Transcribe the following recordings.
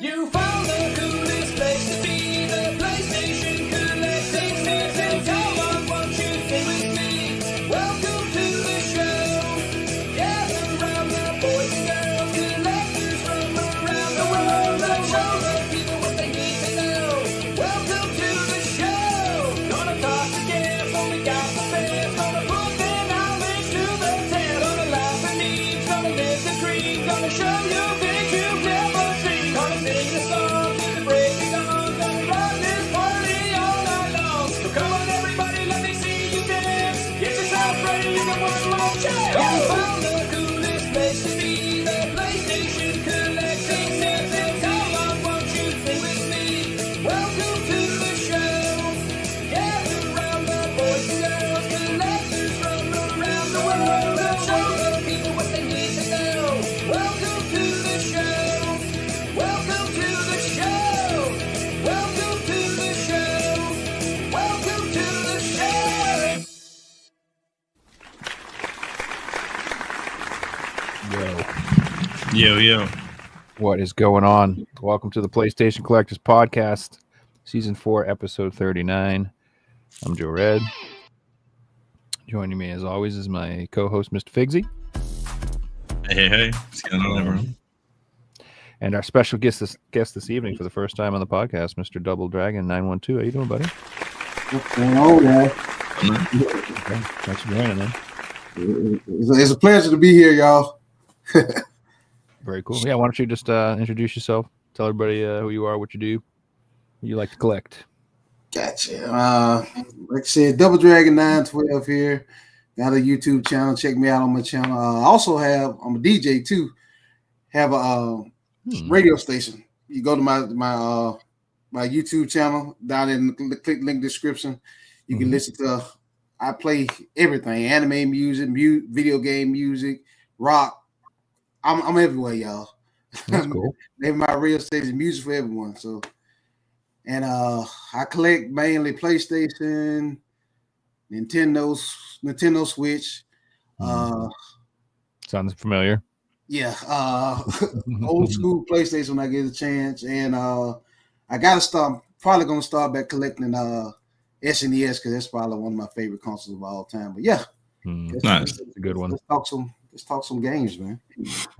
You found the coolest place to be, the PlayStation collecting season. Come on, won't you sing with me? Welcome to the show. Gather round the boys and girls, collectors from around the world. Let's show the people what they need to know. Welcome to the show. Gonna talk to guests, only got the best. Gonna put their knowledge to the test. Gonna laugh and eat, gonna live the dream. Gonna show you things you've never seen. Gonna sing the song to the break of dawn. Gonna rock this party all night long. So come on everybody, let me see you dance. Get yourself ready for one more chance. You found the coolest place to be, the PlayStation collecting season. Come on, won't you sing with me? Welcome to the show. Gather round the boys and girls, collectors from around the world. Let's show the people what they need to know. Welcome to the show. Welcome to the show. Welcome to the show. Welcome to the show. Yo. What is going on? Welcome to the PlayStation Collectors Podcast, Season 4, Episode 39. I'm Joe Red. Joining me, as always, is my co-host, Mr. Figsy. Hey. What's going on, everyone? And our special guest this evening for the first time on the podcast, Mr. DoubleDragon912. How you doing, buddy? What's going on, man? Okay. Thanks for joining, man. It's a pleasure to be here, y'all. Very cool. Yeah, why don't you just introduce yourself? Tell everybody who you are, what you do, what you like to collect. Gotcha. Like I said, DoubleDragon912 here. Got a YouTube channel. Check me out on my channel. I also I'm a DJ too. Have a radio station. You go to my YouTube channel down in the click link description. You can listen to. I play everything: anime music, video game music, rock. I'm everywhere, y'all. That's cool. Name my radio station, music for everyone. So, and I collect mainly PlayStation, Nintendo Switch. Sounds familiar. Yeah, old school PlayStation when I get a chance, and I gotta probably gonna start back collecting SNES because that's probably one of my favorite consoles of all time. But yeah, Nice. That's a good one. Let's talk some games, man.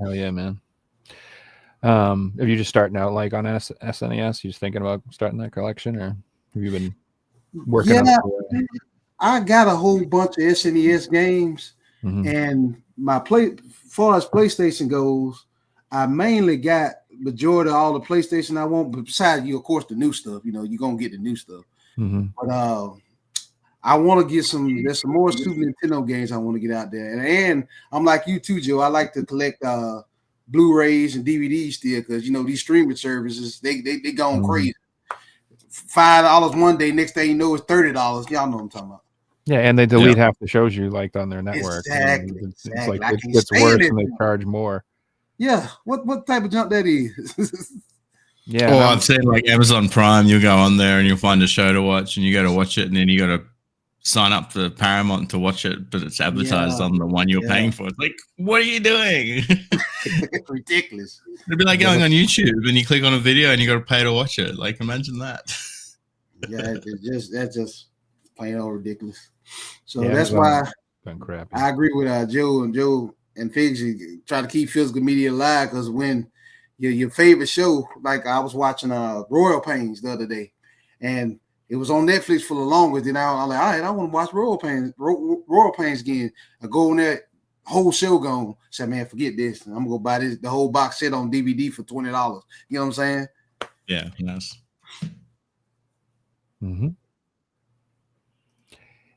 Hell yeah, man. If you're just starting out like on SNES, you just thinking about starting that collection, or have you been working on it? I got a whole bunch of SNES games, and as far as PlayStation goes, I mainly got majority of all the PlayStation I want, but besides of course, the new stuff. You know, you're gonna get the new stuff. But I want to get there's some more Super Nintendo games I want to get out there. And I'm like you too, Joe. I like to collect Blu-rays and DVDs still because, these streaming services, they gone crazy. $5 one day, next thing you know, it's $30. Y'all know what I'm talking about. Yeah, and they delete half the shows you liked on their network. Exactly. It's like it gets worse and they charge more. Yeah, what type of junk that is? Yeah. Or I've seen like Amazon Prime, you'll go on there and you'll find a show to watch and you go to watch it and then you got to sign up for Paramount to watch it, but it's advertised on the one you're paying for. It's like, what are you doing? It's ridiculous. It'd be like going on YouTube and you click on a video and you got to pay to watch it. Like, imagine that. Yeah, that's just plain old ridiculous. So that's why I agree with Joe and Figsy. Try to keep physical media alive because when your favorite show, like I was watching Royal Pains the other day, and it was on Netflix for the longest. Then I'm like, all right, I want to watch Royal Pains again. I go on that whole show gone. Say, man, forget this. I'm gonna go buy the whole box set on DVD for $20. You know what I'm saying? Yeah, nice.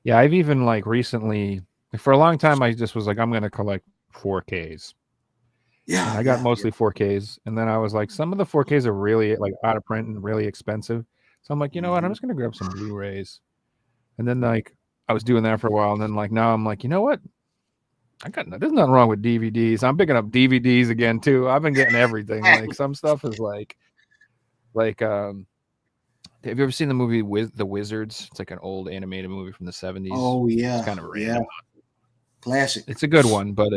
Yeah, I've even recently, for a long time, I just was like, I'm gonna collect 4Ks. Yeah, and I got mostly 4Ks, and then I was like, some of the 4Ks are really out of print and really expensive. So I'm like, you know what? I'm just gonna grab some Blu-rays. And then I was doing that for a while, and then now I'm like, you know what? There's nothing wrong with DVDs. I'm picking up DVDs again too. I've been getting everything. Some stuff is have you ever seen the movie The Wizards? It's like an old animated movie from the 70s. Oh yeah, it's kind of random. Classic. It's a good one, but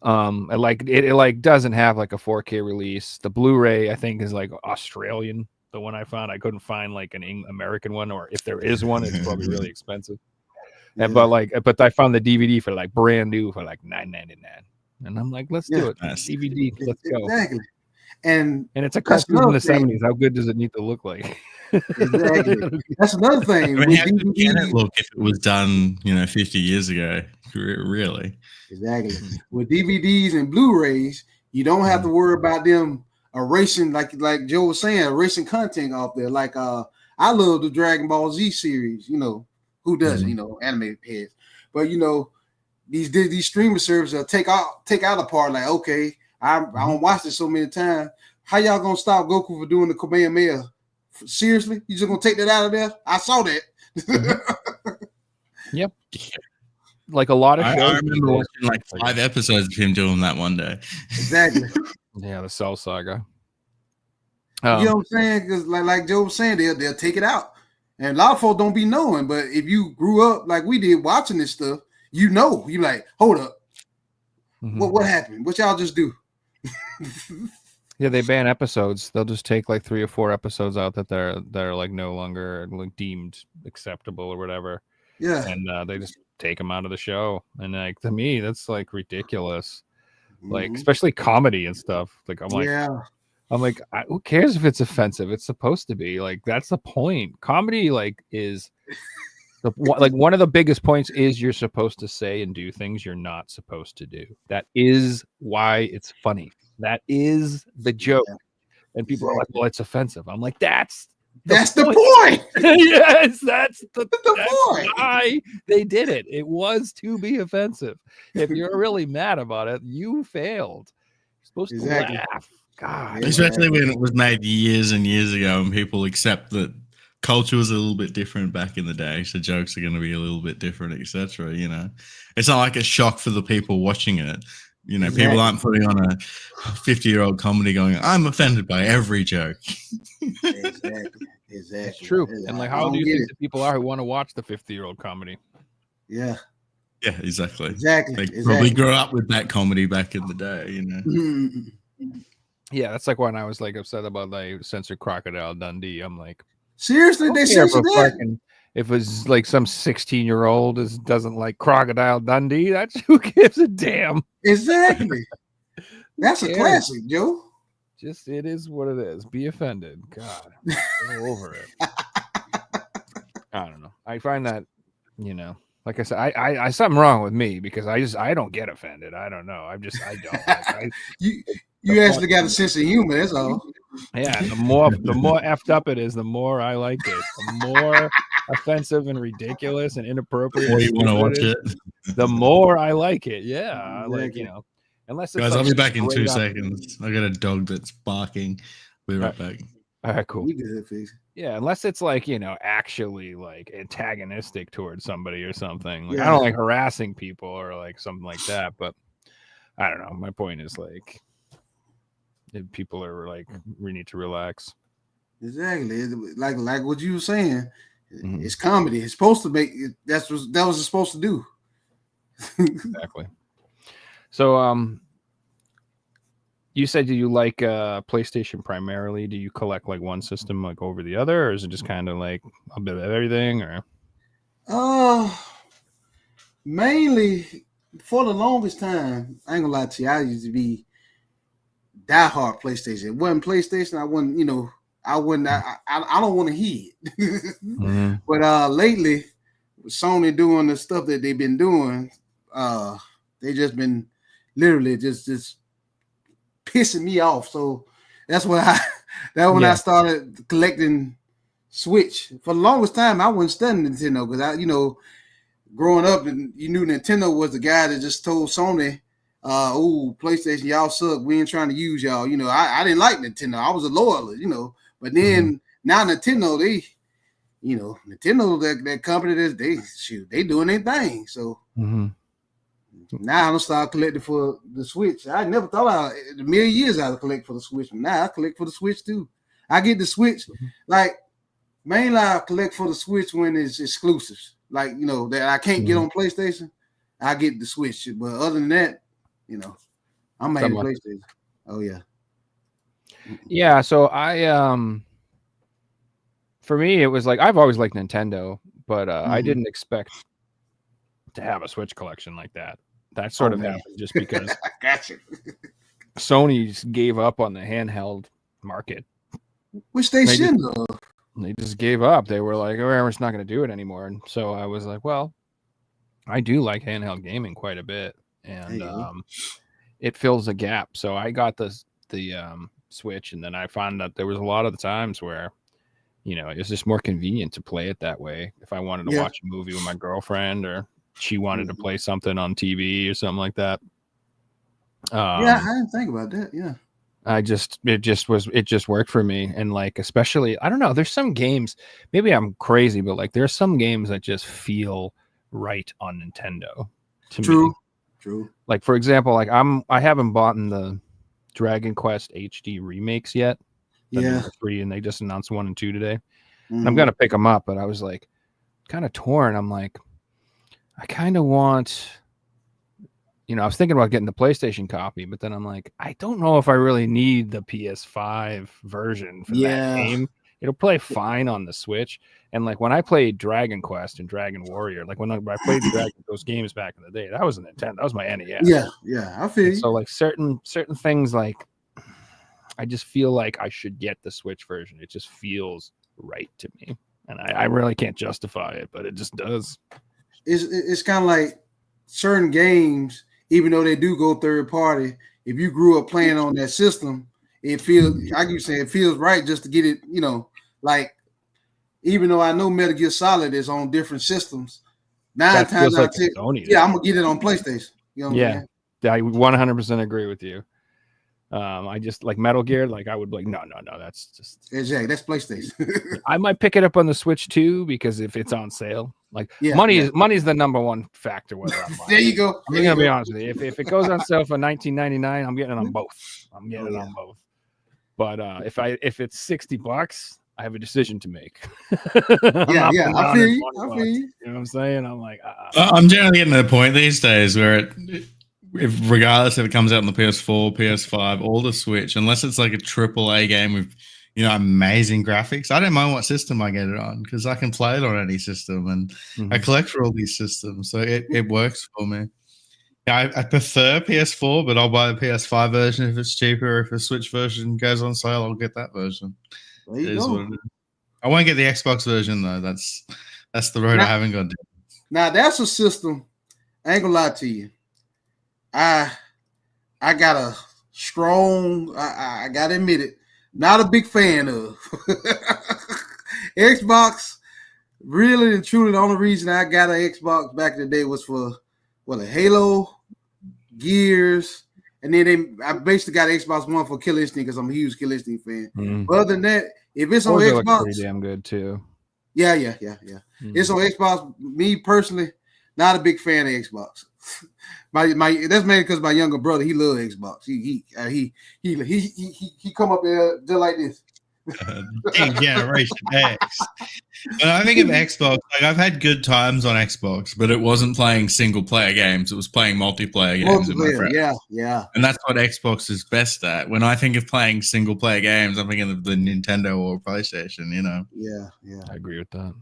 It like doesn't have like a 4K release. The Blu-ray I think is like Australian. The one I found, I couldn't find like an American one, or if there is one, it's probably really expensive. Yeah. But I found the DVD for like brand new for like $9.99, and I'm like, let's do it. Nice. DVD, let's go. Exactly. And it's a that's cartoon in the another thing. 70s. How good does it need to look like? Exactly. That's another thing. I mean, with how good can DVDs it look if it was done, 50 years ago? Really? Exactly. With DVDs and Blu-rays, you don't have to worry about them erasing, like Joe was saying, erasing content off there. Like I love the Dragon Ball Z series. Who doesn't? Animated heads. But these streaming services will take out a part. Like, okay, I don't watch this so many times. How y'all gonna stop Goku for doing the Kamehameha? Seriously, you just gonna take that out of there? I saw that. Yep. Like a lot of shows. I remember watching like 5 episodes of him doing that one day. Exactly. Yeah, the Cell Saga. You know what I'm saying? Because like Joe was saying, they'll take it out. And a lot of folks don't be knowing, but if you grew up like we did watching this stuff, you like, hold up. What happened? What y'all just do? Yeah, they ban episodes. They'll just take like 3 or 4 episodes out that they're like no longer like deemed acceptable or whatever. Yeah. And they just take them out of the show. And like to me, that's like ridiculous. Like especially comedy and stuff. Like I'm like, who cares if it's offensive? It's supposed to be like that's the point. Comedy like is like one of the biggest points is you're supposed to say and do things you're not supposed to do. That is why it's funny. That is the joke. And people are like, well, it's offensive. I'm like, that's the point. Yes, that's the point. Why they did it. It was to be offensive. If you're really mad about it, you failed. You're supposed to laugh. God. Especially when it was made years and years ago and people accept that culture was a little bit different back in the day, so jokes are going to be a little bit different, etc. It's not like a shock for the people watching it. People aren't putting on a 50-year-old comedy going, I'm offended by every joke. Exactly. It's true. And like, how do you think the people are who want to watch the 50-year-old comedy? Yeah. Yeah, exactly. Exactly. They probably grew up with that comedy back in the day, Yeah, that's like when I was like upset about like censored Crocodile Dundee. I'm like, seriously, they censored that? If it's like some 16-year-old doesn't like Crocodile Dundee, that's who gives a damn. Exactly. That's a classic, Joe. Just it is what it is. Be offended. God, get over it. I don't know. I find that, like I said, I something wrong with me because I don't get offended. I don't know. I don't. Like, you actually got a sense of humor. That's all. Yeah. The more effed up it is, the more I like it. The more offensive and ridiculous and inappropriate you want to watch it, the more I like it. Yeah, like unless it's guys, like I'll be back in 2 seconds. I got a dog that's barking. We'll be right back. All right, cool. We good, please. Yeah, unless it's like actually like antagonistic towards somebody or something. Like I don't like harassing people or like something like that. But I don't know. My point is like, if people are like, we need to relax. Exactly. Like what you were saying. It's comedy. It's supposed to make it. That was it's supposed to do. Exactly. So, you said you like PlayStation primarily. Do you collect like one system like over the other, or is it just kind of like a bit of everything? Or mainly for the longest time, I ain't gonna lie to you, I used to be diehard PlayStation. It wasn't PlayStation. I wasn't, I wouldn't. I don't want to hear it. But lately, with Sony doing the stuff that they've been doing, they just been literally just pissing me off. So that's when I started collecting Switch. For the longest time, I wasn't studying Nintendo because growing up, and you knew Nintendo was the guy that just told Sony, PlayStation, y'all suck. We ain't trying to use y'all. I didn't like Nintendo. I was a loyalist, But then now Nintendo, Nintendo, that company, they doing their thing. So now I'm gonna start collecting for the Switch. I never thought in a million years I'd collect for the Switch. But now I collect for the Switch too. I get the Switch, like mainly I collect for the Switch when it's exclusives, like that I can't get on PlayStation. I get the Switch, but other than that, I'm mainly PlayStation. Oh yeah. Yeah, so for me it was like I've always liked Nintendo, but I didn't expect to have a Switch collection like that. That sort of happened just because Gotcha. Sony just gave up on the handheld market. Which they shouldn't have. They just gave up. They were like, "Oh, we're just not going to do it anymore." And so I was like, "Well, I do like handheld gaming quite a bit, and it fills a gap." So I got the Switch, and then I found out there was a lot of the times where, it was just more convenient to play it that way. If I wanted to watch a movie with my girlfriend, or she wanted to play something on TV or something like that. I didn't think about that. Yeah. It just worked for me. And like, especially, I don't know, there's some games, maybe I'm crazy, but like there's some games that just feel right on Nintendo to me. True. Like, for example, like I haven't bought the Dragon Quest HD remakes yet. Yeah. 3, and they just announced 1 and 2 today. And I'm gonna pick them up, but I was like kind of torn. I'm like, I kind of want, I was thinking about getting the PlayStation copy, but then I'm like, I don't know if I really need the PS5 version for that game. It'll play fine on the Switch. And like when I played Dragon Quest and Dragon Warrior, like when I played those games back in the day, that was a Nintendo. That was my NES. Yeah, I feel you. So like certain things, like I just feel like I should get the Switch version. It just feels right to me, and I really can't justify it, but it just does. It's kind of like certain games, even though they do go third party. If you grew up playing on that system, it feels, like you say, it feels right just to get it. Like even though I know Metal Gear Solid is on different systems, 9 times out of 10, I'm gonna get it on PlayStation. You know what I'm saying? I 100% agree with you. I just like Metal Gear. Like I would be like, no, that's just exactly, that's PlayStation. I might pick it up on the Switch too, because if it's on sale, like money's the number one factor. Whether I'm buying there you go. I'm gonna be honest with you. If it goes on sale for $19.99, I'm getting it on both. I'm getting it on both. But if it's $60, I have a decision to make. I feel you. You know what I'm saying? I'm like, I'm generally getting to the point these days where regardless if it comes out on the PS4, PS5, or the Switch, unless it's like a AAA game with, amazing graphics, I don't mind what system I get it on, because I can play it on any system, and I collect for all these systems, so it works for me. Yeah, I prefer PS4, but I'll buy the PS5 version if it's cheaper. If the Switch version goes on sale, I'll get that version. There you go. I won't get the Xbox version though. That's the road I haven't gone down. Now that's a system. I ain't gonna lie to you. I got a strong, I gotta admit it, not a big fan of Xbox. Really and truly, the only reason I got an Xbox back in the day was for the Halo, Gears, and then I basically got an Xbox One for Killer Instinct because I'm a huge Killer Instinct fan. But other than that, if it's on Xbox, pretty damn good too. Yeah. It's on Xbox. Me personally, not a big fan of Xbox. My that's mainly because my younger brother, he loves Xbox. He come up there just like this. Generation X. When I think of Xbox, like I've had good times on Xbox, but it wasn't playing single player games. It was playing multiplayer games with my friends. Yeah. And that's what Xbox is best at. When I think of playing single player games, I'm thinking of the Nintendo or PlayStation, Yeah. I agree with that.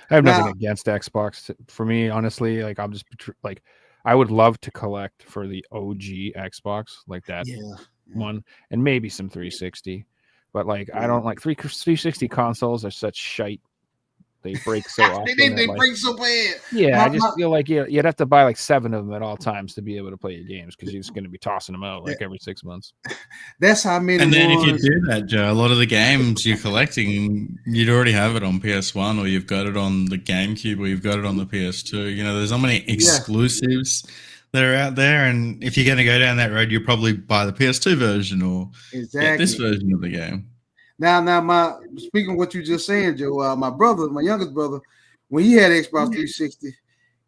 I have nothing against Xbox. For me, honestly, like I'm just like, I would love to collect for the OG Xbox, like that one, and maybe some 360. But like, I don't like 360 consoles are such shite. They break so often. they break so bad. Yeah, I just feel like you'd have to buy like 7 of them at all times to be able to play your games, because you're just going to be tossing them out like every 6 months. That's how many. And then if you do that, Joe, a lot of the games you're collecting, you'd already have it on PS1, or you've got it on the GameCube, or you've got it on the PS2. There's not many exclusives that are out there, and if you're going to go down that road, you'll probably buy the PS2 version or get this version of the game. Now, speaking of what you just saying, Joe, my youngest brother, when he had Xbox 360,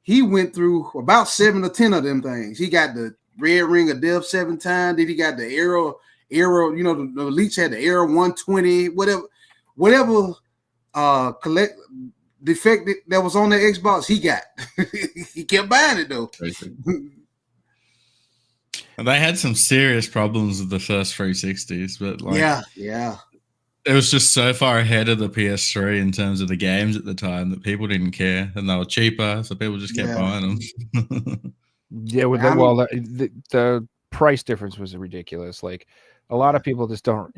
he went through about 7 or 10 of them things. He got the Red Ring of Death 7 times. Then he got the Arrow. The Elites had the Arrow 120, whatever collect defect that was on the Xbox, he got. He kept buying it though. They had some serious problems with the first 360s, but like, yeah. it was just so far ahead of the PS3 in terms of the games at the time that people didn't care, and they were cheaper, so people just kept buying them. Yeah, with the price difference was ridiculous. Like a lot of people just don't,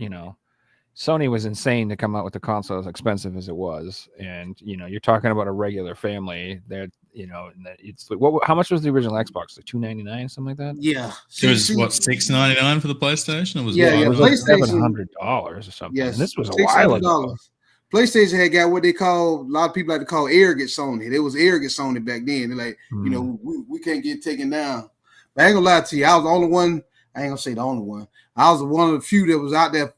Sony was insane to come out with the console as expensive as it was, and you're talking about a regular family that it's like how much was the original Xbox? Like $299, something like that. Yeah, It was what, $699 for the PlayStation? It was it was like PlayStation $700 or something. Yes, and this was a while ago. PlayStation had got what they call, a lot of people like to call arrogant Sony. There was arrogant Sony back then. They're like, we can't get taken down. But I ain't gonna lie to you, I was the only one. I ain't gonna say the only one. I was one of the few that was out there.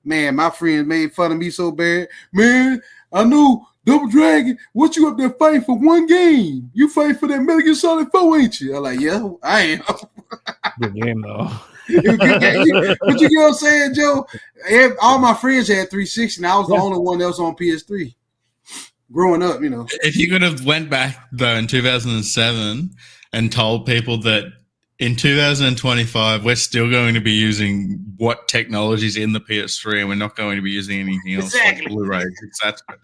Man, my friends made fun of me so bad. Man, I knew Double Dragon. What you up there fighting for one game? You fighting for that Metal Gear Solid 4, ain't you? I'm like, yeah, I am. Good game though. But you know what I'm saying, Joe? All my friends had 360, and I was the only one that was on PS3. Growing up, If you could have went back though in 2007 and told people that in 2025 we're still going to be using what technologies in the PS3 and we're not going to be using anything else like Blu-rays, etc.,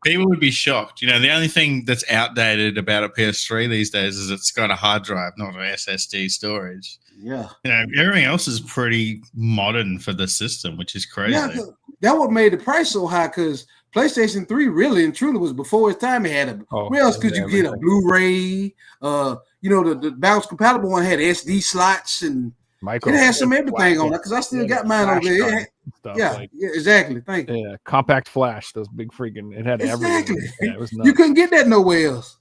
people would be shocked. The only thing that's outdated about a PS3 these days is it's got a hard drive, not an SSD storage. Yeah. Everything else is pretty modern for the system, which is crazy. Yeah, that what made the price so high, because PlayStation 3 really and truly was before its time. It had where else could you get a Blu-ray? The backwards compatible one had SD slots and it had some everything on it, because I still got mine over there. Yeah, exactly. Thank you. Yeah, compact flash, those big freaking. It had everything. Yeah, it was nuts. You couldn't get that nowhere else.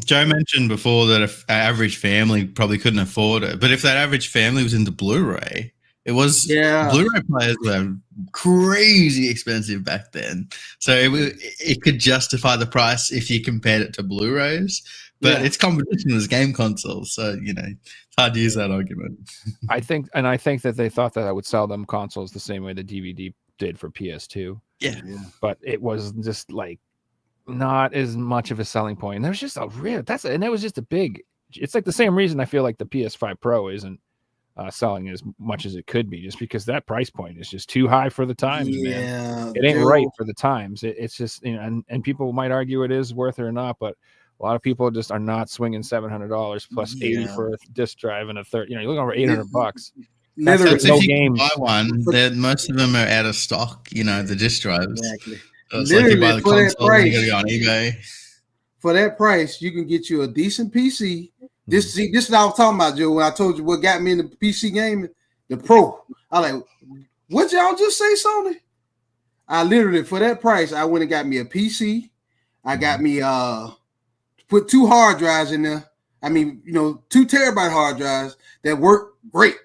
Joe mentioned before that an average family probably couldn't afford it, but if that average family was into Blu-ray, it was Blu-ray players were crazy expensive back then, so it could justify the price if you compared it to Blu-rays. But its competition was game consoles, so it's hard to use that argument. I think that they thought that I would sell them consoles the same way the DVD did for PS2. Yeah. But it was just like not as much of a selling point. And there's just and it was just it's like the same reason I feel like the PS5 Pro isn't selling as much as it could be, just because that price point is just too high for the times, man. It ain't right for the times. It's just, and people might argue it is worth it or not, but a lot of people just are not swinging $700 plus $80 for a disc drive and a third. You're looking over $800. Literally, if you buy one, most of them are out of stock. The disc drives. Exactly. So it's like you buy the console, you got to go on eBay. For that price, you can get you a decent PC. This is what I was talking about, Joe. When I told you what got me in the PC gaming, the Pro. I like, what y'all just say, Sony? I literally, for that price, I went and got me a PC. I got me put 2 hard drives in there. I mean, 2 terabyte hard drives that work great.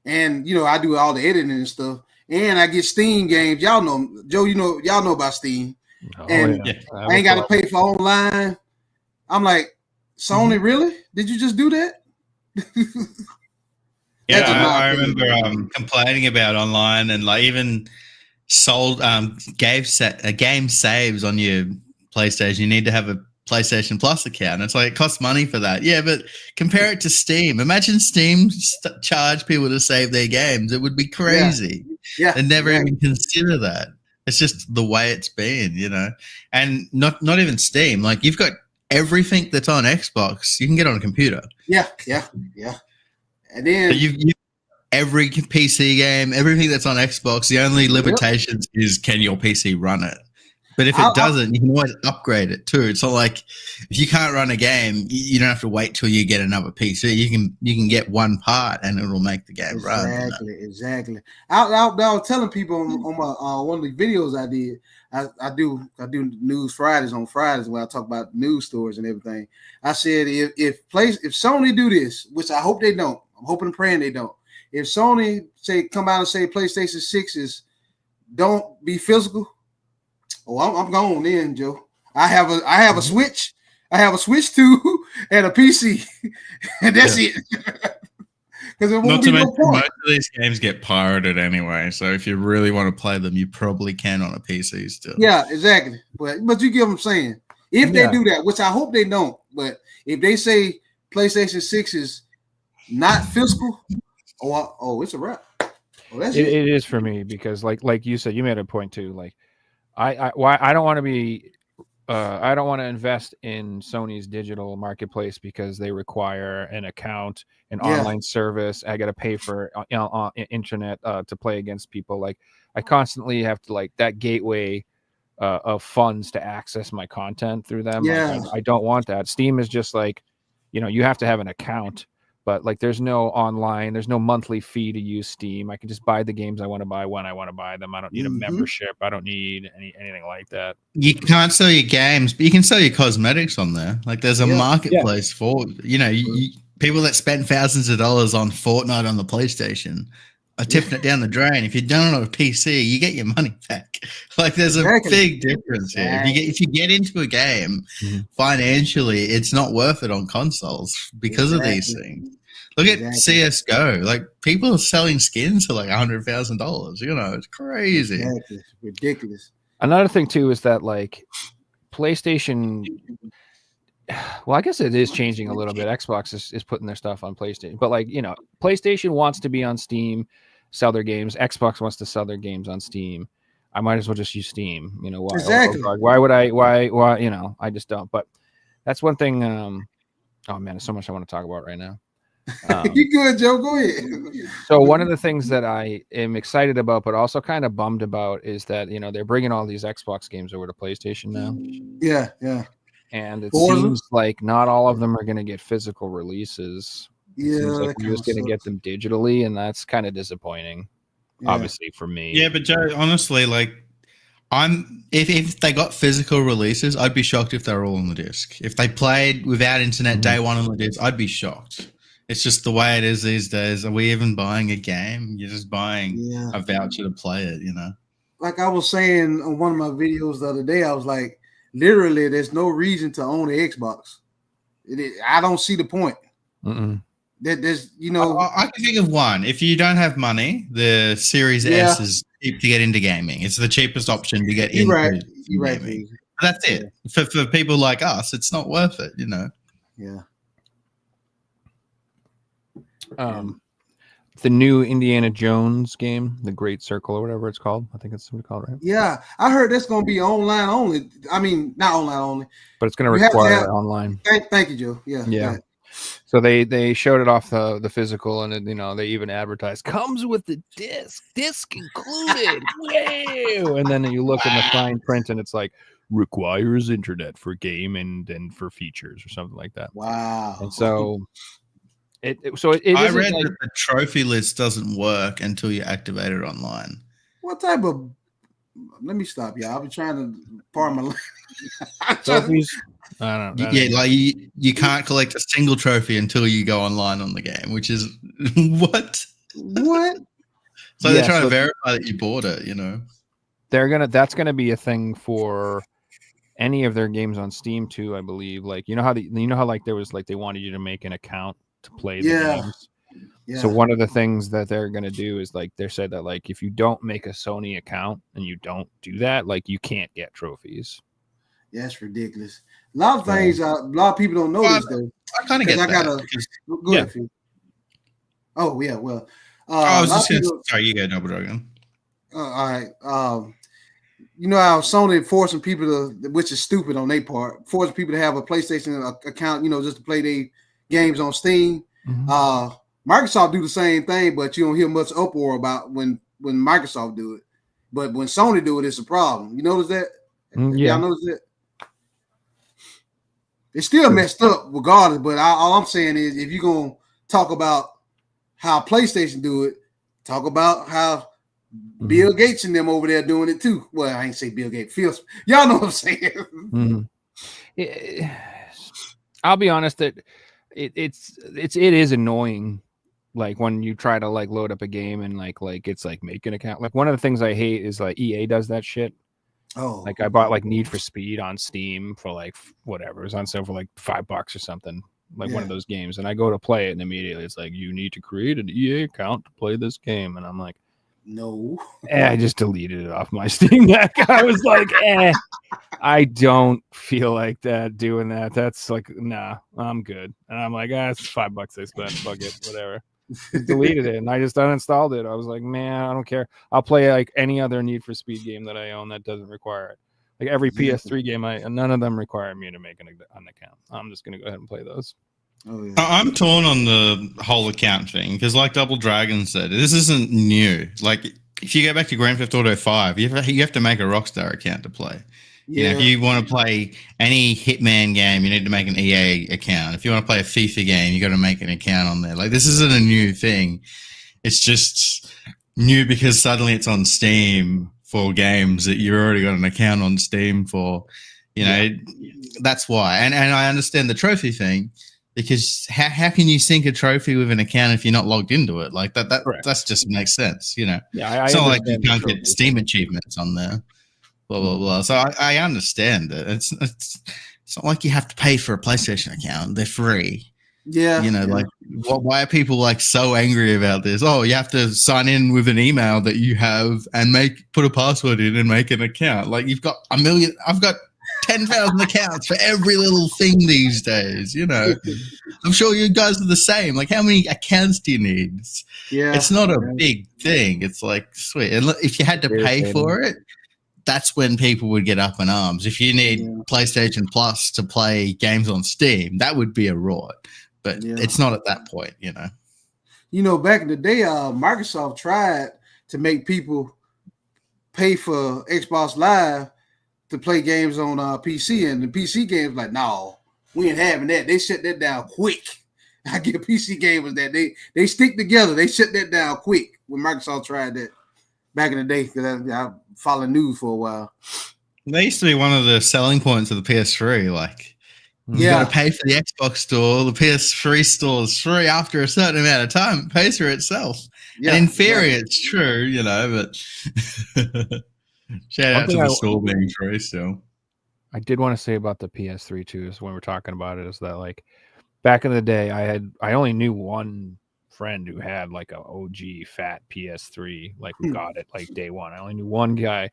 And I do all the editing and stuff. And I get Steam games. Y'all know, Joe, y'all know about Steam. I ain't got to pay for online. I'm like, Sony, really? Did you just do that? I remember complaining about online and like even sold game saves on your PlayStation. You need to have a PlayStation Plus account. It's like it costs money for that. Yeah, but compare it to Steam. Imagine Steam charge people to save their games. It would be crazy. Yeah. And never even consider that. It's just the way it's been, and not even Steam. Like you've got everything that's on Xbox, you can get on a computer. Yeah. And then you every PC game, everything that's on Xbox. The only limitations is can your PC run it. But if it doesn't, you can always upgrade it too. It's not like if you can't run a game, you don't have to wait till you get another PC. You can get one part and it'll make the game run. Exactly. I was telling people on my one of the videos I did. I do news Fridays on Fridays when I talk about news stories and everything. I said if Sony do this, which I hope they don't. I'm hoping and praying they don't. If Sony come out and say PlayStation 6 don't be physical. Oh, I'm gone then, Joe. I have a Switch. I have a Switch 2 and a PC, and that's it. Because not to mention, most of these games get pirated anyway. So if you really want to play them, you probably can on a PC still. Yeah, exactly. But you get what I'm saying. If they do that, which I hope they don't, but if they say PlayStation 6 is not physical, It's a wrap. Oh, that's It is for me because like you said, you made a point too. Like I don't want to be I don't want to invest in Sony's digital marketplace because they require an account, an online service. I got to pay for internet to play against people. Like I constantly have to like that gateway of funds to access my content through them. Yeah. Like, I don't want that. Steam is just like, you have to have an account, but like there's no there's no monthly fee to use Steam. I can just buy the games I want to buy when I want to buy them. I don't need a membership. I don't need anything like that. You can't sell your games, but you can sell your cosmetics on there. Like there's a marketplace for, people that spend thousands of dollars on Fortnite on the PlayStation are tipping it down the drain. If you're done it on a PC, you get your money back. Like there's a big difference here. If you get into a game financially, it's not worth it on consoles because of these things. Look at CS:GO. Like people are selling skins for like $100,000. It's crazy. Exactly. It's ridiculous. Another thing too is that like PlayStation. Well, I guess it is changing a little bit. Xbox is putting their stuff on PlayStation, but like PlayStation wants to be on Steam, sell their games. Xbox wants to sell their games on Steam. I might as well just use Steam. Why? Exactly. Why would I? Why? I just don't. But that's one thing. Oh man, there's so much I want to talk about right now. You good, Joe? Go ahead. So one of the things that I am excited about, but also kind of bummed about, is that they're bringing all these Xbox games over to PlayStation now. Yeah. And it seems like not all of them are going to get physical releases. It seems like we're just going to get them digitally, and that's kind of disappointing, obviously, for me. Yeah, but Joe, honestly, like, if they got physical releases, I'd be shocked if they were all on the disc. If they played without internet day one on the disc, I'd be shocked. It's just the way it is these days. Are we even buying a game? You're just buying a voucher to play it, Like I was saying on one of my videos the other day, I was like, literally, there's no reason to own an Xbox. I don't see the point. There's, I can think of one. If you don't have money, the Series S is cheap to get into gaming. It's the cheapest option to get into gaming. That's it. For people like us, it's not worth it, Yeah. The new Indiana Jones game, The Great Circle or whatever it's called. I think it's something called, right? Yeah, I heard that's going to be online only. I mean, not online only, but it's going to require online. Thank you, Joe. Yeah. So they showed it off the physical, and they even advertised comes with the disc included. Wow! And then you look in the fine print, and it's like requires internet for game and for features or something like that. Wow! And so. I read that the trophy list doesn't work until you activate it online. What type of? Let me stop you. I've been trying to pardon my trophies. I don't know. Yeah, like you can't collect a single trophy until you go online on the game, which is what? So they're trying to verify that you bought it. That's gonna be a thing for any of their games on Steam too, I believe. Like how like there was like they wanted you to make an account to play the games. Yeah. So one of the things that they're going to do is like they said that like if you don't make a Sony account and you don't do that, like you can't get trophies. Yeah, that's ridiculous. A lot of things a lot of people don't know this though. I kind of get that. Go ahead. Oh yeah, well I was just sorry, you go DoubleDragon. All right. How Sony forcing people to, which is stupid on their part, forcing people to have a PlayStation account, just to play their games on Steam. Microsoft do the same thing, but you don't hear much uproar about when Microsoft do it. But when Sony do it, it's a problem. You notice that? Y'all notice that? It's still messed up regardless, but all I'm saying is if you're going to talk about how PlayStation do it, talk about how Bill Gates and them over there doing it too. Well, I ain't say Bill Gates. Y'all know what I'm saying. I'll be honest that it is annoying, like when you try to like load up a game and like it's like make an account. Like one of the things I hate is like EA does that shit. Oh, like I bought like Need for Speed on Steam for like whatever, it was on sale for like $5 or something, like one of those games, and I go to play it and immediately it's like you need to create an EA account to play this game, and I'm like, no. I just deleted it off my Steam Deck. I was like, I don't feel like doing that. That's like, nah, I'm good. And I'm like, it's $5 I spent. Fuck it, whatever. Just deleted it, and I just uninstalled it. I was like, man, I don't care. I'll play like any other Need for Speed game that I own that doesn't require it. Like every PS3 game, none of them require me to make an account. I'm just gonna go ahead and play those. Oh, yeah. I'm torn on the whole account thing because, like Double Dragon said, this isn't new. Like, if you go back to Grand Theft Auto 5, you have to make a Rockstar account to play. You know, if you want to play any Hitman game, you need to make an EA account. If you want to play a FIFA game, you got to make an account on there. Like, this isn't a new thing. It's just new because suddenly it's on Steam for games that you've already got an account on Steam for. You know, that's why. And I understand the trophy thing. Because how can you sync a trophy with an account if you're not logged into it? Like that's just makes sense, you know. Yeah, it's not like you can't get Steam achievements on there. Blah blah blah. So I understand it. It's not like you have to pay for a PlayStation account. They're free. Yeah. You know, like why are people like so angry about this? Oh, you have to sign in with an email that you have and put a password in and make an account. Like you've got a million. I've got 10,000 accounts for every little thing these days, you know. I'm sure you guys are the same. Like, how many accounts do you need? It's not a big thing. It's like, sweet. And if you had to pay for it, that's when people would get up in arms. If you need PlayStation Plus to play games on Steam, that would be a rort. But it's not at that point, you know. You know, back in the day, Microsoft tried to make people pay for Xbox Live to play games on PC, and the PC games like, no, we ain't having that. They shut that down quick. I get PC gamers that they stick together. They shut that down quick when Microsoft tried that back in the day, because I followed news for a while. They used to be one of the selling points of the PS3. Like, you got to pay for the Xbox store. The PS3 store is free after a certain amount of time. It pays for itself. Yeah, and in theory, it's true, you know, but shout out to the store being free still. I did want to say about the PS3 too, is when we're talking about it, is that like back in the day, I only knew one friend who had like a OG fat PS3, like who got it like day one. I only knew one guy,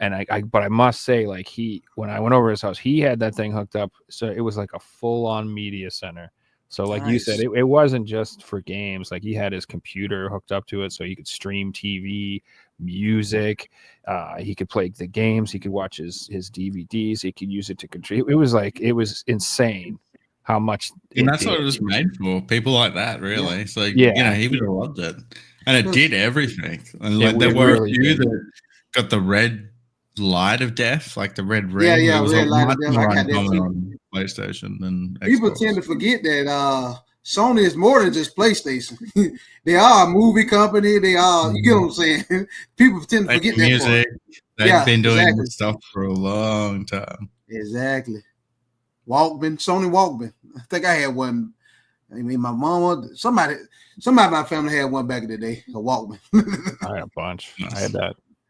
and but I must say, like when I went over his house, he had that thing hooked up, so it was like a full-on media center. So like you said, it wasn't just for games. Like he had his computer hooked up to it, so he could stream TV, music. He could play the games. He could watch his DVDs. He could use it to control. It was insane how much. And that's what it was made for. People like that, really. It's like, you know, he would have loved it, and it did everything. And like there were a few that got the red light of death, like the red ring. Yeah, red light of death. I got that too. On PlayStation and people Xbox. tend to forget that Sony is more than just PlayStation. They are a movie company. They are, you get what I'm saying? People tend to forget that music. Part. They've been doing this stuff for a long time. Exactly. Walkman, Sony Walkman. I think I had one. I mean, my mama, somebody in my family had one back in the day, a Walkman. I had a bunch.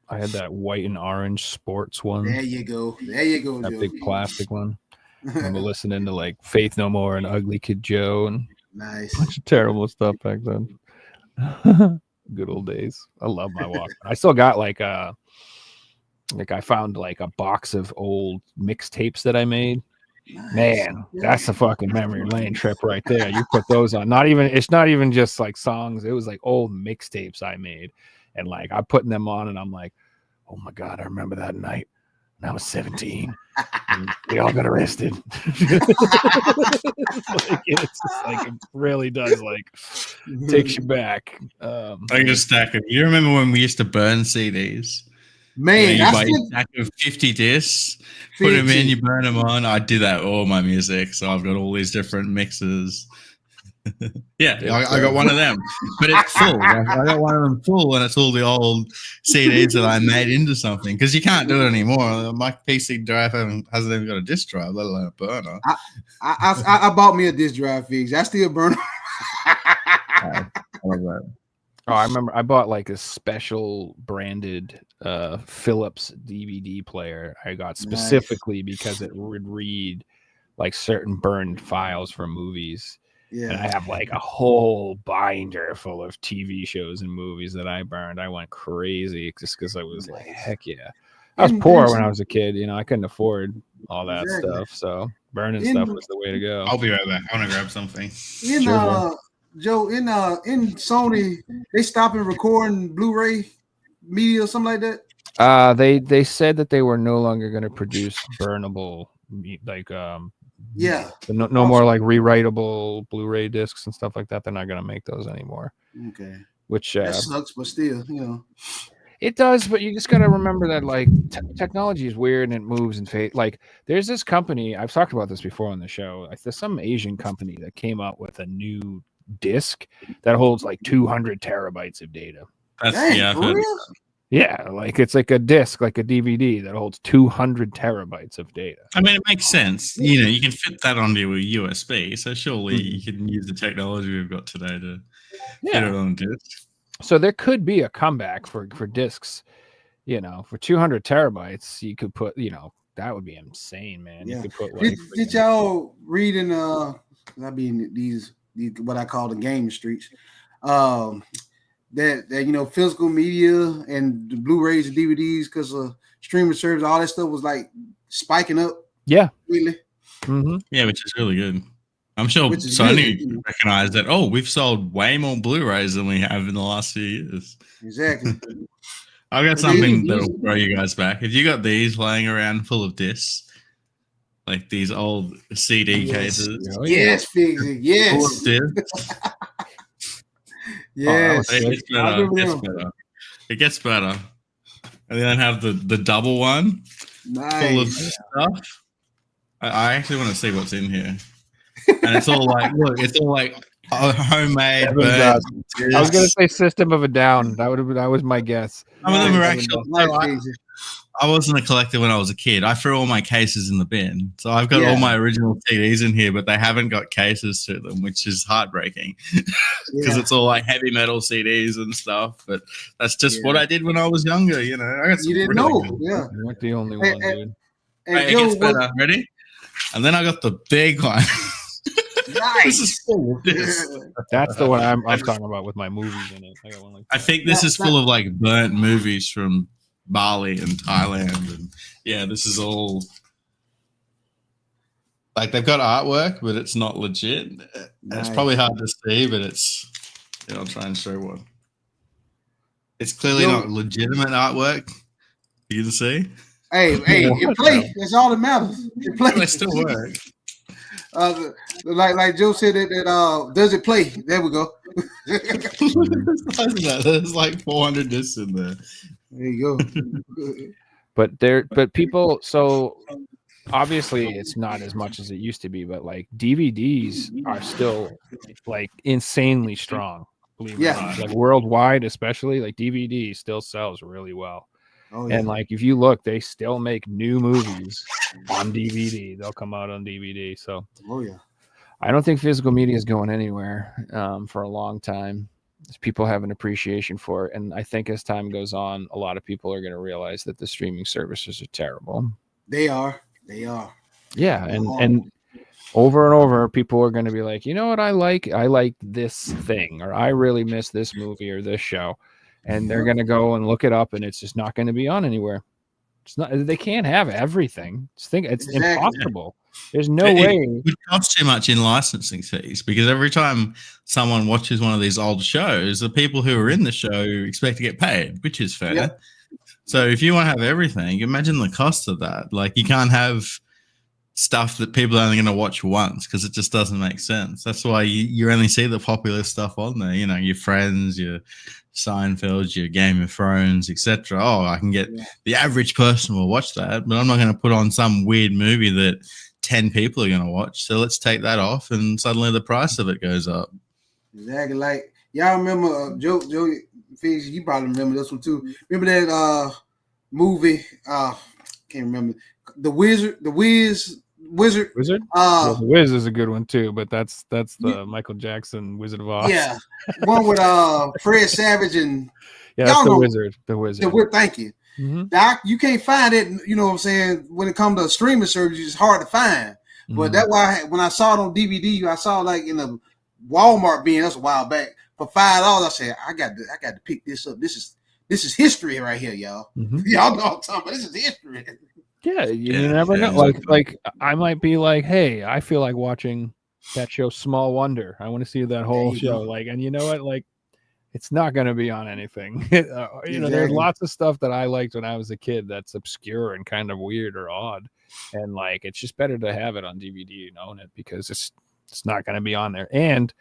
I had that white and orange sports one. There you go. That Joe. big plastic one. I remember listening to like Faith No More and Ugly Kid Joe and nice. a bunch of terrible stuff back then. Good old days. I love my Walkman. I still got like I found like a box of old mixtapes that I made. Nice. Man, that's a fucking memory lane trip right there. You put those on. It's not even just like songs. It was like old mixtapes I made. And like I'm putting them on and I'm like, oh my God, I remember that night when I was 17. And we all got arrested. It's just like it really does like takes you back. I can just stack it. You remember when we used to burn CDs? Man, you buy a stack of 50 discs, put them in, you burn them on. I did that with all my music, so I've got all these different mixes. Yeah, I got one of them, but it's full. I got one of them full, and it's all the old CDs that I made into something, because you can't do it anymore. My PC drive hasn't even got a disk drive, let alone a burner. I bought me a disk drive fix. I still burn. I love that. Oh, I remember I bought like a special branded Philips DVD player. I got specifically because it would read like certain burned files from movies. Yeah. And I have like a whole binder full of TV shows and movies that I burned. I went crazy just because I was like, heck yeah. I was poor when I was a kid. You know, I couldn't afford all that stuff. So burning stuff was the way to go. I'll be right back. I want to grab something. Joe, in Sony, they stopping recording Blu-ray media or something like that. They said that they were no longer going to produce burnable like Yeah. no more like rewritable Blu-ray discs and stuff like that. They're not going to make those anymore. Okay. Which that sucks, but still, it does. But you just got to remember that like technology is weird and it moves and fade. Like there's this company, I've talked about this before on the show. Like there's some Asian company that came out with a new disc that holds like 200 terabytes of data. I've heard. Yeah, like it's like a disc, like a DVD that holds 200 terabytes of data. I mean, it makes sense. You can fit that onto a USB, so surely you can use the technology we've got today to fit it on a disc. So there could be a comeback for discs. For 200 terabytes, you could put, that would be insane, man. Yeah. You could put like, did y'all read in I mean these what I call the game streets, that physical media and the Blu-rays and DVDs because of streaming service, all that stuff was like spiking up. Yeah, really. Mm-hmm. Yeah, which is really good. I'm sure Sony recognized that. Oh, we've sold way more Blu-rays than we have in the last few years. Exactly. I've got something that'll throw you guys back. Have you got these laying around full of discs? Like these old CD cases? Yes, Figsy. Yes. Full of discs? Yes. It gets better. And then have the double one full of stuff. I actually want to see what's in here. And it's all like, look, it's all like homemade. I was gonna say System of a Down. That was my guess. Some of them are actually. I wasn't a collector when I was a kid. I threw all my cases in the bin, so I've got all my original CDs in here, but they haven't got cases to them, which is heartbreaking because it's all like heavy metal CDs and stuff. But that's just what I did when I was younger. I got you didn't know, You weren't the only one, dude. It gets better. Ready? And then I got the big one. Nice. This is full of this. That's the one I'm talking about with my movies in it. I got one like that. I think this is full of like burnt movies from Bali and Thailand, and this is all like they've got artwork, but it's not legit. It's probably hard to see, but it's. I'll try and show one. It's clearly not legitimate artwork. You can see. Hey, it plays. That's all that matters. It plays. They still work. Like Joe said that does it play? There we go. There's like 400 discs in there. There you go. but people, so obviously it's not as much as it used to be, but like DVDs are still like insanely strong. Believe it or not. Like worldwide, especially like DVD still sells really well. Oh, yeah. And like if you look, they still make new movies on DVD. They'll come out on DVD. So I don't think physical media is going anywhere for a long time. People have an appreciation for it, and I think as time goes on, a lot of people are going to realize that the streaming services are terrible. They are. Yeah, and over and over, people are going to be like, you know what, I like this thing, or I really miss this movie or this show, and they're going to go and look it up, and it's just not going to be on anywhere. It's not. They can't have everything. It's impossible. There's no way. It would cost too much in licensing fees because every time someone watches one of these old shows, the people who are in the show expect to get paid, which is fair. Yeah. So if you want to have everything, imagine the cost of that. Like you can't have stuff that people are only going to watch once because it just doesn't make sense. That's why you only see the popular stuff on there. Your Friends, your Seinfeld, your Game of Thrones, etc. Oh, I can get the average person will watch that, but I'm not going to put on some weird movie that 10 people are going to watch. So let's take that off, and suddenly the price of it goes up. Exactly. Like y'all remember Joe Figs, you probably remember this one too. Remember that movie? Can't remember. The Wizard. The Wiz is a good one too, but that's the Michael Jackson Wizard of Oz. Yeah, one with Fred Savage and that's the Wizard. The Wizard. Thank you. Mm-hmm. Doc, you can't find it. You know what I'm saying? When it comes to streaming services, it's hard to find. Mm-hmm. But that's why when I saw it on DVD, I saw like in a Walmart bin. That's a while back for $5. I said, I got to pick this up. This is history right here, y'all. Mm-hmm. Y'all know what I'm talking about. This is history. Yeah, you never know. Like I might be like, hey, I feel like watching that show Small Wonder. I want to see that whole show. Like, and you know what? Like, it's not going to be on anything. You know, there's lots of stuff that I liked when I was a kid that's obscure and kind of weird or odd, and like it's just better to have it on DVD and own it because it's not going to be on there. And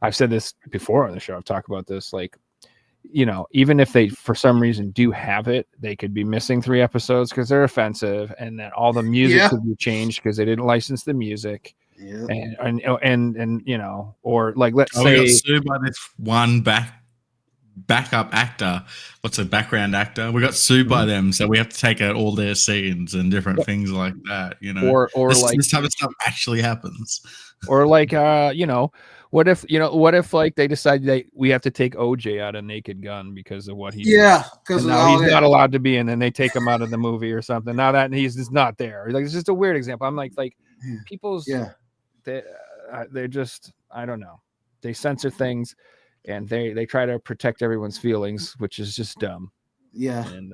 I've said this before on the show. I've talked about this. Like, you know, even if they for some reason do have it, they could be missing 3 episodes because they're offensive, and then all the music could be changed because they didn't license the music. Yeah. And you know, or like let's say we got sued by this one backup actor. What's a background actor? We got sued by them, so we have to take out all their scenes and different things like that. You know, or like this type of stuff actually happens. Or like you know, what if like they decide we have to take OJ out of Naked Gun because of what he did. Because now he's not allowed to be, and then they take him out of the movie or something. Now that he's just not there. Like it's just a weird example. I'm like people's they're just, I don't know. They censor things and they try to protect everyone's feelings, which is just dumb. Yeah. And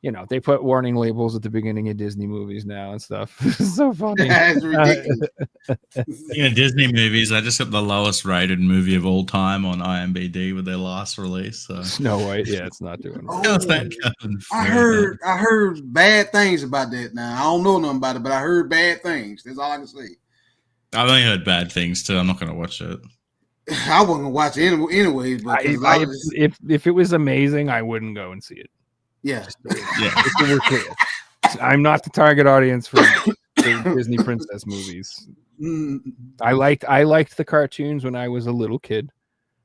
you know, they put warning labels at the beginning of Disney movies now and stuff. It's so funny. That's ridiculous. Disney movies, I just got the lowest rated movie of all time on IMDb with their last release. So. Snow White, it's not doing it. I heard bad things about that now. I don't know nothing about it, but I heard bad things. That's all I can say. I've only heard bad things too. I'm not going to watch it. I wasn't going to watch it anyways. But if it was amazing, I wouldn't go and see it. Yeah. I'm not the target audience for Disney princess movies. I liked the cartoons when I was a little kid.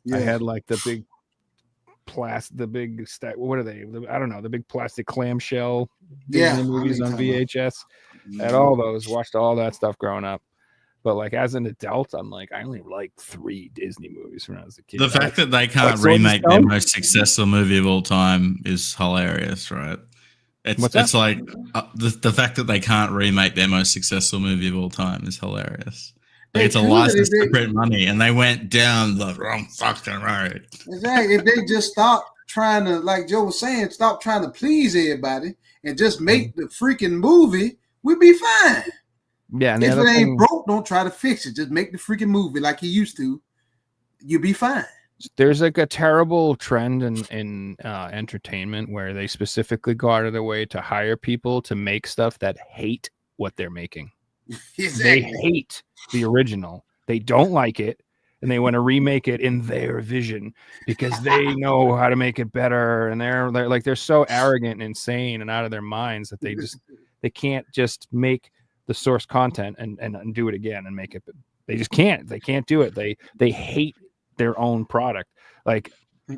Yeah. I had like the big what are they? I don't know, the big plastic clamshell Disney movies on VHS. Had all those, watched all that stuff growing up. But like as an adult, I'm like, I only like 3 Disney movies when I was a kid. The fact that they can't remake their most successful movie of all time is hilarious, right? It's like the fact that they can't remake their most successful movie of all time is hilarious. It's a license to print money, and they went down the wrong fucking road. Exactly. If they just stop trying to, like Joe was saying, stop trying to please everybody and just make the freaking movie, we'd be fine. Yeah, and if it ain't broke, don't try to fix it. Just make the freaking movie like he used to. You'll be fine. There's like a terrible trend in entertainment where they specifically go out of their way to hire people to make stuff that hate what they're making. Exactly. They hate the original. They don't like it, and they want to remake it in their vision because they know how to make it better. And they're so arrogant and insane and out of their minds that they can't just make the source content and do it again and make it. They just can't. They can't do it. They hate their own product, like,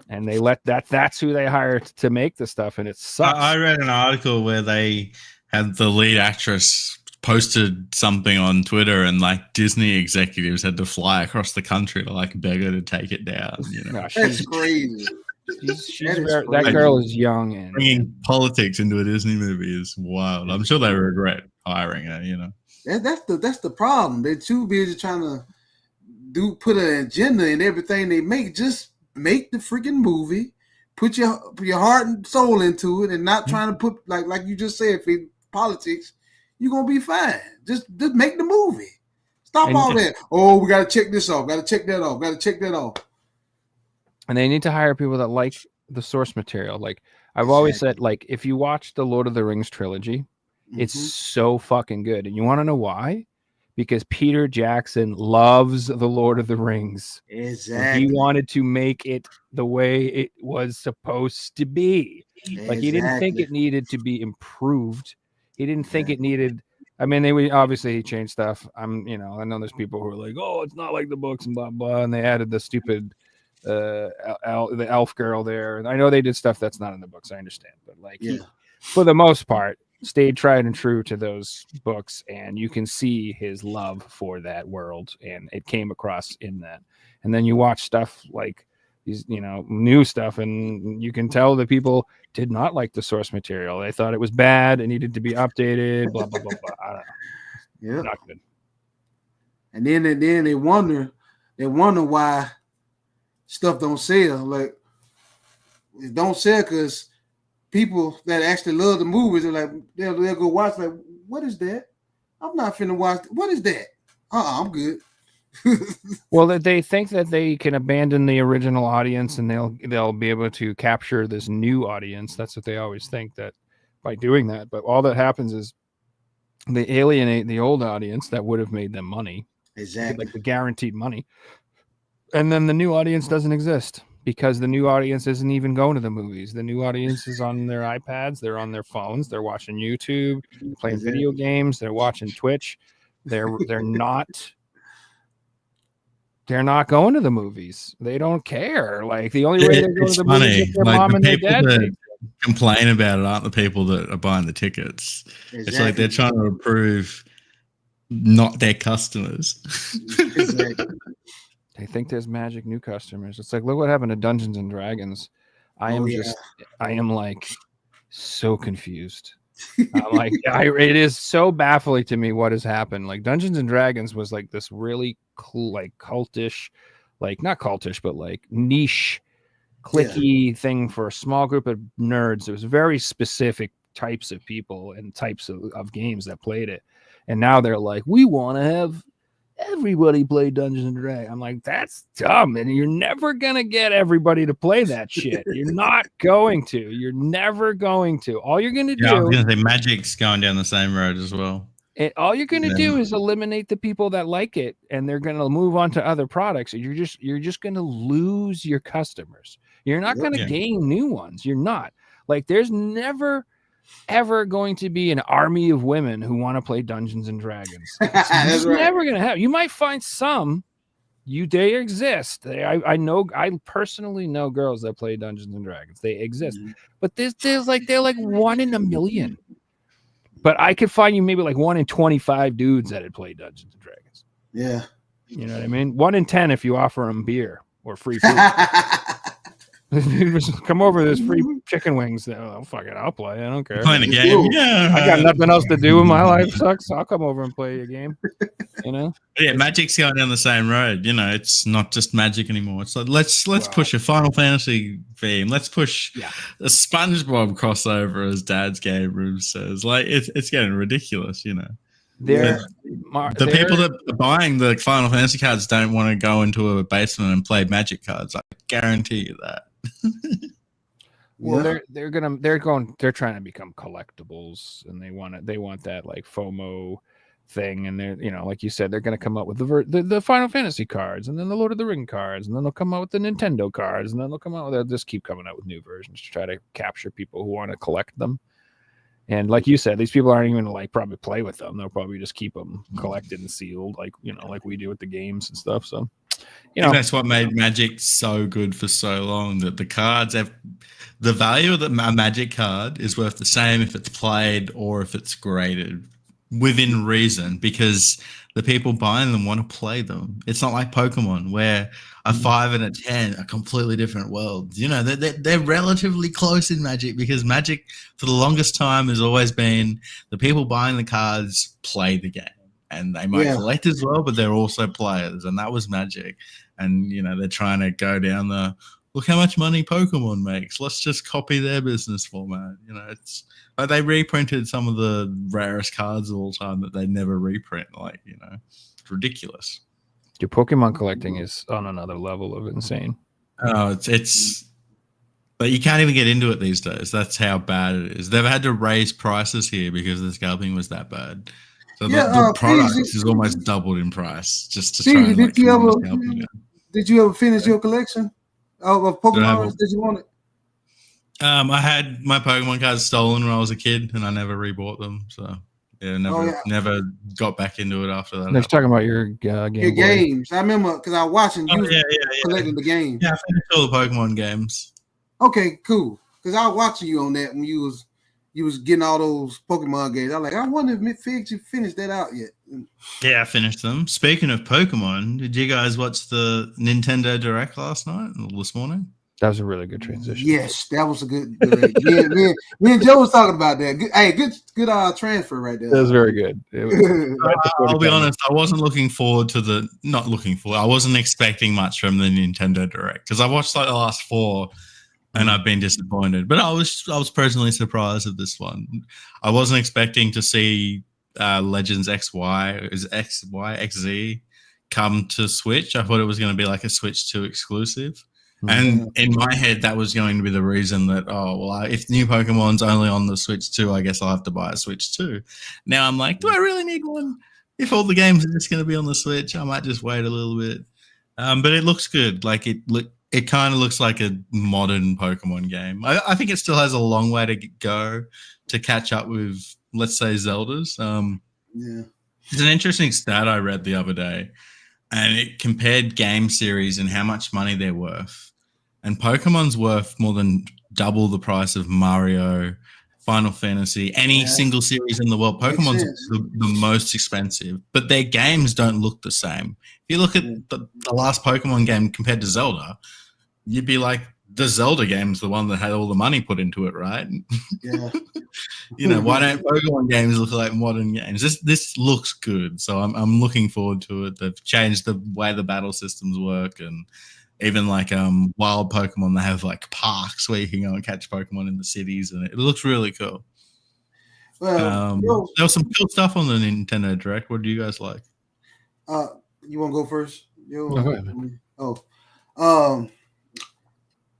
and they let that's who they hire to make the stuff, and it sucks. I read an article where they had the lead actress posted something on Twitter, and like Disney executives had to fly across the country to like beg her to take it down. You know, that's crazy. That girl is young, and bringing politics into a Disney movie is wild. I'm sure they regret hiring her. You know, that's the problem. They're too busy trying to put an agenda in everything they make. Just make the freaking movie, put your heart and soul into it, and not trying to put like you just said, for politics. You're gonna be fine. Just make the movie. Stop all that. Oh, we gotta check this off. Gotta check that off. Gotta check that off. And they need to hire people that like the source material. Like I've always said, like if you watch the Lord of the Rings trilogy, it's so fucking good. And you want to know why? Because Peter Jackson loves the Lord of the Rings. Exactly. He wanted to make it the way it was supposed to be. Exactly. Like he didn't think it needed to be improved. He didn't think it needed. I mean, he changed stuff. I know there's people who are like, oh, it's not like the books and blah blah, and they added the stupid the elf girl there. And I know they did stuff that's not in the books. I understand, but he, for the most part, stayed tried and true to those books, and you can see his love for that world, and it came across in that. And then you watch stuff like these, new stuff, and you can tell that people did not like the source material. They thought it was bad. It needed to be updated. Blah blah blah blah. I don't know. Yeah, not good. And then they wonder why stuff don't sell. Like it don't sell because people that actually love the movies are like they'll go watch. Like, what is that? I'm not finna watch. What is that? I'm good. Well, that they think that they can abandon the original audience and they'll be able to capture this new audience. That's what they always think, that by doing that. But all that happens is they alienate the old audience that would have made them money, Exactly. like the guaranteed money. And then the new audience doesn't exist because the new audience isn't even going to the movies. The new audience is on their iPads, they're on their phones, they're watching YouTube, they're playing video games, they're watching Twitch. They're not going to the movies. They don't care. Like the only way they go to the movies is if their mom and their dad take them. Complain about it aren't the people that are buying the tickets. Exactly. It's like they're trying to improve not their customers. Exactly. They think there's magic new customers. It's like, look what happened to Dungeons and Dragons. I am like so confused. I'm like, it is so baffling to me what has happened. Like Dungeons and Dragons was like this really cool, like cultish, like not cultish, but like niche, clicky thing for a small group of nerds. It was very specific types of people and types of games that played it. And now they're like, we want to have everybody play Dungeons and Dragons. I'm like, that's dumb. And you're never going to get everybody to play that shit. You're not going to. You're never going to. All you're going to do. I was going to say Magic's going down the same road as well. All you're going to do is eliminate the people that like it, and they're going to move on to other products. And you're just going to lose your customers. You're not going to gain new ones. You're not. Like, there's never ever going to be an army of women who want to play Dungeons and Dragons. It's never going to happen. You might find some. They exist. I personally know girls that play Dungeons and Dragons. They exist. But they're like 1 in a million. But I could find you maybe like 1 in 25 dudes that had played Dungeons and Dragons. Yeah. You know what I mean? 1 in 10 if you offer them beer or free food. Come over, there's free chicken wings. Oh, fuck it, I'll play. I don't care. Playing a game. Yeah. I got nothing else to do. My life sucks. So I'll come over and play a game. You know? Yeah, Magic's going down the same road. You know, it's not just Magic anymore. It's like let's push a Final Fantasy theme. Let's push a SpongeBob crossover, as Dad's game room says. Like it's getting ridiculous, you know. The people that are buying the Final Fantasy cards don't want to go into a basement and play Magic cards. I guarantee you that. Well, they're trying to become collectibles, and they want that like FOMO thing, and they're, you know, like you said, they're going to come up with the Final Fantasy cards, and then the Lord of the Ring cards, and then they'll come out with the Nintendo cards, and then they'll just keep coming out with new versions to try to capture people who want to collect them. And like you said, these people aren't even like probably play with them. They'll probably just keep them collected and sealed, like, you know, like we do with the games and stuff. So, you know, that's what made Magic so good for so long, that the cards have the value of the Magic card is worth the same if it's played or if it's graded within reason, because the people buying them want to play them. It's not like Pokemon where a 5 and a 10 are completely different worlds. You know, they're relatively close in Magic, because Magic for the longest time has always been the people buying the cards play the game, and they might collect as well, but they're also players, and that was Magic. And, you know, they're trying to go down the, look how much money Pokemon makes, let's just copy their business format. You know, it's like they reprinted some of the rarest cards of all time that they never reprint. Like, you know, it's ridiculous. Your Pokemon collecting is on another level of insane. Oh, it's but you can't even get into it these days. That's how bad it is. They've had to raise prices here because the scalping was that bad. So the product is almost doubled in price just to try and did you ever finish your collection of Pokemon? Did you want it? I had my Pokemon cards stolen when I was a kid, and I never rebought them. So yeah, never got back into it after that. They're talking about your games. I remember because I was watching you collecting the games. Yeah, I finished all the Pokemon games. Okay, cool. Because I was watching you on that when you was getting all those Pokemon games. I was like, I wonder if Figs you finished that out yet. Yeah, I finished them. Speaking of Pokemon, did you guys watch the Nintendo Direct last night or this morning? That was a really good transition. Yes, that was a good. Me and Joe was talking about that. Good transfer right there. That was very good. I'll be honest, I wasn't looking forward to I wasn't expecting much from the Nintendo Direct, because I watched like the last 4 and I've been disappointed. But I was personally surprised at this one. I wasn't expecting to see Legends XY, XZ come to Switch. I thought it was going to be like a Switch 2 exclusive. Mhm. And in my head, that was going to be the reason that, if new Pokemon's only on the Switch 2, I guess I'll have to buy a Switch 2. Now I'm like, do I really need one? If all the games are just going to be on the Switch, I might just wait a little bit. But it looks good. Like it kind of looks like a modern Pokemon game. I think it still has a long way to go to catch up with, let's say, Zelda's. It's an interesting stat I read the other day, and it compared game series and how much money they're worth. And Pokemon's worth more than double the price of Mario, Final Fantasy, any single series in the world. Pokemon's the most expensive, but their games don't look the same. If you look at the last Pokemon game compared to Zelda, you'd be like, the Zelda game's the one that had all the money put into it, right? Yeah. Why don't Pokemon games look like modern games? This looks good, so I'm looking forward to it. They've changed the way the battle systems work, and even like wild Pokemon, they have like parks where you can go and catch Pokemon in the cities, and it looks really cool. Well, there was some cool stuff on the Nintendo Direct. What do you guys like? You want to go first? Go ahead.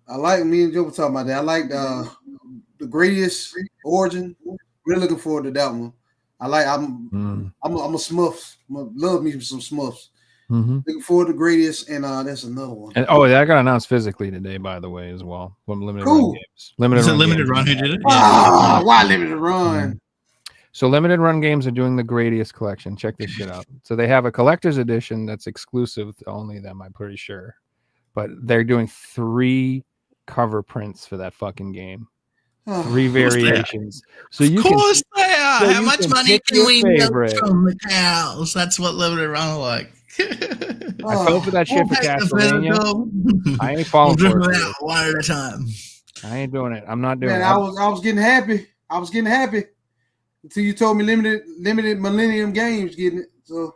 I like, me and Joe were talking about that. I like the Greatest Origin. Really looking forward to that one. I'm a Smurfs. Love me some Smurfs. Looking forward to Greatest, and that's another one. And that got announced physically today, by the way, as well. From Limited Run Games. Limited Run who did it? Why Limited Run? So Limited Run Games are doing the Gradius collection. Check this shit out. So they have a collector's edition that's exclusive to only them, I'm pretty sure. But they're doing 3 cover prints for that fucking game. 3 variations. So you of course can, they are. so How much money can we milk from the cows? That's what Limited Run are like. I fell for that shit for Castlevania. I ain't falling for it. One at a time. I ain't doing it. I'm not doing it. I was getting happy. Until you told me limited Millennium Games getting it. So,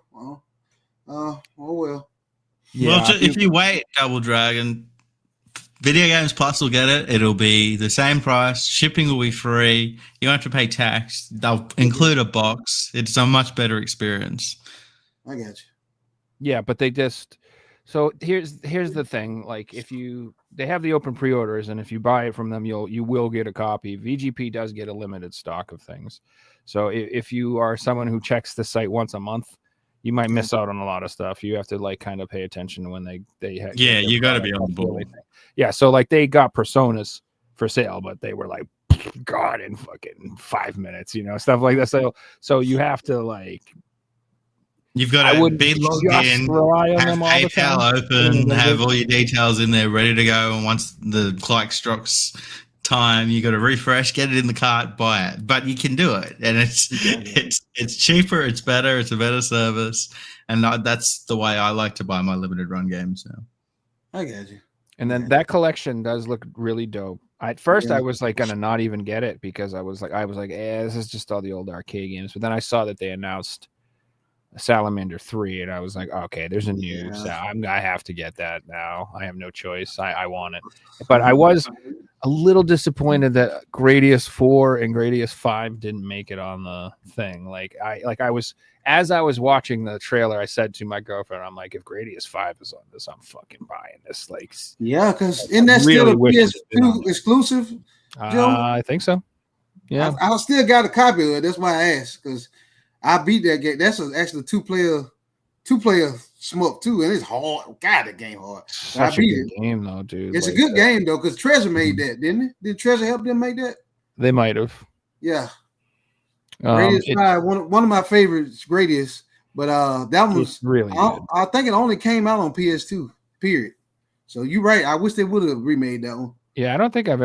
oh well. Yeah, well, if you wait, Double Dragon, Video Games Plus will get it. It'll be the same price. Shipping will be free. You don't have to pay tax. They'll include a box. It's a much better experience. I got you. Yeah, but they just. So here's the thing. Like, they have the open pre-orders, and if you buy it from them, you will get a copy. VGP does get a limited stock of things. So if you are someone who checks the site once a month, you might miss out on a lot of stuff. You have to like kind of pay attention when they you got to be on board. Yeah, so like they got Personas for sale, but they were like gone in fucking 5 minutes, stuff like that. So you have to like. You've got to be logged in, have PayPal open, have all your details in there ready to go. And once the clock strikes time, you got to refresh, get it in the cart, buy it. But you can do it, and it's cheaper, it's better, it's a better service, and that's the way I like to buy my limited run games now. I got you. And then that collection does look really dope. At first, I was like gonna not even get it because I was like, this is just all the old arcade games. But then I saw that they announced Salamander 3, and I was like, okay, there's a new I have to get that now. I have no choice. I want it. But I was a little disappointed that Gradius 4 and Gradius 5 didn't make it on the thing. As I was watching the trailer, I said to my girlfriend, I'm like, if Gradius 5 is on this, I'm fucking buying this. Because isn't that still a PS2 exclusive, Joe? I think so. Yeah. I still got a copy of it. That's why I asked, because I beat that game. That's actually two-player smoke too, and it's hard. God, that game hard. Such a good game, though, dude. It's a good game though, because Treasure made that, didn't it? Did Treasure help them make that? They might have. Yeah. Gradius 5, one of my favorites, Gradius, but that one was really good. I think it only came out on PS2. Period. So you're right. I wish they would have remade that one. Yeah, I don't think that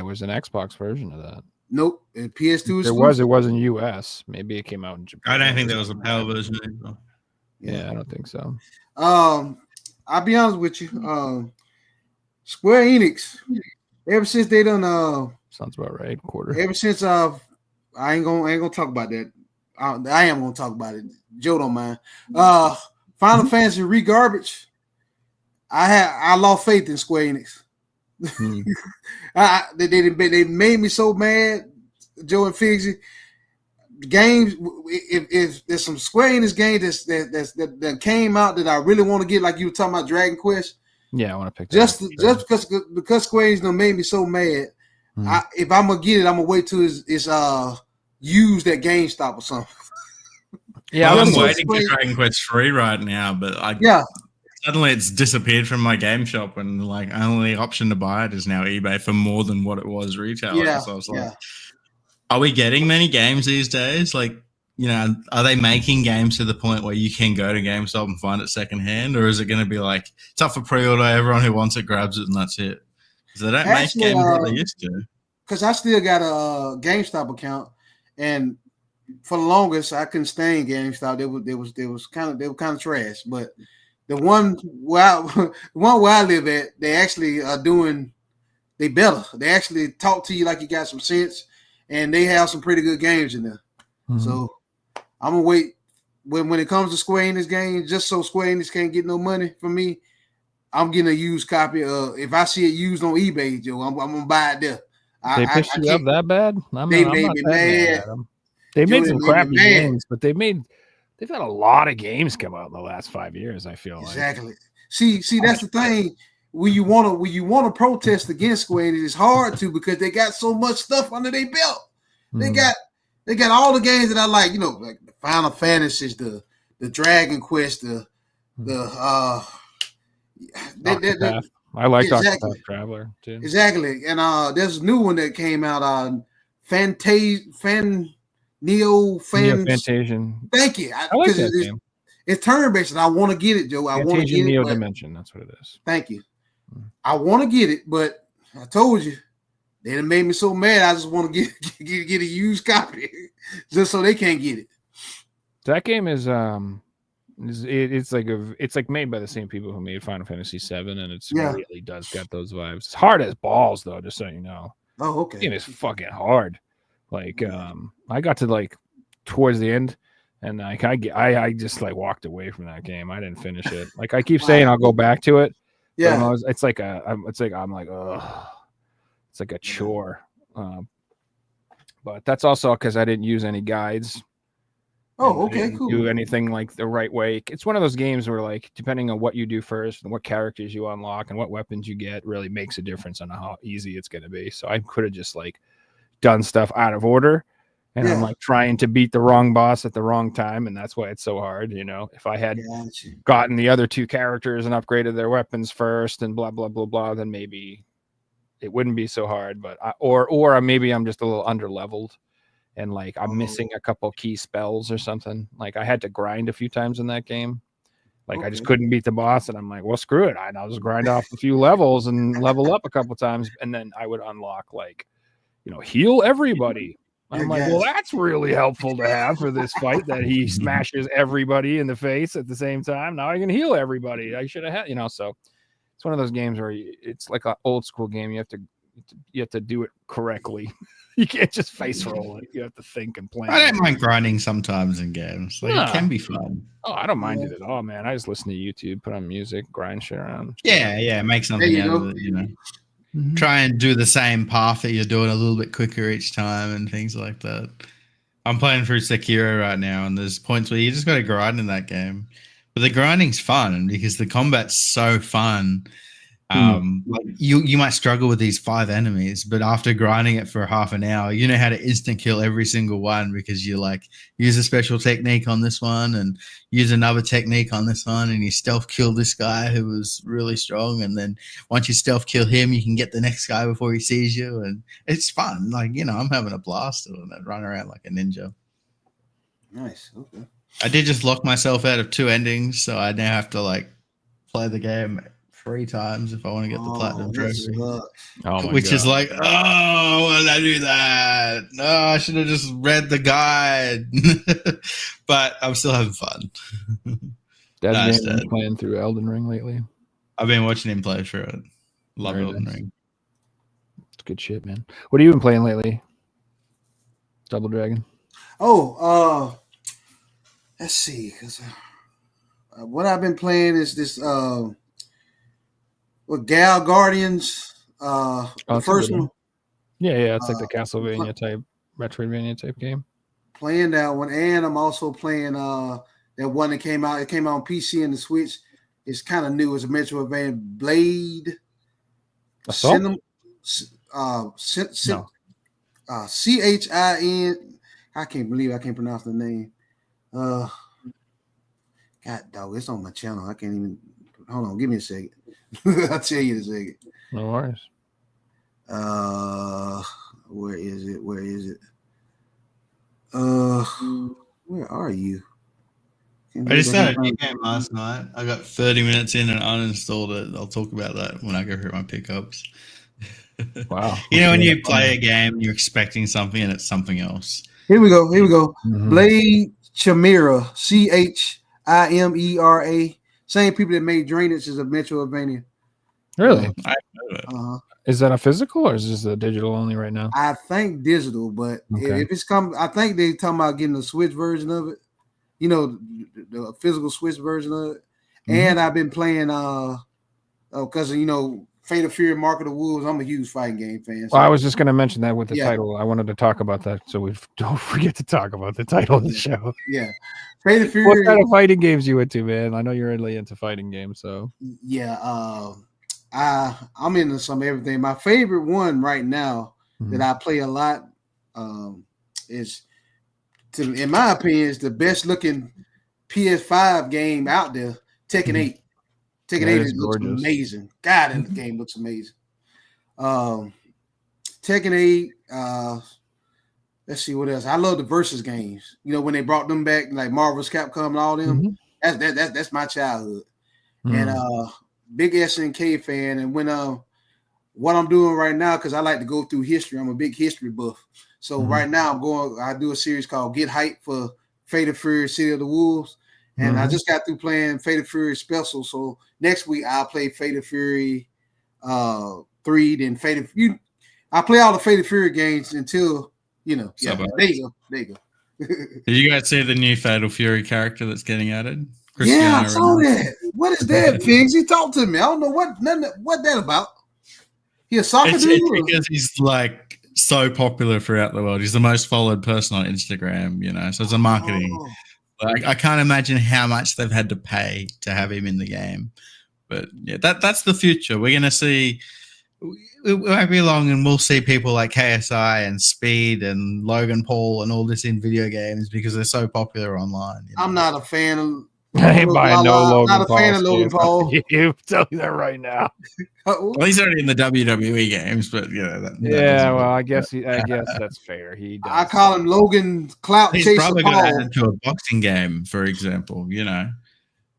was an Xbox version of that. Nope. And PS2 it was in US. Maybe it came out in Japan. I don't think there was a PAL version either. Yeah, I don't think so. I'll be honest with you. Square Enix, ever since they done sounds about right. Quarter. Ever since I ain't gonna talk about that. I am gonna talk about it. Joe don't mind. Final Fantasy re-garbage. I lost faith in Square Enix. They made me so mad, Joe and Figsy. games. If there's some Square Enix game that came out that I really want to get, like you were talking about Dragon Quest. Yeah, I want to pick that Just up. because Square Enix done made me so mad. If I'm gonna get it, I'm gonna wait till it's used at GameStop or something. Yeah, I'm so waiting for Dragon Quest 3 right now, but suddenly it's disappeared from my game shop, and like only option to buy it is now eBay for more than what it was retailing. So I was like, are we getting many games these days? Like, you know, are they making games to the point where you can go to GameStop and find it secondhand, or is it going to be like it's up for pre-order, everyone who wants it grabs it, and that's it? Because they don't make games like they used to. Because I still got a GameStop account, and for the longest I couldn't stand GameStop. They were kind of trash. But the one where I live at, they actually are doing they better. They actually talk to you like you got some sense, and they have some pretty good games in there. So I'm gonna wait when it comes to Square Enix games, just so Square Enix can't get no money from me. I'm getting a used copy. If I see it used on eBay, Joe, I'm gonna buy it there. They pissed you up that bad? They made me mad. They made some crappy games, but they've had a lot of games come out in the last 5 years. I feel exactly. See, that's the thing. When you want to protest against Square Enix, it's hard to because they got so much stuff under their belt. They got all the games that I like. You know, like the Final Fantasies, the Dragon Quest, I like Octopath Traveler too. Exactly, and there's a new one that came out. Fantasian. Thank you. I like that game. It's turn-based, and I want to get it, Joe. I want to get Neo it. Dimension. That's what it is. Thank you. I want to get it, but I told you they done made me so mad. I just want to get a used copy, just so they can't get it. That game is it's like made by the same people who made Final Fantasy VII, and it really does get those vibes. It's hard as balls, though, just so you know. Oh, okay. The game is fucking hard. Like I got to like towards the end, and like I just like walked away from that game. I didn't finish it. Like I keep saying I'll go back to it. Yeah, it's like I'm like, ugh. It's like a chore. But that's also because I didn't use any guides. Oh, okay, cool. Do anything like the right way. It's one of those games where, like, depending on what you do first and what characters you unlock and what weapons you get, really makes a difference on how easy it's going to be. So I could have just like done stuff out of order, and I'm like trying to beat the wrong boss at the wrong time, and that's why it's so hard. You know, if I had gotten the other two characters and upgraded their weapons first and blah blah blah blah, then maybe it wouldn't be so hard. But or maybe I'm just a little under leveled. And like I'm missing a couple key spells or something. Like I had to grind a few times in that game. Like I just couldn't beat the boss, and I'm like, well, screw it. I'll just grind off a few levels and level up a couple times, and then I would unlock like, you know, heal everybody. I'm like, well, that's really helpful to have for this fight that he smashes everybody in the face at the same time. Now I can heal everybody. I should have had, you know. So it's one of those games where it's like an old school game. You have to do it correctly. You can't just face roll it. You have to think and plan. I don't mind grinding sometimes in games. Like, it can be fun. Oh, I don't mind it at all, man. I just listen to YouTube, put on music, grind shit around. Yeah, make something out of it, you know. Mm-hmm. Try and do the same path that you're doing a little bit quicker each time and things like that. I'm playing through Sekiro right now, and there's points where you just got to grind in that game. But the grinding's fun because the combat's so fun. Like you might struggle with these 5 enemies, but after grinding it for half an hour, you know how to instant kill every single one because you like use a special technique on this one and use another technique on this one, and you stealth kill this guy who was really strong, and then once you stealth kill him, you can get the next guy before he sees you, and it's fun. Like, you know, I'm having a blast doing that, run around like a ninja. Nice. Okay. I did just lock myself out of 2 endings, so I now have to like play the game 3 times if I want to get the platinum trophy. Which is like, oh, why did I do that? No, I should have just read the guide. But I'm still having fun. Dad's been playing through Elden Ring lately. I've been watching him play through it. Love Elden Ring. It's good shit, man. What have you been playing lately? Double Dragon. Let's see, because what I've been playing is this Gal Guardians, the first one. Yeah, it's like the Castlevania type, Metroidvania type game. playing that one, and I'm also playing that one that came out. It came out on PC and the Switch. It's kind of new. It's a Metroidvania Blade. Assault? CHIN. I can't believe I can't pronounce the name. God dog, it's on my channel. I can't even. Hold on, give me a second. I'll tell you in a second. No worries. Where is it? Where are you? I just started a new game last night. I got 30 minutes in and uninstalled it. I'll talk about that when I go through my pickups. Wow. You know, when you play a game and you're expecting something and it's something else. Here we go. Mm-hmm. Blade Chimera. CHIMERA. Same people that made Drainage is a Metroidvania. Really? I know it. Is that a physical or is this a digital only right now? I think digital, but Okay. if it's come, I think they talking about getting the Switch version of it. You know, the physical Switch version of it. Mm-hmm. And I've been playing because you know, Fate of Fury, Mark of the Wolves. I'm a huge fighting game fan. So. Well, I was just going to mention that with the Yeah. title. I wanted to talk about that, so we don't forget to talk about the title of the show. Yeah, Fate of What Fury. kind of fighting games you into, man? I know you're really into fighting games, so Yeah, I'm into some everything. My favorite one right now that I play a lot is, in my opinion, is the best looking PS5 game out there. Tekken 8. Tekken 8 looks amazing. God, that game looks amazing. Tekken 8. Let's see what else. I love the versus games. You know, when they brought them back, like Marvel's Capcom and all them. That's my childhood. And big SNK fan. And when what I'm doing right now, because I like to go through history. I'm a big history buff. So right now I do a series called Get Hype for Fate of Fury, City of the Wolves. And I just got through playing Fate of Fury Special. So next week I'll play Fate of Fury 3, then Fate of you. I play all the Fate of Fury games until, you know. Yeah, there you go. Did you guys see the new Fatal Fury character that's getting added? Yeah, I saw that. What is that, Figs? He talked to me. I don't know what that about. He a soccer dude? It's because he's like so popular throughout the world. He's the most followed person on Instagram, you know. So it's a marketing. Like, I can't imagine how much they've had to pay to have him in the game. But yeah, that's the future. We're gonna see. It won't be long, and we'll see people like KSI and Speed and Logan Paul and all this in video games because they're so popular online. You know? I'm not a fan of. I ain't buying no Logan Paul. Not a fan of Logan Paul. You tell you that right now. Well, he's already in the WWE games, but well, I guess that's fair. He does. I call him Logan Clout He's Chaser probably going to Paul. add to a boxing game, for example. You know,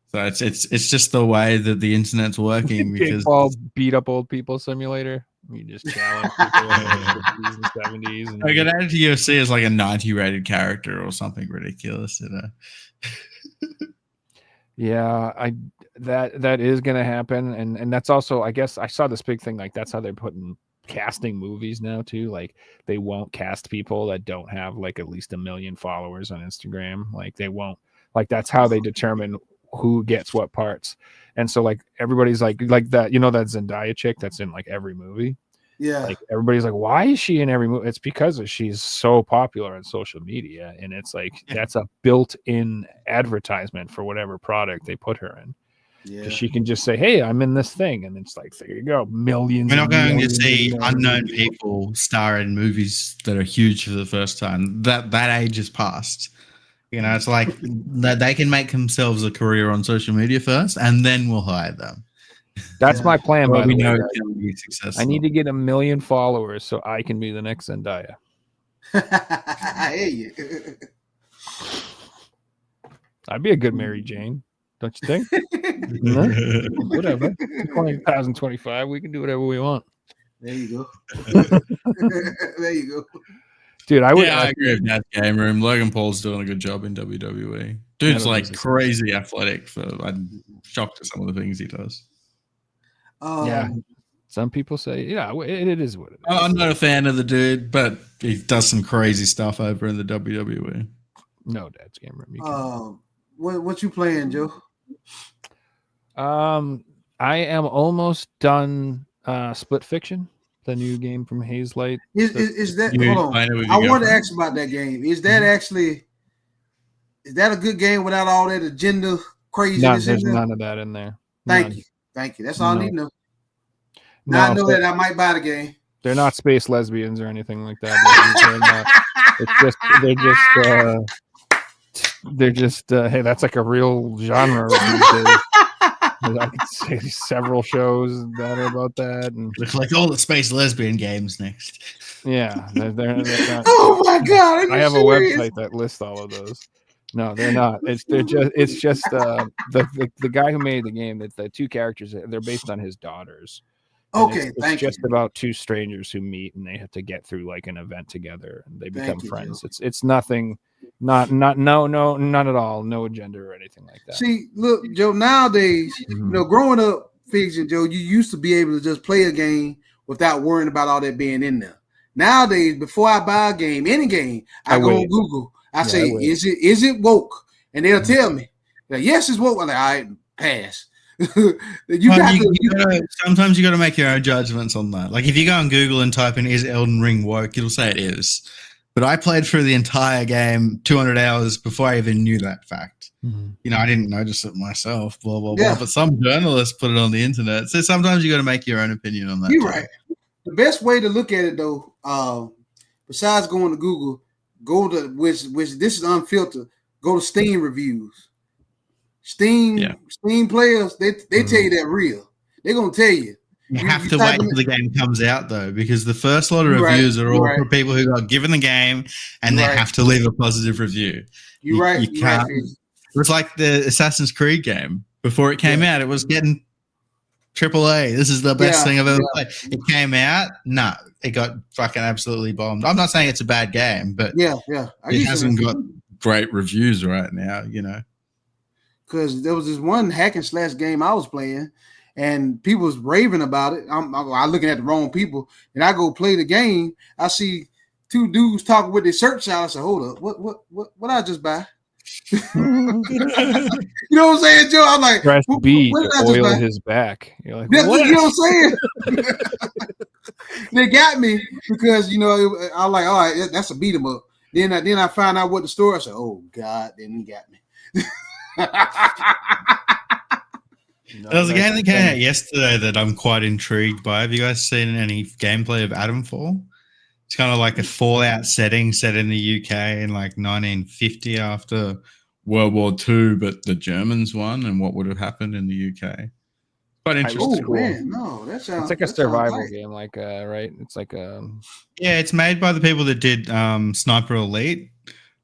so it's just the way that the internet's working. Because Paul beat up old people simulator. You just challenge people in the 50s and 70s. And I get added to UFC as like a 90 rated character or something ridiculous, you know. Yeah, that is going to happen, and that's also, I guess I saw this big thing, like that's how they're putting casting movies now too. Like they won't cast people that don't have like at least 1 million followers on Instagram. Like they won't, like that's how they determine who gets what parts. And so like everybody's like that, you know, that Zendaya chick that's in like every movie. Yeah. Like everybody's like, why is she in every movie? It's because she's so popular on social media, and it's like that's a built-in advertisement for whatever product they put her in. Yeah. Because she can just say, "Hey, I'm in this thing," and it's like, there you go, millions. We're not going to see unknown people star in movies that are huge for the first time. That age is past. You know, it's like they can make themselves a career on social media first, and then we'll hire them. That's my plan. Well, by we the know way, it's going to be successful. I need to get 1 million followers so I can be the next Zendaya. I hear you. I'd be a good Mary Jane, don't you think? Whatever. 2025, we can do whatever we want. There you go. There you go. Dude, I agree with that game room. Logan Paul's doing a good job in WWE. Dude's like crazy athletic. I'm shocked at some of the things he does. Yeah, some people say, it is what it is. I'm not a fan of the dude, but he does some crazy stuff over in the WWE. No, Dad's game room. What you playing, Joe? I am almost done Split Fiction. The new game from Hazelight. Is that You hold find it on? with I your wanted to girlfriend? ask about that game. Is that actually a good game without all that agenda craziness in There's there? none of that in there. Thank you. That's all I need to know. Now I No, know that I might buy the game. they're not space lesbians or anything like that. They're just hey, that's like a real genre these days. I could say several shows that are about that, and Looks like all the space lesbian games next. yeah, they're not. Oh my god! I have a website that lists all of those. No, they're not. It's just the guy who made the game. That the two characters, they're based on his daughters. And Okay, it's just about two strangers who meet and they have to get through like an event together and they become friends. Joe. It's nothing, none at all, no agenda or anything like that. See, look, Joe. Nowadays, growing up, Figs and Joe, you used to be able to just play a game without worrying about all that being in there. Nowadays, before I buy a game, any game, I go on Google. I say, is it woke? And they'll tell me, like, yes, it's woke. I'm like, all right, pass. Sometimes you got to make your own judgments on that. Like if you go on Google and type in "is Elden Ring woke," it'll say it is. But I played through the entire game 200 hours before I even knew that fact. Mm-hmm. I didn't notice it myself. Blah blah blah. But some journalists put it on the internet. So sometimes you got to make your own opinion on that. You're right. The best way to look at it though, besides going to Google, go to which this is unfiltered. Go to Steam reviews. Steam players, they tell you that real. They're gonna tell you. You have to wait until the game comes out though, because the first lot of reviews are all for people who got given the game and they have to leave a positive review. You can't. It was like the Assassin's Creed game. Before it came out, it was getting AAA. This is the best thing I've ever played. It came out, it got fucking absolutely bombed. I'm not saying it's a bad game, but it hasn't got great reviews right now, Because there was this one hack and slash game I was playing, and people was raving about it. I'm looking at the wrong people, and I go play the game. I see two dudes talking with their search out. I said, "Hold up, what I just buy?" You know what I'm saying, Joe? I'm like, press B to oil his back. You're like, you know what I'm saying? They got me because I'm like, all right, that's a beat 'em up. Then I found out what the story. I said, oh God, then he got me. There was a game that came out yesterday that I'm quite intrigued by. Have you guys seen any gameplay of Atomfall? It's kind of like a Fallout setting set in the UK in like 1950 after World War II, but the Germans won and what would have happened in the UK. Quite interesting. Oh, man. No, that sounds. It's like a survival game, like right? It's like it's made by the people that did Sniper Elite.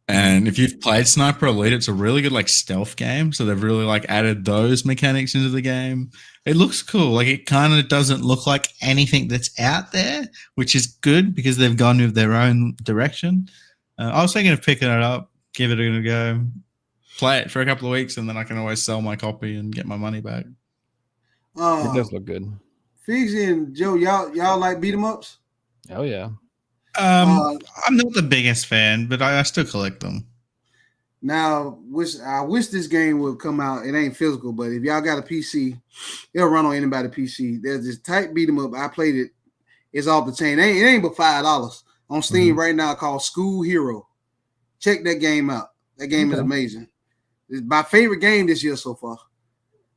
And if you've played Sniper Elite, it's a really good like stealth game. So they've really like added those mechanics into the game. It looks cool. Like it kind of doesn't look like anything that's out there, which is good because they've gone with their own direction. I was thinking of picking it up, give it a go, play it for a couple of weeks, and then I can always sell my copy and get my money back. It does look good. Figs and Joe, y'all like beat 'em ups? Oh yeah. I'm not the biggest fan, but I still collect them. Now, I wish this game would come out. It ain't physical, but if y'all got a PC, it'll run on anybody's PC. There's this type beat 'em up. I played it. It's off the chain. It ain't but $5 on Steam right now called School Hero. Check that game out. That game is amazing. It's my favorite game this year so far.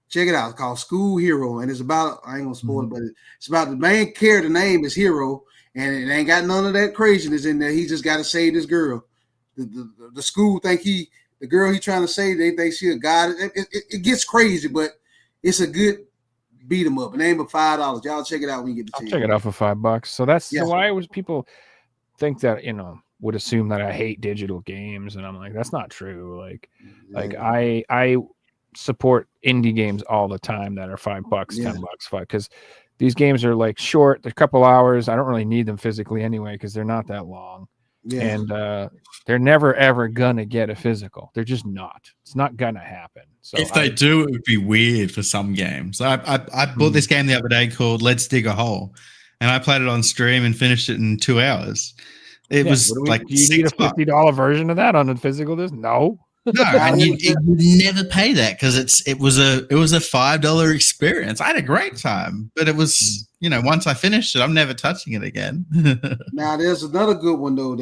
Check it out. It's called School Hero, and it's about, I ain't gonna spoil it, but it's about the main character name is Hero. And it ain't got none of that craziness in there. He just got to save this girl. The school think the girl he trying to save, they think she a god. It gets crazy, but it's a good beat 'em up. It ain't but $5. Y'all check it out when you get the chance. Check it out for $5. So that's why people think that would assume that I hate digital games, and I'm like, that's not true. Like I support indie games all the time that are $5, $10, because these games are like short, they're a couple hours. I don't really need them physically anyway because they're not that long. Yeah. And they're never, ever going to get a physical. They're just not. It's not going to happen. So if they do, it would be weird for some games. I bought this game the other day called Let's Dig a Hole, and I played it on stream and finished it in 2 hours. It was like do you need a $50 version of that on a physical disc? No. No, and you never pay that because it was a $5 experience. I had a great time, but it was once I finished it, I'm never touching it again. Now there's another good one though.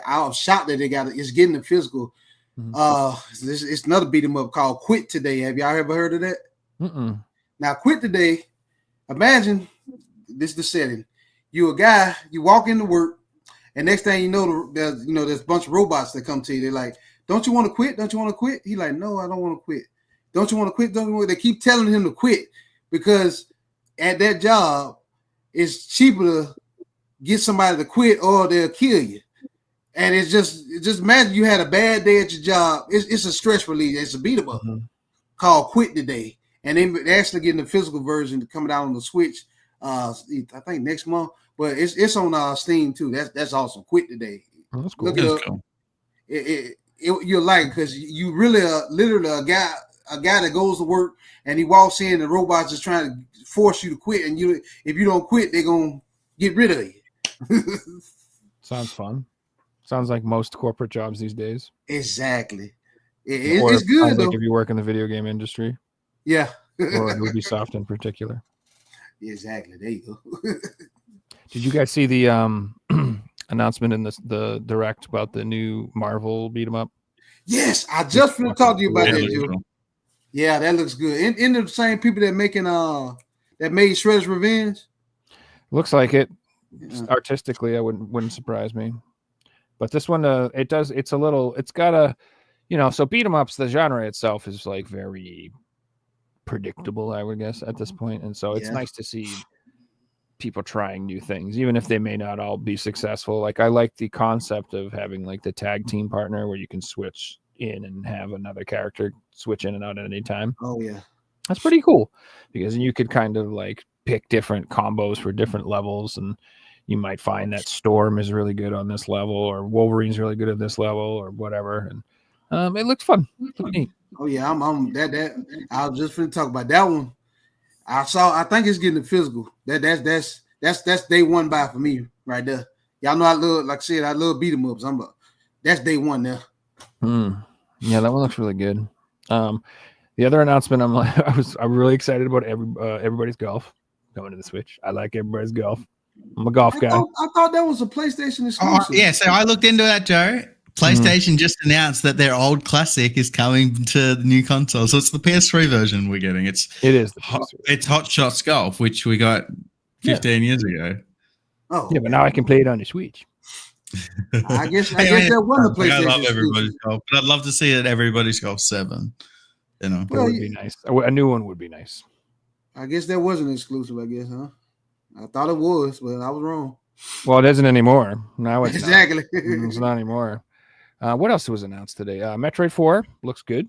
I was shocked that they got it. It's getting the physical. It's another beat 'em up called Quit Today. Have y'all ever heard of that? Mm-mm. Now Quit Today. Imagine this is the setting. You a guy. You walk into work, and next thing you know, there's a bunch of robots that come to you. They're like, "Don't you want to quit? Don't you want to quit?" He like, "No, I don't want to quit." Don't you want to quit? Don't you want? They keep telling him to quit because at that job, it's cheaper to get somebody to quit or they'll kill you. And it's just imagine you had a bad day at your job. It's a stress relief. It's a beat 'em up called Quit Today, and they're actually getting the physical version coming out on the Switch. I think next month, but it's on Steam too. That's awesome. Quit Today. Oh, that's cool. Look it up. Cool. You'll like because you really are literally a guy that goes to work and he walks in and the robots is trying to force you to quit, and if you don't quit, they're gonna get rid of you. Sounds fun. Sounds like most corporate jobs these days. Exactly. Or It's good though. like if you work in the video game industry. Yeah. Or Ubisoft in particular. Exactly. There you go. Did you guys see the announcement in the direct about the new Marvel beat 'em up? Yes, I just want to talk to you about Yeah, that, Joe. Yeah, that looks good. In the same people that made Shredder's Revenge. Looks like it. Yeah. Artistically, I wouldn't surprise me. But this one, it's got a, so beat 'em ups, the genre itself is like very predictable, I would guess, at this point. And so it's nice to see people trying new things, even if they may not all be successful. Like I like the concept of having like the tag team partner where you can switch in and have another character switch in and out at any time. Oh yeah. That's pretty cool because you could kind of like pick different combos for different levels, and you might find that Storm is really good on this level or Wolverine's really good at this level or whatever. And it looked fun. It looked neat. Oh yeah, I'm that I was just finna talk about that one. I think it's getting the physical. That's day one buy for me right there. Y'all know I love beat 'em ups. That's day one there. Yeah, that one looks really good. The other announcement, I'm really excited about everybody's golf coming to the Switch. I like everybody's golf. I'm a golf guy. I thought that was a PlayStation exclusive. Yeah, so I looked into that, Joe. PlayStation just announced that their old classic is coming to the new console. So it's the PS3 version we're getting. It is it's Hot Shots Golf, which we got 15 years ago. Oh, yeah, but now I can play it on the Switch. I guess that was the PlayStation. I love everybody's golf, but I'd love to see it everybody's golf 7. That would be nice. A new one would be nice. I guess that wasn't exclusive. I guess, huh? I thought it was, but I was wrong. Well, it isn't anymore. Now it's exactly. It's not anymore. What else was announced today? Metroid 4 looks good.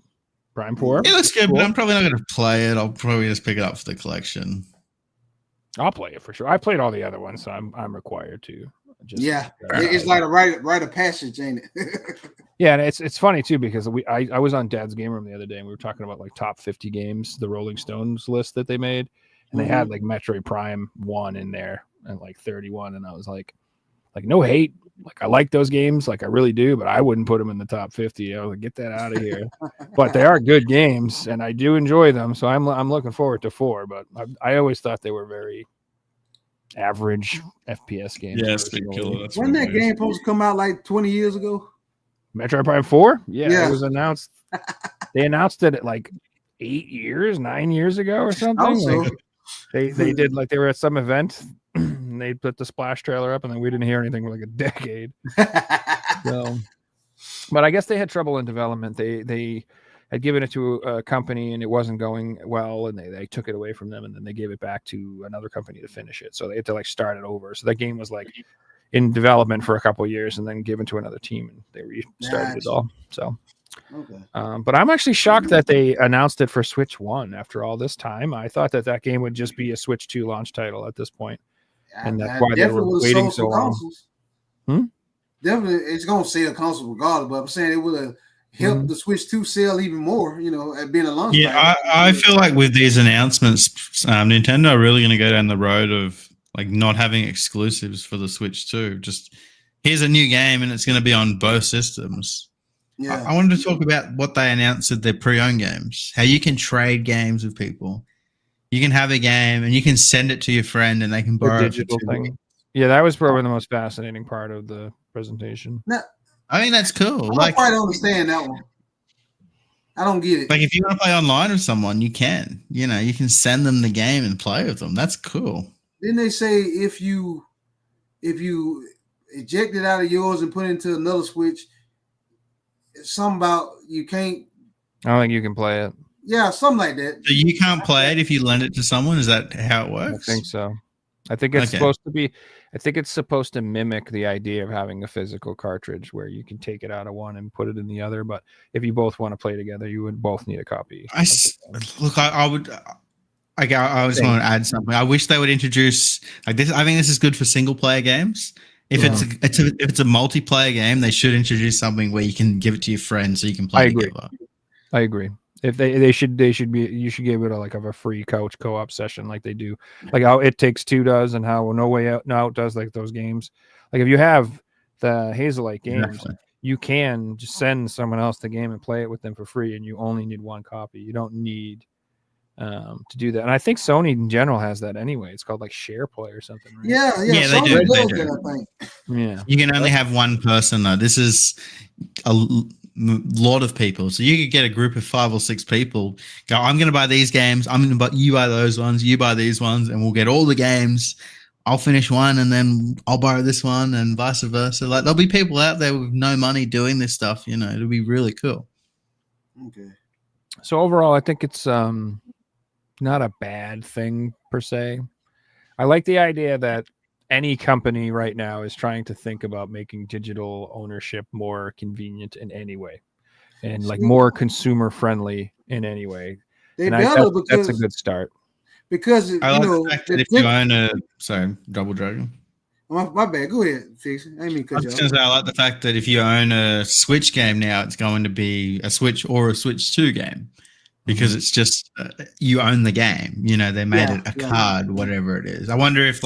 Prime 4. It looks good, but I'm probably not going to play it. I'll probably just pick it up for the collection. I'll play it for sure. I played all the other ones, so I'm required to. It's like a rite of passage, ain't it? Yeah, and it's funny too because I was on Dad's game room the other day and we were talking about like top 50 games, the Rolling Stones list that they made, and they had like Metroid Prime 1 in there and like 31, and I was like no hate, like I like those games, like I really do, but I wouldn't put them in the top 50. I was like, get that out of here. But they are good games and I do enjoy them, so I'm looking forward to 4. But I always thought they were very average FPS games. Yeah, ridiculous. Wasn't that game supposed to come out like 20 years ago? Metroid Prime 4? Yeah, it was announced. They announced it at like 9 years ago or something. Also, they did like they were at some event and they put the splash trailer up and then we didn't hear anything for like a decade. So, but I guess they had trouble in development. They had given it to a company and it wasn't going well, and they took it away from them, and then they gave it back to another company to finish it. So they had to like start it over. So that game was like in development for a couple of years and then given to another team, and they restarted it all. So, but I'm actually shocked that they announced it for Switch 1 after all this time. I thought that game would just be a Switch 2 launch title at this point, and that's why they were waiting so long. Definitely, it's gonna sell console regardless. But I'm saying it would have helped the Switch 2 sell even more. At being a launch. Yeah, I feel like with these announcements, Nintendo are really going to go down the road of like not having exclusives for the Switch 2. Just here's a new game and it's going to be on both systems. Yeah. I wanted to talk about what they announced at their pre-owned games. How you can trade games with people. You can have a game and you can send it to your friend and they can The borrow it for digital 2 thing. weeks. Yeah, that was probably the most fascinating part of the presentation. Now, I think that's cool. I don't Like, quite understand that one. I don't get it. like if you want to play online with someone, you can. You know, you can send them the game and play with them. That's cool. Didn't they say if you eject it out of yours and put it into another Switch, something about you can't? I don't think you can play it. Yeah, something like that. So you can't play it if you lend it to someone? Is that how it I works? think so. I think it's Okay. supposed to be. I think it's supposed to mimic the idea of having a physical cartridge where you can take it out of one and put it in the other. But if you both want to play together, you would both need a copy. I just want to add something. I wish they would introduce like this. I think this is good for single player games. If it's a multiplayer game, they should introduce something where you can give it to your friend so you can play together. I agree. If they should be, you should give it a free couch co-op session like they do, like how It Takes Two does and how No Way Out does, like those games. Like if you have the Hazelight games, you can just send someone else the game and play it with them for free, and you only need one copy. You don't need to do that. And I think Sony in general has that anyway. It's called like Share Play or something, right? Yeah, they Sony do. does They do. that, I think. Yeah. You can only have one person though. This is a lot of people, so you could get a group of 5 or 6 people. Go, I'm going to buy these games. I'm going to buy. You buy those ones. You buy these ones, and we'll get all the games. I'll finish one, and then I'll borrow this one, and vice versa. Like there'll be people out there with no money doing this stuff. You know, it'll be really cool. Okay. So overall, I think it's not a bad thing per se. I like the idea that any company right now is trying to think about making digital ownership more convenient in any way, and like more consumer friendly in any way. They And better that's a good start. Because I like the fact that if you own a Double Dragon. My bad. Go ahead, Fix it. I didn't mean to cut you off. I like the fact that if you own a Switch game now, it's going to be a Switch or a Switch 2 game because it's just you own the game. You know, they made it a card, whatever it is. I wonder if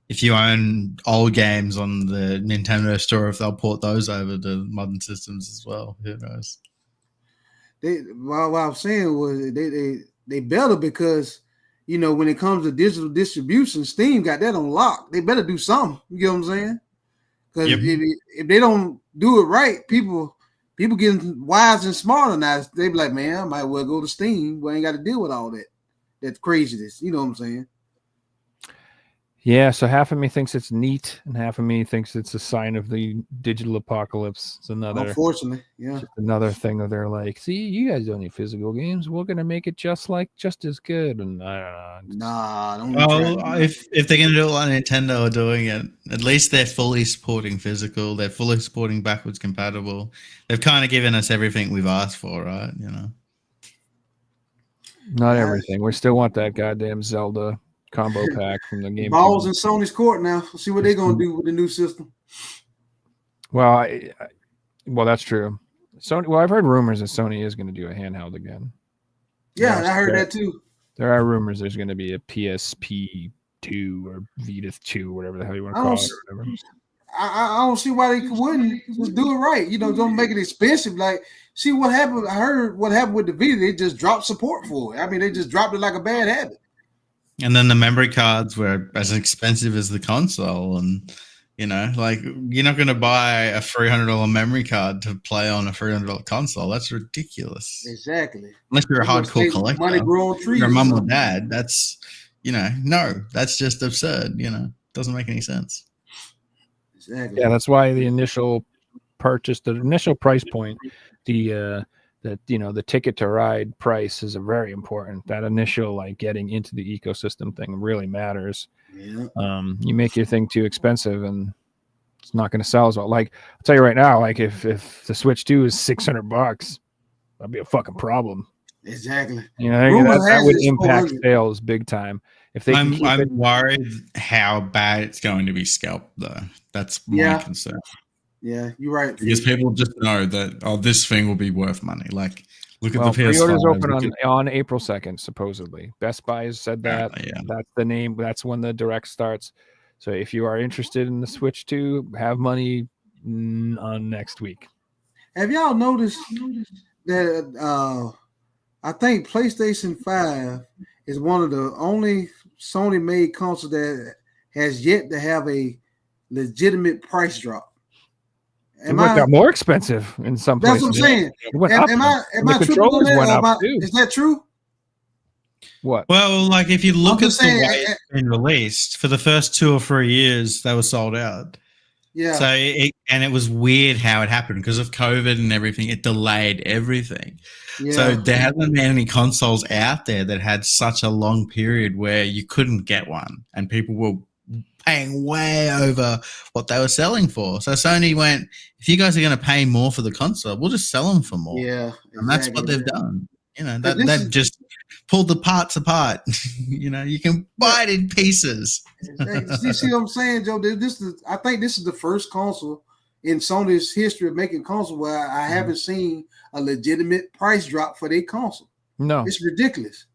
if you own old games on the Nintendo store, if they'll port those over to modern systems as well. Who knows? What I was saying was they better because, you know, when it comes to digital distribution, Steam got that on lock. They better do something. You get what I'm saying? Because if they don't do it right, people getting wise and smarter now. They be like, man, I might well go to Steam. We ain't got to deal with all that craziness. You know what I'm saying? Yeah, so half of me thinks it's neat, and half of me thinks it's a sign of the digital apocalypse. It's Unfortunately, just another thing that they're like, see, you guys don't need physical games. We're gonna make it just as good. And I don't know. Nah, don't. Well, if they're gonna do it like Nintendo are doing it, at least they're fully supporting physical. They're fully supporting backwards compatible. They've kind of given us everything we've asked for, right? You know, not everything. We still want that goddamn Zelda combo pack from the game. Balls in Sony's court now. We'll see what they're gonna do with the new system. Well, well, that's true. Sony. Well, I've heard rumors that Sony is going to do a handheld again. Yeah, I heard that too. There are rumors there's going to be a PSP 2 or Vita 2, whatever the hell you want to call it. Or whatever. I don't see why they wouldn't just do it right. You know, don't make it expensive. Like, see what happened. I heard what happened with the Vita. They just dropped support for it. I mean, they just dropped it like a bad habit. and then the memory cards were as expensive as the console, and you know, like you're not going to buy a $300 memory card to play on a $300 console. That's ridiculous. Exactly. Unless you're a hardcore collector, money growing trees. your mum or dad. That's no, that's just absurd. Doesn't make any sense. Exactly. Yeah, that's why the initial purchase, the initial price point, the ticket to ride price is very important. That initial getting into the ecosystem thing really matters. Yeah. You make your thing too expensive and it's not going to sell as well. Like, I'll tell you right now, like if the Switch 2 is $600, that'd be a fucking problem. Exactly. That would impact sales big time. If they I'm worried how bad it's going to be scalped though. That's my concern. Yeah, you're right. Because people just know that this thing will be worth money. Like, look at the PS5. Pre-orders open on April 2nd, supposedly. Best Buy has said that. Yeah. That's the name. That's when the direct starts. So if you are interested in the Switch 2, have money on next week. Have y'all noticed that I think PlayStation 5 is one of the only Sony made consoles that has yet to have a legitimate price drop? It got more expensive in some That's places. what I'm saying. It went up. Am I the tripping controllers on that, went or up too. is that true? What? Well, like if you look I'm at just the saying, way it's been released, for the first 2 or 3 years, they were sold out. Yeah. So it was weird how it happened because of COVID and everything. It delayed everything. Yeah. So there hasn't been any consoles out there that had such a long period where you couldn't get one, and people were paying way over what they were selling for. So Sony went, if you guys are going to pay more for the console, we'll just sell them for more. Yeah, exactly. And that's what they've done. You know, But they've just pulled the parts apart. You know, you can buy it in pieces. You see what I'm saying, Joe? I think this is the first console in Sony's history of making console where I haven't seen a legitimate price drop for their console. No, it's ridiculous.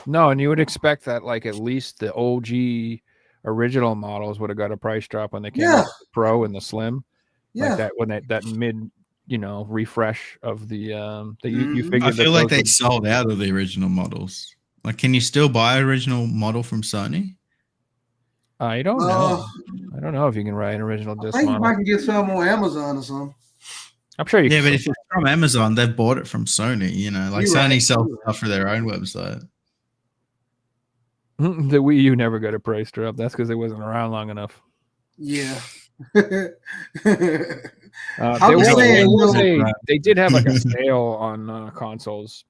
No, and you would expect that, like, at least the OG original models would have got a price drop when they came out with the Pro and the Slim. Yeah, like that when that mid, refresh of the you figured. I feel like they sold out of the original models. Like, can you still buy an original model from Sony? I don't know. I don't know if you can buy an original disc I think model. you might get some on Amazon or something. I'm sure you can. Yeah, but if it's from Amazon, they've bought it from Sony. You know, like Sony sells stuff for their own website. The Wii U never got a price drop. That's because it wasn't around long enough. Yeah. They did have like a sale on consoles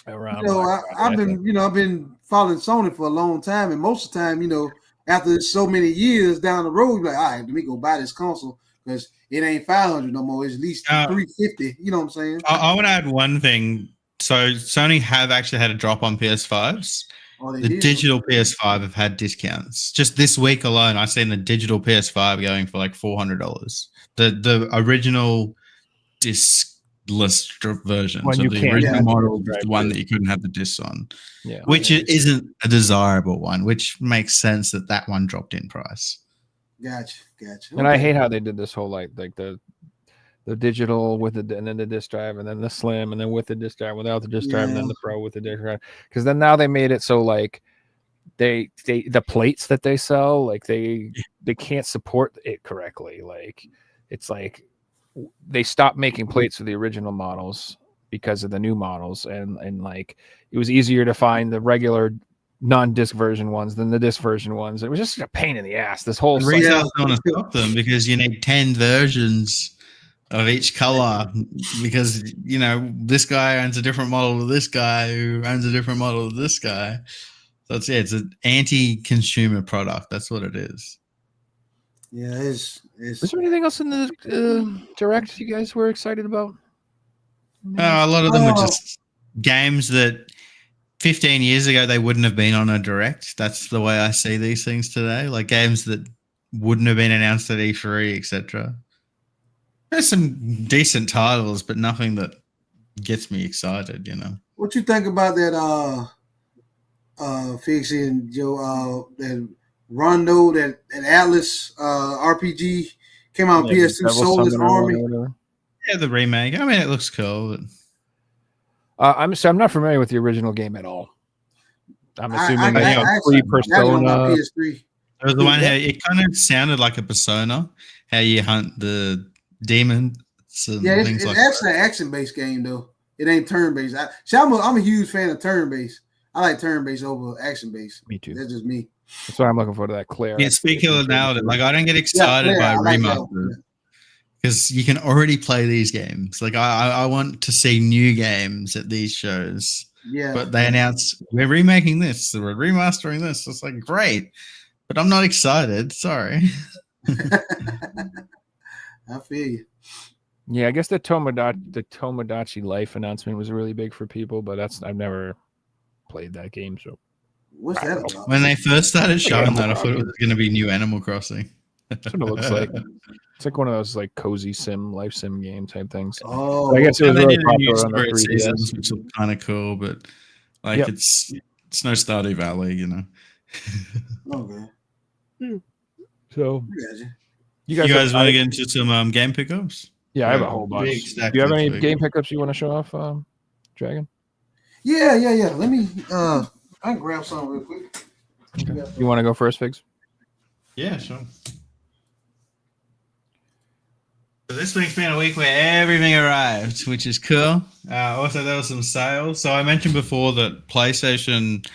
around. I've been following Sony for a long time, and most of the time, after so many years down the road, you're like, all right, let me go buy this console because it ain't 500 no more. It's at least 350. You know what I'm saying? I want to add one thing. So Sony have actually had a drop on PS5s. The digital PS5 have had discounts. Just this week alone, I've seen the digital PS5 going for like $400. The original discless version, so the original model, the one that you couldn't have the discs on, which isn't a desirable one, which makes sense that one dropped in price. Gotcha. And I hate how they did this whole like the digital with and then the disc drive, and then the Slim, and then with the disc drive, without the disc drive, and then the Pro with the disc drive. Because then now they made it so like the plates that they sell, like they can't support it correctly. Like it's like they stopped making plates for the original models because of the new models, and like it was easier to find the regular non-disc version ones than the disc version ones. It was just a pain in the ass. This whole retailers don't want to stop them because you need 10 versions of each color, because this guy owns a different model to this guy who owns a different model to this guy. So it's an anti-consumer product. That's what it is. Yeah, is there anything else in the direct you guys were excited about? A lot of them are just games that 15 years ago they wouldn't have been on a direct. That's the way I see these things today. Like games that wouldn't have been announced at E3, etc. There's some decent titles, but nothing that gets me excited, What you think about that Fixie and Joe, that Rondo, that Atlas RPG came out on PS2, Soulless Army? Yeah, the remake. I mean, it looks cool. But... I'm not familiar with the original game at all. I'm assuming pre-Persona. PS3. There was the one how it kind of sounded like a Persona, how you hunt the demons and things like that. It's actually an action-based game, though. It ain't turn-based. I'm a huge fan of turn-based. I like turn-based over action-based. Me too. That's just me. That's why I'm looking for that Claire. Yeah, speaking now, like I don't get excited by remasters because you can already play these games. Like I want to see new games at these shows. Yeah. But they announced we're remaking this, so we're remastering this. It's like great, but I'm not excited. Sorry. I feel you. Yeah, I guess the Tomodachi Life announcement was really big for people, but I've never played that game. So what's that about? When they first started showing that, I thought it was going to be new Animal Crossing. That's what it looks like. It's like one of those like cozy life sim game type things. Oh, so I guess it was really popular on the 3DS. Seasons, which look kind of cool, but like it's no Stardew Valley, Okay. So I got you. You guys want to get into some game pickups? Yeah, I have a Yeah, whole big bunch. stack Do you have this any week. game pickups you want to show off, Dragon? Yeah. Let me I can grab some real quick. Okay. You want to go first, Figs? Yeah, sure. So this week's been a week where everything arrived, which is cool. Also, there were some sales. So I mentioned before that PlayStation,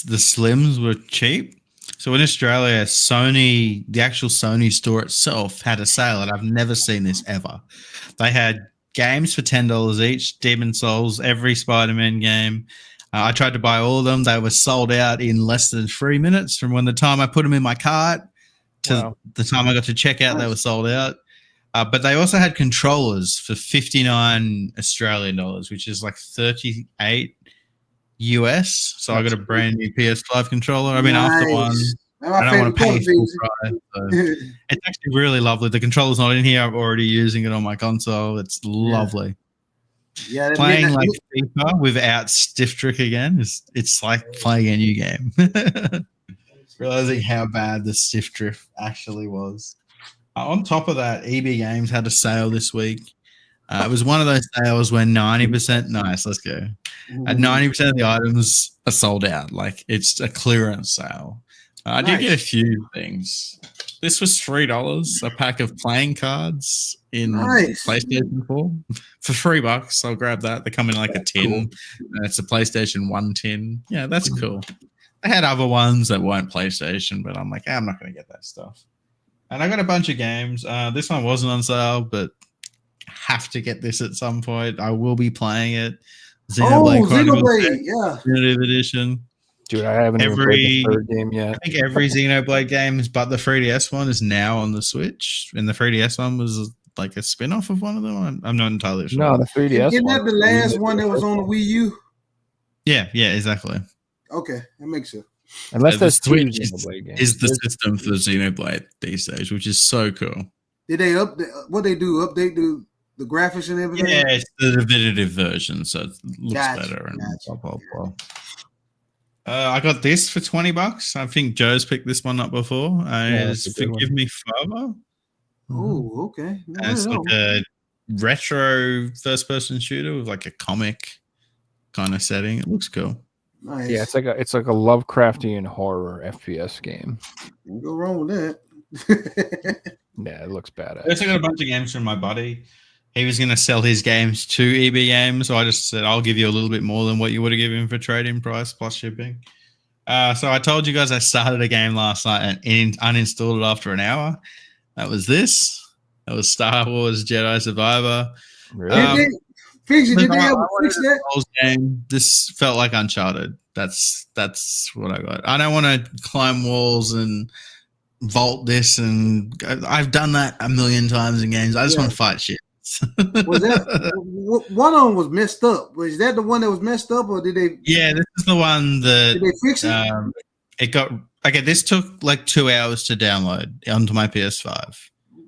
the Slims were cheap. So in Australia, Sony, the actual Sony store itself had a sale, and I've never seen this ever. They had games for $10 each, Demon Souls, every Spider-Man game. I tried to buy all of them. They were sold out in less than 3 minutes from when the time I put them in my cart to the time I got to check out. They were sold out. But they also had controllers for 59 Australian dollars, which is like 38 US. So I got a brand new PS5 controller. I've been after one. I don't want to pay full price. So it's actually really lovely. The controller's not in here. I'm already using it on my console. It's lovely. Yeah, playing like FIFA without stiff trick again it's like playing a new game. Realizing how bad the stiff drift actually was. On top of that, EB Games had a sale this week. It was one of those sales where 90%, nice, let's go. At 90% of the items are sold out. Like it's a clearance sale. I did get a few things. This was $3, a pack of playing cards in PlayStation 4 for $3. I'll grab that. They come in like a tin. Cool. And it's a PlayStation 1 tin. Yeah, that's cool. I had other ones that weren't PlayStation, but I'm like, I'm not going to get that stuff. And I got a bunch of games. This one wasn't on sale, but have to get this at some point. I will be playing it. Xenoblade, yeah. Definitive Edition. Dude, I haven't even played the third game yet. I think every Xenoblade game, but the 3DS one is now on the Switch, and the 3DS one was like a spin-off of one of them. I'm not entirely sure. No, the 3DS Isn't that the last one that was on the Wii U? Yeah, exactly. Okay, that makes sense. Unless there's the Switch is the system for the Xenoblade these days, which is so cool. Did they what they do? Update the graphics and everything? Yeah, it's the definitive version, so it looks better and blah blah blah. I got this for $20. I think Joe's picked this one up before. It's Forgive Me Father. Oh, okay. It's like a retro first-person shooter with like a comic kind of setting. It looks cool. Nice. Yeah, it's like a Lovecraftian horror FPS game. Can't go wrong with that. Yeah, it looks badass. I also got a bunch of games from my buddy. He was going to sell his games to EB Games, so I just said, I'll give you a little bit more than what you would have given for trade-in price plus shipping. So I told you guys I started a game last night and uninstalled it after an hour. That was this. That was Star Wars Jedi Survivor. Really? Did they ever fix that? Game. This felt like Uncharted. That's what I got. I don't want to climb walls and vault this, and I've done that a million times in games. I just want to fight shit. Was that one of them was messed up? Was that the one that was messed up, or did they? Yeah, this is the one that did they fix it? It got This took like 2 hours to download onto my PS5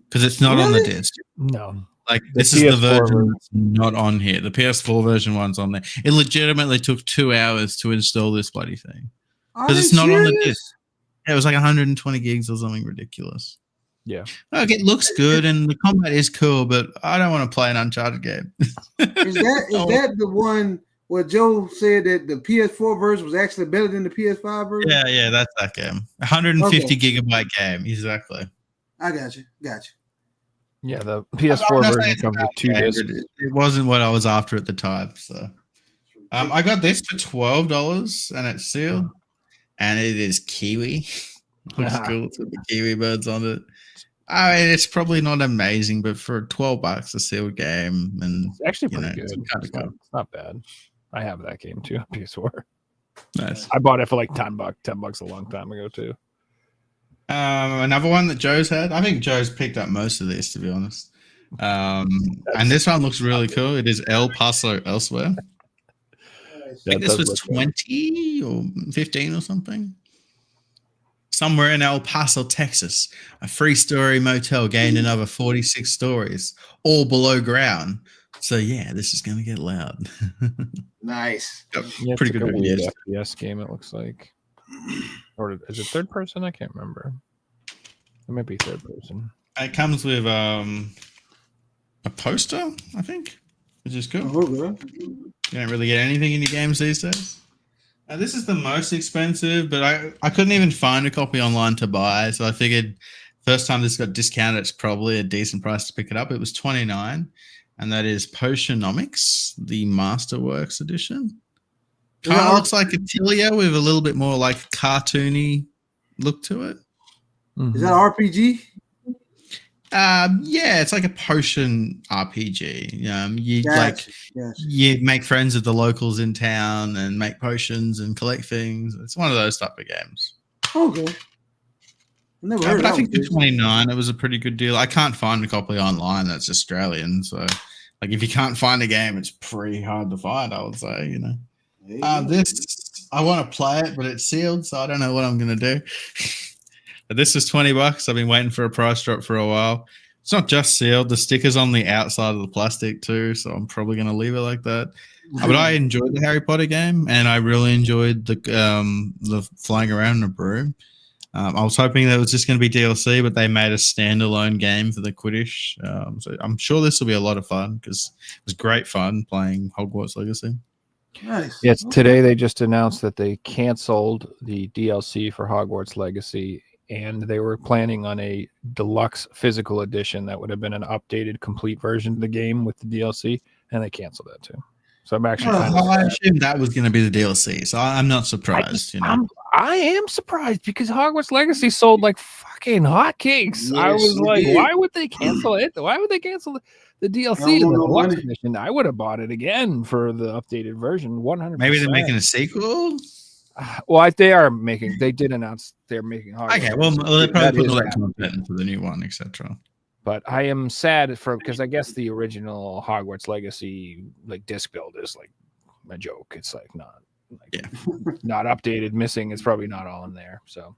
because it's not on the disc. No, like this is the version that's not on here. The PS4 version one's on there. It legitimately took 2 hours to install this bloody thing because it's not on the disc. It was like 120 gigs or something ridiculous. Yeah. Okay, it looks good and the combat is cool, but I don't want to play an Uncharted game. Is that the one where Joe said that the PS4 version was actually better than the PS5 version? Yeah, that's that game. 150 gigabyte game, exactly. I got you. Yeah, the PS4 version comes with 2 discs. It wasn't what I was after at the time, so I got this for $12 and it's sealed, and it is Kiwi. Looks cool. It's got the Kiwi birds on it. I mean, it's probably not amazing, but for $12, a sealed game, and it's actually pretty good. It's not bad. I have that game too on PS4. Nice. I bought it for like $10 a long time ago too. Another one that Joe's had. I think Joe's picked up most of this, to be honest. And this one looks really cool. It is El Paso Elsewhere. I think this was 20 or 15 or something. Somewhere in El Paso, Texas, a 3-story motel gained another 46 stories, all below ground. So yeah, this is going to get loud. Nice. Yeah, pretty good weird FPS game. It looks like, or is it third person? I can't remember. It might be third person. It comes with a poster, I think, which is cool. Okay. You don't really get anything in your games these days. This is the most expensive, but I couldn't even find a copy online to buy, so I figured first time this got discounted, it's probably a decent price to pick it up. It was $29, and that is Potionomics, the Masterworks edition. Kind of looks like Attilio with a little bit more like cartoony look to it. Is that RPG? Yeah, it's like a potion RPG. You make friends with the locals in town and make potions and collect things. It's one of those type of games. Okay. But I think for $29, it was a pretty good deal. I can't find a copy online that's Australian, so like if you can't find a game, it's pretty hard to find. I would say, you know. This I want to play it, but it's sealed, so I don't know what I'm gonna do. But this is $20. I've been waiting for a price drop for a while. It's not just sealed; the sticker's on the outside of the plastic too, so I'm probably gonna leave it like that. But I enjoyed the Harry Potter game, and I really enjoyed the flying around in a broom. I was hoping that it was just going to be DLC, but they made a standalone game for the Quidditch. So I'm sure this will be a lot of fun because it was great fun playing Hogwarts Legacy. Nice. Yes, today they just announced that they canceled the DLC for Hogwarts Legacy, and they were planning on a deluxe physical edition that would have been an updated, complete version of the game with the DLC, and they canceled that too. So I'm actually I assumed that was going to be the DLC, so I'm not surprised. I am surprised because Hogwarts Legacy sold like fucking hotcakes. Yes, I was like, why would they cancel it? Why would they cancel the DLC in the deluxe edition? I would have bought it again for the updated version. 100%. Maybe they're making a sequel. Well, they did announce they're making Hogwarts. Okay, well, they probably put the content into the new one, etc. But I am sad because I guess the original Hogwarts Legacy like disc build is like a joke. It's like not not updated, missing. It's probably not all in there. So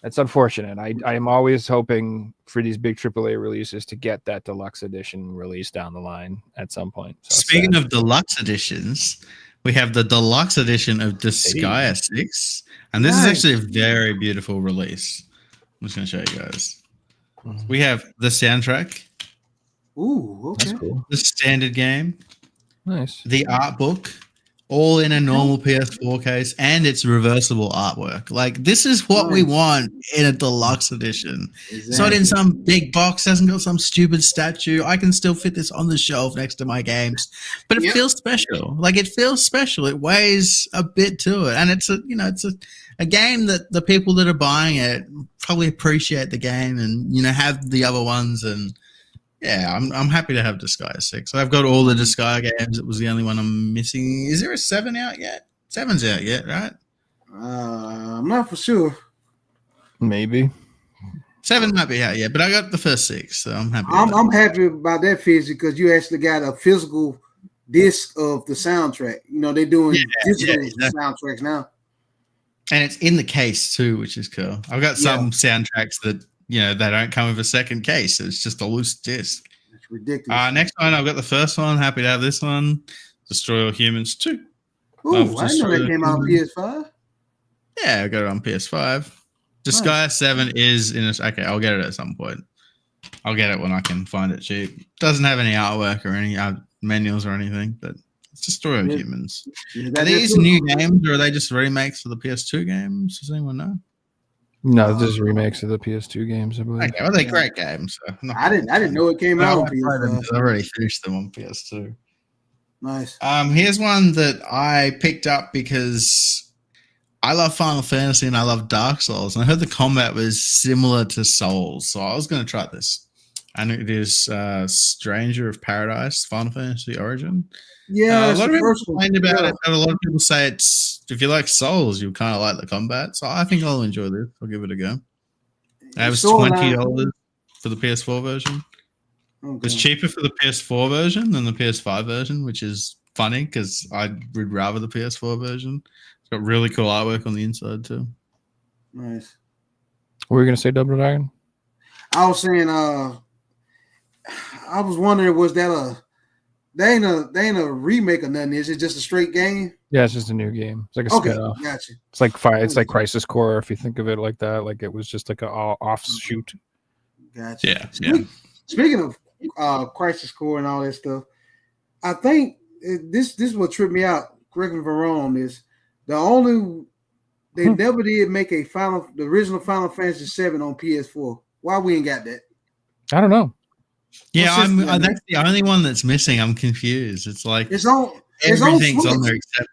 that's unfortunate. I am always hoping for these big AAA releases to get that deluxe edition released down the line at some point. So speaking of deluxe editions, we have the deluxe edition of Disgaea 6, and this is actually a very beautiful release. I'm just going to show you guys. We have the soundtrack. Ooh, okay. That's cool. The standard game. Nice. The art book, all in a normal PS4 case, and it's reversible artwork. Like, this is what we want in a deluxe edition. Exactly. It's not in some big box, hasn't got some stupid statue. I can still fit this on the shelf next to my games, but it feels special. Like, it feels special. It weighs a bit to it, and it's a game that the people that are buying it probably appreciate the game and, have the other ones. And yeah, I'm happy to have Disgaea 6. I've got all the Disgaea games. It was the only one I'm missing. Is there a 7 out yet? 7's out yet, right? I'm not for sure. Maybe. 7 might be out yet, but I got the first 6, so I'm happy. I'm happy about that physics because you actually got a physical disc of the soundtrack. They're doing digital soundtracks now. And it's in the case too, which is cool. I've got some soundtracks that they don't come with a second case. It's just a loose disc. It's ridiculous. Next one, I've got the first one. Happy to have this one. Destroy All Humans 2. Ooh, I didn't know that came out on PS5. Yeah, I got it on PS5. Disgaea 7 is in okay, I'll get it at some point. I'll get it when I can find it cheap. Doesn't have any artwork or any manuals or anything, but it's Destroy All Humans. Are these new games or are they just remakes of the PS2 games? Does anyone know? No, this is remakes of the PS2 games, I believe. Okay, well, they're great games. So I didn't know it came out on PS5. I've already finished them on PS2. Nice. Here's one that I picked up because I love Final Fantasy and I love Dark Souls, and I heard the combat was similar to Souls, so I was going to try this. And it is Stranger of Paradise, Final Fantasy Origin. Yeah, a lot of people complained about it, and a lot of people say if you like Souls, you kind of like the combat. So I think I'll enjoy this. I'll give it a go. It was $20 for the PS4 version. Okay. It's cheaper for the PS4 version than the PS5 version, which is funny because I would rather the PS4 version. It's got really cool artwork on the inside too. Nice. What were you gonna say, Double Dragon? I was saying, I was wondering, was that they ain't a remake of nothing? Is it just a straight game? Yeah, it's just a new game. It's like a spin-off. Gotcha. It's like It's like Crisis Core, if you think of it like that. Like it was just like an offshoot. Gotcha. Yeah. Speaking of Crisis Core and all that stuff. I think this is what tripped me out. Correct me if I'm wrong on this. They never did make the original Final Fantasy VII on PS4. Why we ain't got that? I don't know. Yeah, that's the only one that's missing. I'm confused. It's like everything's on there except.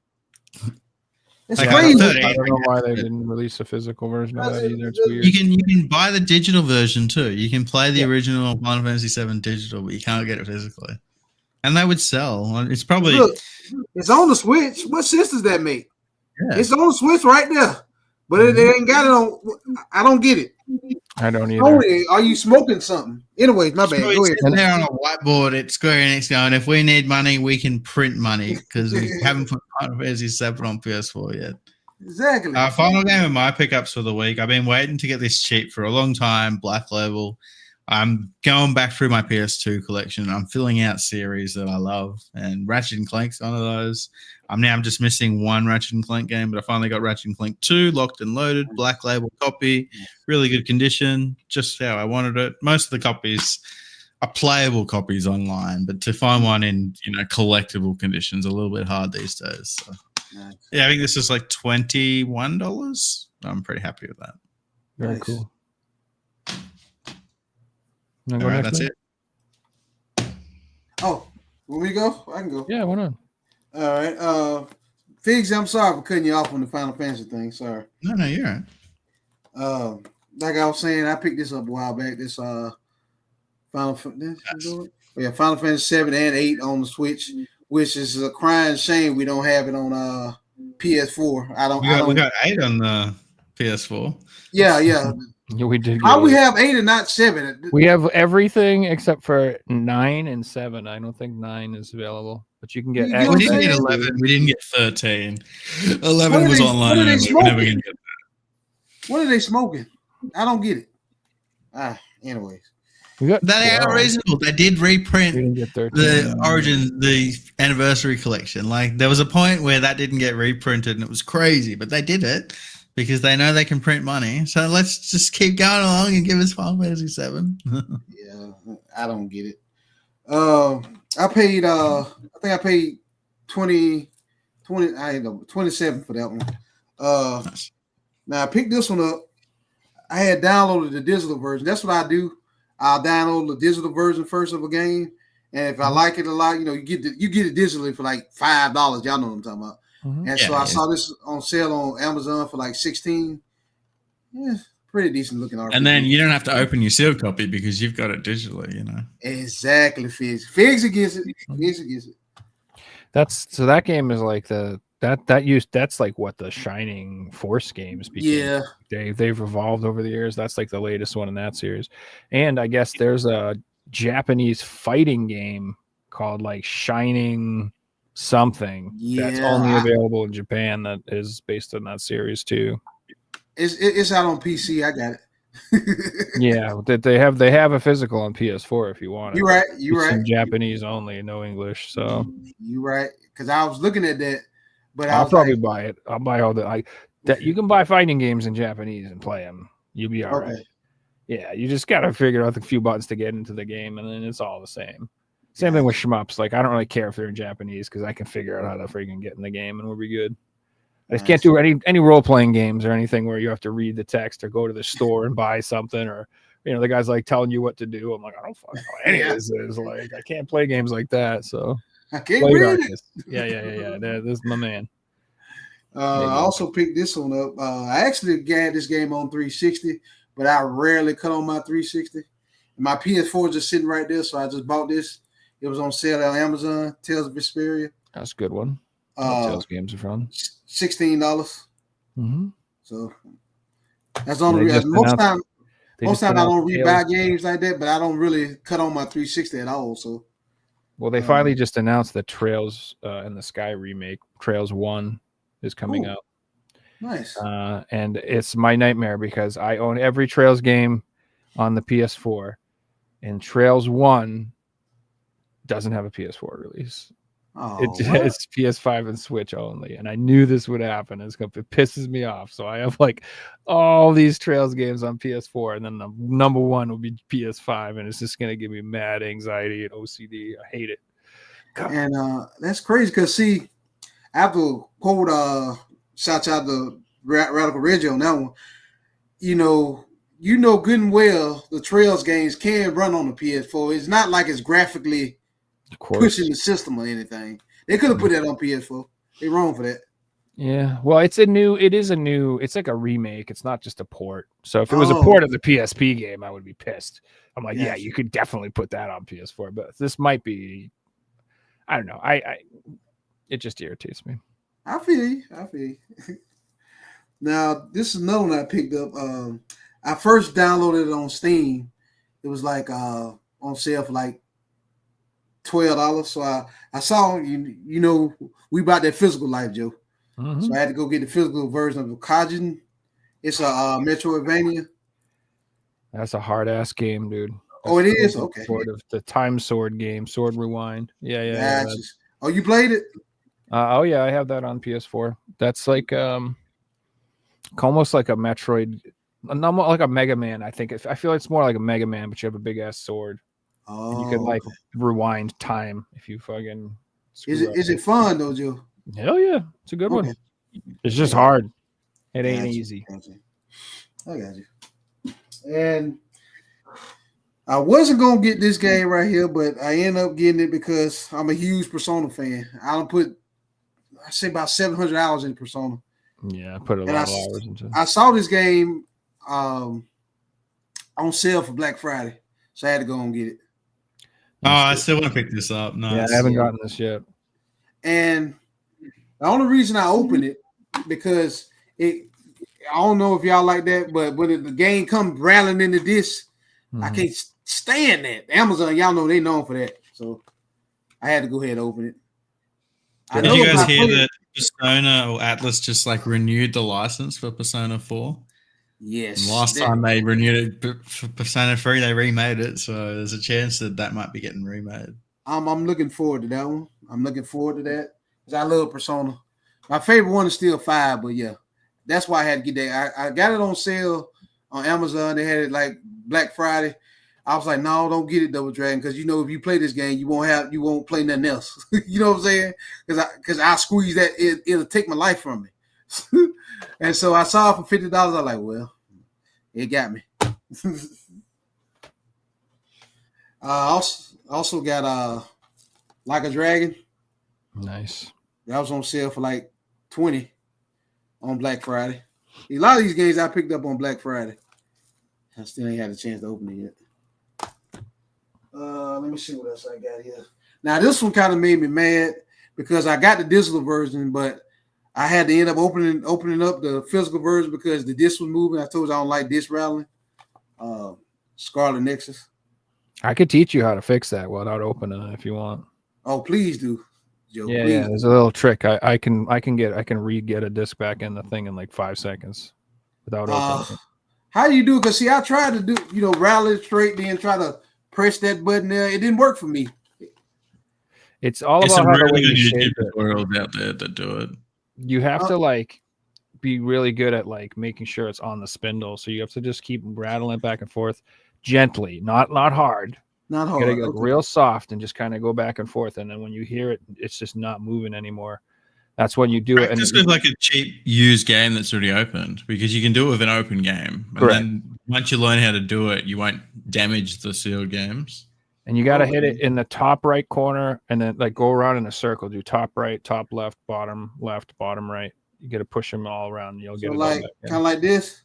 It's Like, crazy. I don't know why they didn't release a physical version of that either. It's weird. You can buy the digital version too. You can play the original Final Fantasy VII digital, but you can't get it physically. And they would sell. It's probably it's on the Switch. What sense does that make? Yeah. It's on the Switch right there, but they ain't got it on. I don't get it. I don't either. Tony, are you smoking something? Anyways, my bad. Go ahead. There on a whiteboard at Square Enix going, if we need money, we can print money because we haven't put Final Fantasy VII on PS4 yet. Exactly. Final game of my pickups for the week. I've been waiting to get this cheap for a long time. Black Label. I'm going back through my PS2 collection. I'm filling out series that I love, and Ratchet and Clank's one of those. I'm just missing one Ratchet and Clank game, but I finally got Ratchet and Clank 2 locked and loaded, Black Label copy, really good condition, just how I wanted it. Most of the copies are playable copies online, but to find one in collectible conditions is a little bit hard these days. So. Nice. Yeah, I think this is like $21. I'm pretty happy with that. Very Nice. cool. All right, that's it. Oh, when we go, I can go. Yeah, why not? All right. Figs, I'm sorry for cutting you off on the Final Fantasy thing. Sorry. No, you're all right. Like I was saying, I picked this up a while back. This Final Fantasy 7 and 8 on the Switch, which is a crying shame we don't have it on PS4. We got 8 on the PS4. Yeah. Yeah, we did. How we have 8 and not 7? We have everything except for 9 and 7. I don't think 9 is available, but you can get. You We didn't get 11. We didn't get 13. 11 was online. What are they We're never smoking? gonna get that. What are they smoking? I don't get it. Anyways. That ain't reasonable. They did reprint We didn't get 13. the Origin, the anniversary collection. Like there was a point where that didn't get reprinted, and it was crazy, but they did it because they know they can print money. So let's just keep going along and give us Final Fantasy 7. Yeah, I don't get it. I paid I think I paid 27 for that one. Nice. Now I picked this one up. I had downloaded the digital version. That's what I do. I'll download the digital version first of a game, and if I like it a lot, you get it digitally for like $5. Y'all know what I'm talking about. Mhm. And so I saw this on sale on Amazon for like $16. Yeah, pretty decent looking RPG. And then you don't have to open your sealed copy because you've got it digitally, Exactly, Figs. Figs against it. Figs against it. That game is like that's like what the Shining Force games became. Yeah. They've evolved over the years. That's like the latest one in that series. And I guess there's a Japanese fighting game called like Shining something that's only available in Japan that is based on that series too. It's out on PC. I got it. Yeah, they have a physical on PS4 if you want it. You're right. It's in Japanese only, no English. So you're right. Because I was looking at that, but I'll probably buy it. I'll buy all that you can buy fighting games in Japanese and play them. You'll be all right. Yeah, you just got to figure out the few buttons to get into the game, and then it's all the same. Same thing with shmups. Like, I don't really care if they're in Japanese because I can figure out how to freaking get in the game, and we'll be good. I just can't do any role-playing games or anything where you have to read the text or go to the store and buy something, or the guy's like telling you what to do. I'm like, I don't fucking know what any of this is. Like, I can't play games like that. So I can't read it. Yeah. This is my man. I also picked this one up. I actually got this game on 360, but I rarely cut on my 360. My PS4 is just sitting right there, so I just bought this. It was on sale on Amazon. Tales of Vesperia. That's a good one. Tales games are fun. $16. Mm-hmm. So that's the only reason. Most time I don't rebuy games like that, but I don't really cut on my 360 at all. So, well, they finally just announced the Trails in the Sky remake. Trails 1 is coming out. Nice. And it's my nightmare because I own every Trails game on the PS4, and Trails 1 doesn't have a PS4 release. Oh, It's PS5 and Switch only, and I knew this would happen. It pisses me off. So I have like all these Trails games on PS4, and then the number one will be PS5, and it's just gonna give me mad anxiety and OCD. I hate it. God. And that's crazy because see, I have to quote shout out to Radical Reggie on that one. You know good and well the Trails games can run on the PS4. It's not like it's graphically pushing the system or anything. They could have put that on PS4. They're wrong for that. Yeah, well, it's like a remake. It's not just a port. So if it was a port of the PSP game, I would be pissed. I'm like, yeah, you could definitely put that on PS4, but this might be, I don't know. It just irritates me. I feel you. Now, this is another one I picked up. I first downloaded it on Steam. It was like on sale for like $12. So I saw we bought that physical life, Joe. Mm-hmm. So I had to go get the physical version of the Kajin. It's a Metroidvania. That's a hard ass game, dude. It is? Okay. Sort of the time sword game, Sword Rewind. Yeah. Oh, you played it? Oh yeah, I have that on PS4. That's like almost like a Metroid, not like a Mega Man. I think I feel it's more like a Mega Man, but you have a big ass sword. Oh, you can like rewind time if you fucking. Is it fun though, Joe? Hell yeah, it's a good one. It's just hard. It ain't easy. I got you. And I wasn't gonna get this game right here, but I ended up getting it because I'm a huge Persona fan. I say about 700 hours in Persona. Yeah, I put a lot of hours into it. I saw this game on sale for Black Friday, so I had to go and get it. Oh, I still want to pick this up. Nice. Yeah, I haven't gotten this yet. And the only reason I opened it because I don't know if y'all like that, but when the game comes rattling into this, I can't stand that. Amazon, y'all know they known for that, so I had to go ahead and open it. Did you guys hear that Persona or Atlas just like renewed the license for Persona 4? Yes. And last time they renewed it for Persona 3, they remade it, so there's a chance that might be getting remade. I'm looking forward to that one. I'm looking forward to that because I love Persona. My favorite one is still 5, but yeah, that's why I had to get that. I got it on sale on Amazon. They had it like Black Friday. I was like, no, don't get it, Double Dragon, because if you play this game, you won't play nothing else. You know what I'm saying? Because I squeeze that, it'll take my life from me. And so I saw it for $50. I was like, well, it got me. Also got Like a Dragon. Nice. That was on sale for like $20 on Black Friday. A lot of these games I picked up on Black Friday. I still ain't had a chance to open it yet. Let me see what else I got here. Now this one kind of made me mad because I got the digital version, but I had to end up opening up the physical version because the disc was moving. I told you I don't like disc rattling. Scarlet Nexus. I could teach you how to fix that without opening it if you want. Oh, please do, Joe. Yeah, please. yeah. There's a little trick. I can re-get a disc back in the thing in like 5 seconds without opening it. How do you do it? Because see, I tried to do, rattle it straight, then try to press that button there. It didn't work for me. It's all about how the way you shape it. Tutorials out there that do it. You have to like be really good at like making sure it's on the spindle. So you have to just keep rattling it back and forth gently, not hard. Not hard. You gotta get real soft and just kind of go back and forth. And then when you hear it, it's just not moving anymore. That's when you do it. And just with like a cheap used game that's already opened, because you can do it with an open game. And then once you learn how to do it, you won't damage the sealed games. And you got to hit it in the top right corner and then like go around in a circle. Do top right, top left, bottom right. You got to push them all around. You'll get it like kind of like this.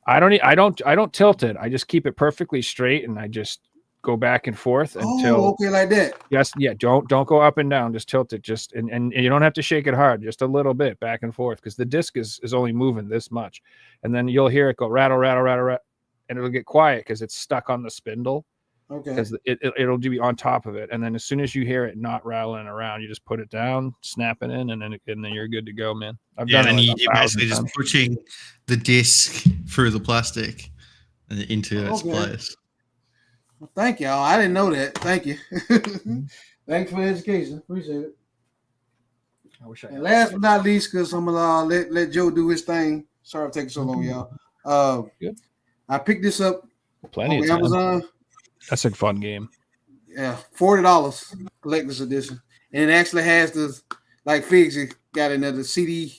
I don't tilt it. I just keep it perfectly straight and I just go back and forth until like that. Yes, yeah. Don't go up and down. Just tilt it. Just and you don't have to shake it hard. Just a little bit back and forth because the disc is only moving this much, and then you'll hear it go rattle, rattle, rattle, rattle, and it'll get quiet because it's stuck on the spindle. Okay. Because it'll be on top of it, and then as soon as you hear it not rattling around, you just put it down, snap it in, and then you're good to go, man. I've done it. And you're basically just pushing the disc through the plastic into its place. Well, thank y'all. I didn't know that. Thank you. Thanks for the education. Appreciate it. I wish I And last but not least, because I'm gonna let Joe do his thing. Sorry for taking so long, y'all. Good. I picked this up Plenty on of time. Amazon. That's a fun game. Yeah, $40 collector's edition, and it actually has the like Figs got another CD.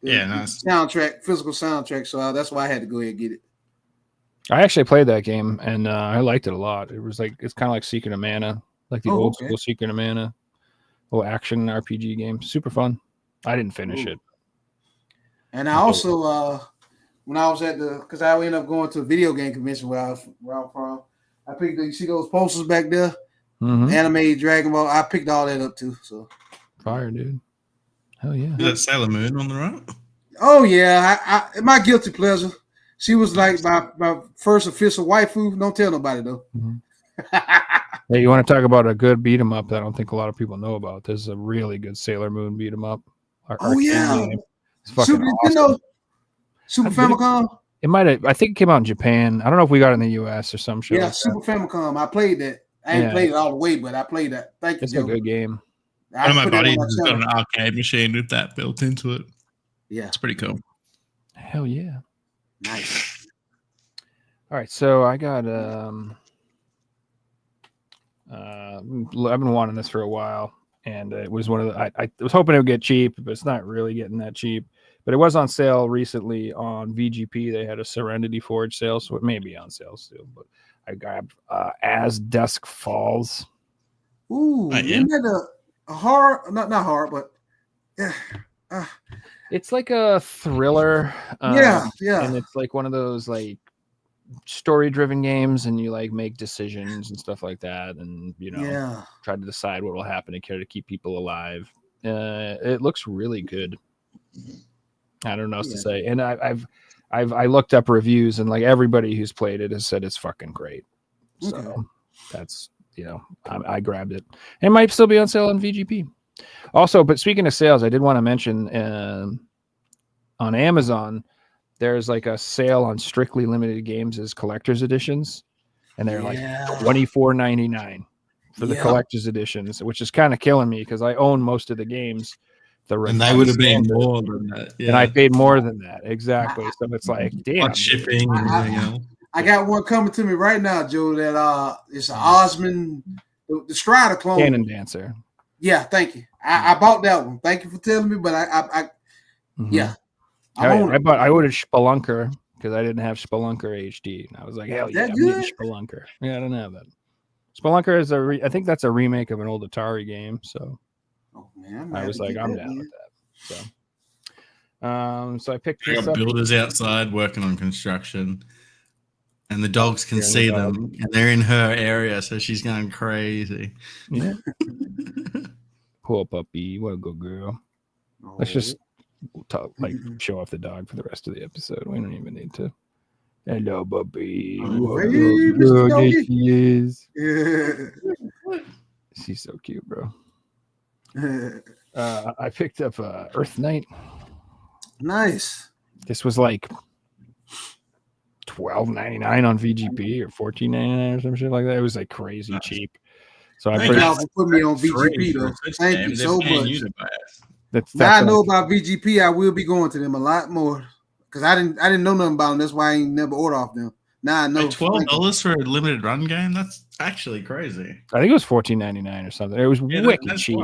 Nice soundtrack, physical soundtrack. So that's why I had to go ahead and get it. I actually played that game and I liked it a lot. It was like it's kind of like Secret of Mana, like the old school Secret of Mana, little action RPG game. Super fun. I didn't finish it. And I also when I was because I ended up going to a video game convention where I'm from. I picked you see those posters back there, anime Dragon Ball. I picked all that up too. So fire, dude. Hell yeah. Is that Sailor Moon on the right? Oh yeah, I my guilty pleasure. She was like my first official waifu. Don't tell nobody though. Hey, you want to talk about a good beat 'em up that I don't think a lot of people know about? This is a really good Sailor Moon beat 'em up. It's fucking awesome. Super Famicom. It might have. I think it came out in Japan. I don't know if we got it in the US or some shit. Yeah, like Super Famicom. I played that. I ain't played it all the way, but I played that. Thank you. It's a good game. One of my buddies has got an arcade machine with that built into it. Yeah, it's pretty cool. Hell yeah. Nice. All right, so I got I've been wanting this for a while, and it was one of the I was hoping it would get cheap, but it's not really getting that cheap. But it was on sale recently on VGP. They had a Serenity Forge sale, so it may be on sale still. But I grabbed As Dusk Falls. Ooh, isn't that a horror? Not horror, but yeah. It's like a thriller. Yeah. And it's like one of those like story-driven games, and you like make decisions and stuff like that, and try to decide what will happen to care to keep people alive. It looks really good. I don't know what else to say. And I looked up reviews, and like everybody who's played it has said it's fucking great. So that's I grabbed it. It might still be on sale on VGP. Also, but speaking of sales, I did want to mention on Amazon, there's like a sale on strictly limited games as collector's editions, and they're like $24.99 for the collector's editions, which is kind of killing me because I own most of the games. And they would have been more than that. And I paid more than that. Exactly. So it's like, damn. Like shipping and everything else. I got one coming to me right now, Joe, that it's an Osmond, the Strider clone. Cannon Dancer. Yeah, thank you. I bought that one. Thank you for telling me, but I I ordered Spelunker because I didn't have Spelunker HD. And I was like, hell yeah, I'm getting Spelunker. Yeah, I don't have that. Spelunker is I think that's a remake of an old Atari game. So I was like, I'm down with that. So I picked this up. Builders outside working on construction, and the dogs can see them, and they're in her area, so she's going crazy. Yeah. Poor puppy. What a good girl. Let's just talk, show off the dog for the rest of the episode. We don't even need to. Hello, puppy. What a good girl she is. She's so cute, bro. I picked up Earth Knight. Nice. This was like $12.99 on VGP or $14.99 or some shit like that. It was like crazy cheap. So I put me on VGP though. Thank you so much. Now I know about VGP. I will be going to them a lot more because I didn't know nothing about them. That's why I ain't never order off them. Now I know. $12 for a limited run game. That's actually crazy. I think it was $14.99 or something. It was wicked cheap.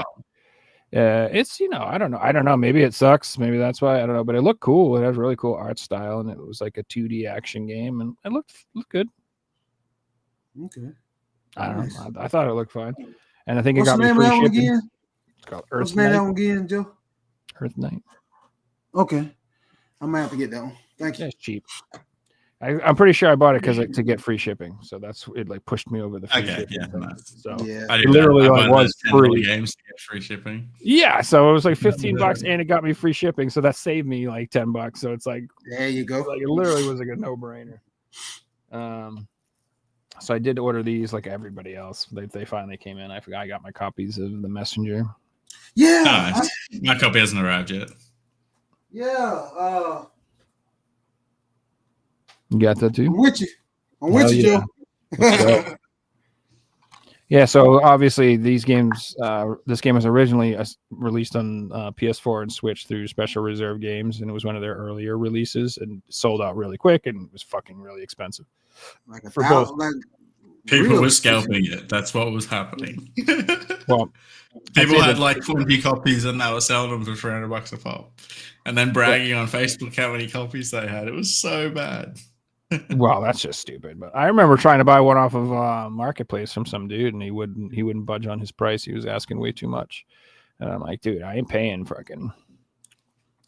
It's I don't know. Maybe it sucks. Maybe that's why I don't know. But it looked cool. It has really cool art style, and it was like a 2D action game, and it looked good. Okay. I don't know. I thought it looked fine, and I think What's it got me free shipping. Again? It's called Earth Knight. What's that one again, Joe? Earth Knight. Okay, I might have to get that one. Thank you. It's cheap. I'm pretty sure I bought it because to get free shipping, so that's it. Like pushed me over the free shipping. Yeah, so it literally was free games to get free shipping. Yeah, so it was like $15 and it got me free shipping, so that saved me like $10. So it's like there you go. Like it literally was like a no-brainer. So I did order these like everybody else. They finally came in. I forgot I got my copies of The Messenger. Yeah, my copy hasn't arrived yet. Yeah. You got that too? I'm with you, Joe. Yeah, so obviously these games, this game was originally released on PS4 and Switch through Special Reserve Games, and it was one of their earlier releases, and sold out really quick, and it was fucking really expensive. Like a For both. thousand, like People real were expensive. scalping it. That's what was happening. Well, People I'd say had that- like 20 copies and they were selling them for $300 a pop, and then bragging on Facebook how many copies they had. It was so bad. well, that's just stupid. But I remember trying to buy one off of Marketplace from some dude, and he wouldn't budge on his price. He was asking way too much, and I'm like, dude, I ain't paying fucking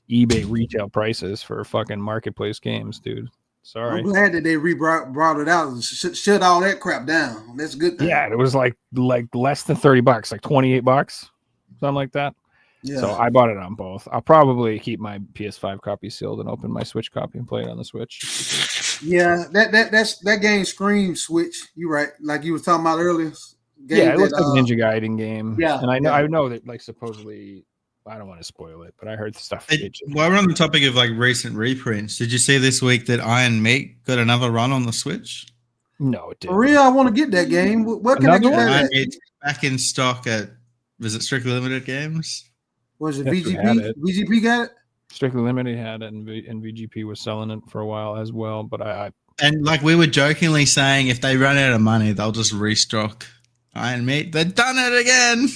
eBay retail prices for fucking Marketplace games, dude. Sorry. I'm glad that they brought it out and shut all that crap down. That's a good thing. Yeah, it was like less than $30, like $28, something like that. Yeah. So I bought it on both. I'll probably keep my PS5 copy sealed and open my Switch copy and play it on the Switch. Yeah, that game screams Switch. You're right. Like you were talking about earlier. Yeah, it looks like a Ninja Gaiden game. Yeah, and yeah. I know that like supposedly, I don't want to spoil it, but I heard stuff. While we're on the topic of like recent reprints, did you see this week that Iron Meat got another run on the Switch? No, it didn't. For real, I want to get that game. Where can I Another get one? that? Iron At? Meat's back in stock at, was it Strictly Limited Games? Was it That's who had VGP? it. VGP got it? Strictly Limited had it, and VGP was selling it for a while as well. But I And like we were jokingly saying, if they run out of money, they'll just restock Iron Meat. They've done it again.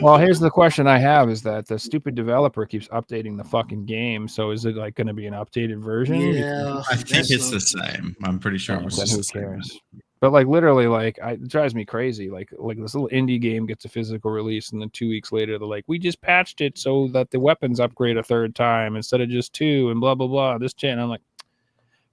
well, here's the question I have: is that the stupid developer keeps updating the fucking game? So is it like going to be an updated version? Yeah, I think it's the same. I'm pretty sure it was Then just who the same. cares? But like literally, like it drives me crazy. Like this little indie game gets a physical release, and then 2 weeks later, they're like, "We just patched it so that the weapons upgrade a third time instead of just 2," and blah blah blah. This chain, I'm like,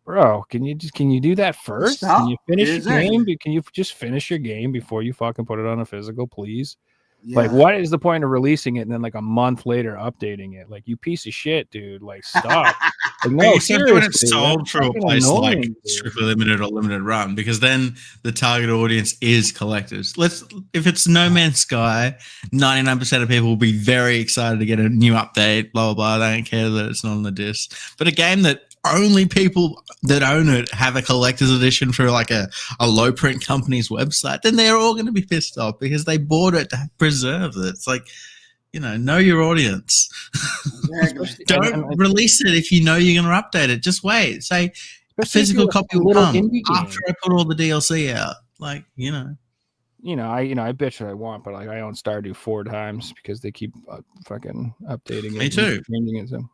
bro, can you do that first? Stop. Can you finish Exactly. your game? Can you just finish your game before you fucking put it on a physical, please? Yeah. Like, what is the point of releasing it and then like a month later updating it? Like, you piece of shit, dude. Like, stop. Like, no, Except when it's seriously, sold that's through a fucking place like annoying, dude. Strictly Limited or Limited Run, because then the target audience is collectors. If it's No Man's Sky, 99% of people will be very excited to get a new update, blah, blah, blah. They don't care that it's not on the disc. But a game that only people that own it have a collector's edition for like a low print company's website, then they're all going to be pissed off because they bought it to preserve it. It's like, know your audience. Exactly. Don't release it if you know you're going to update it. Just wait. Say a Especially if physical you're a copy will little come indie game. after I put all the DLC out. Like, I bitch what I want, but like I own Stardew 4 times because they keep fucking updating it. Me too. And changing it, so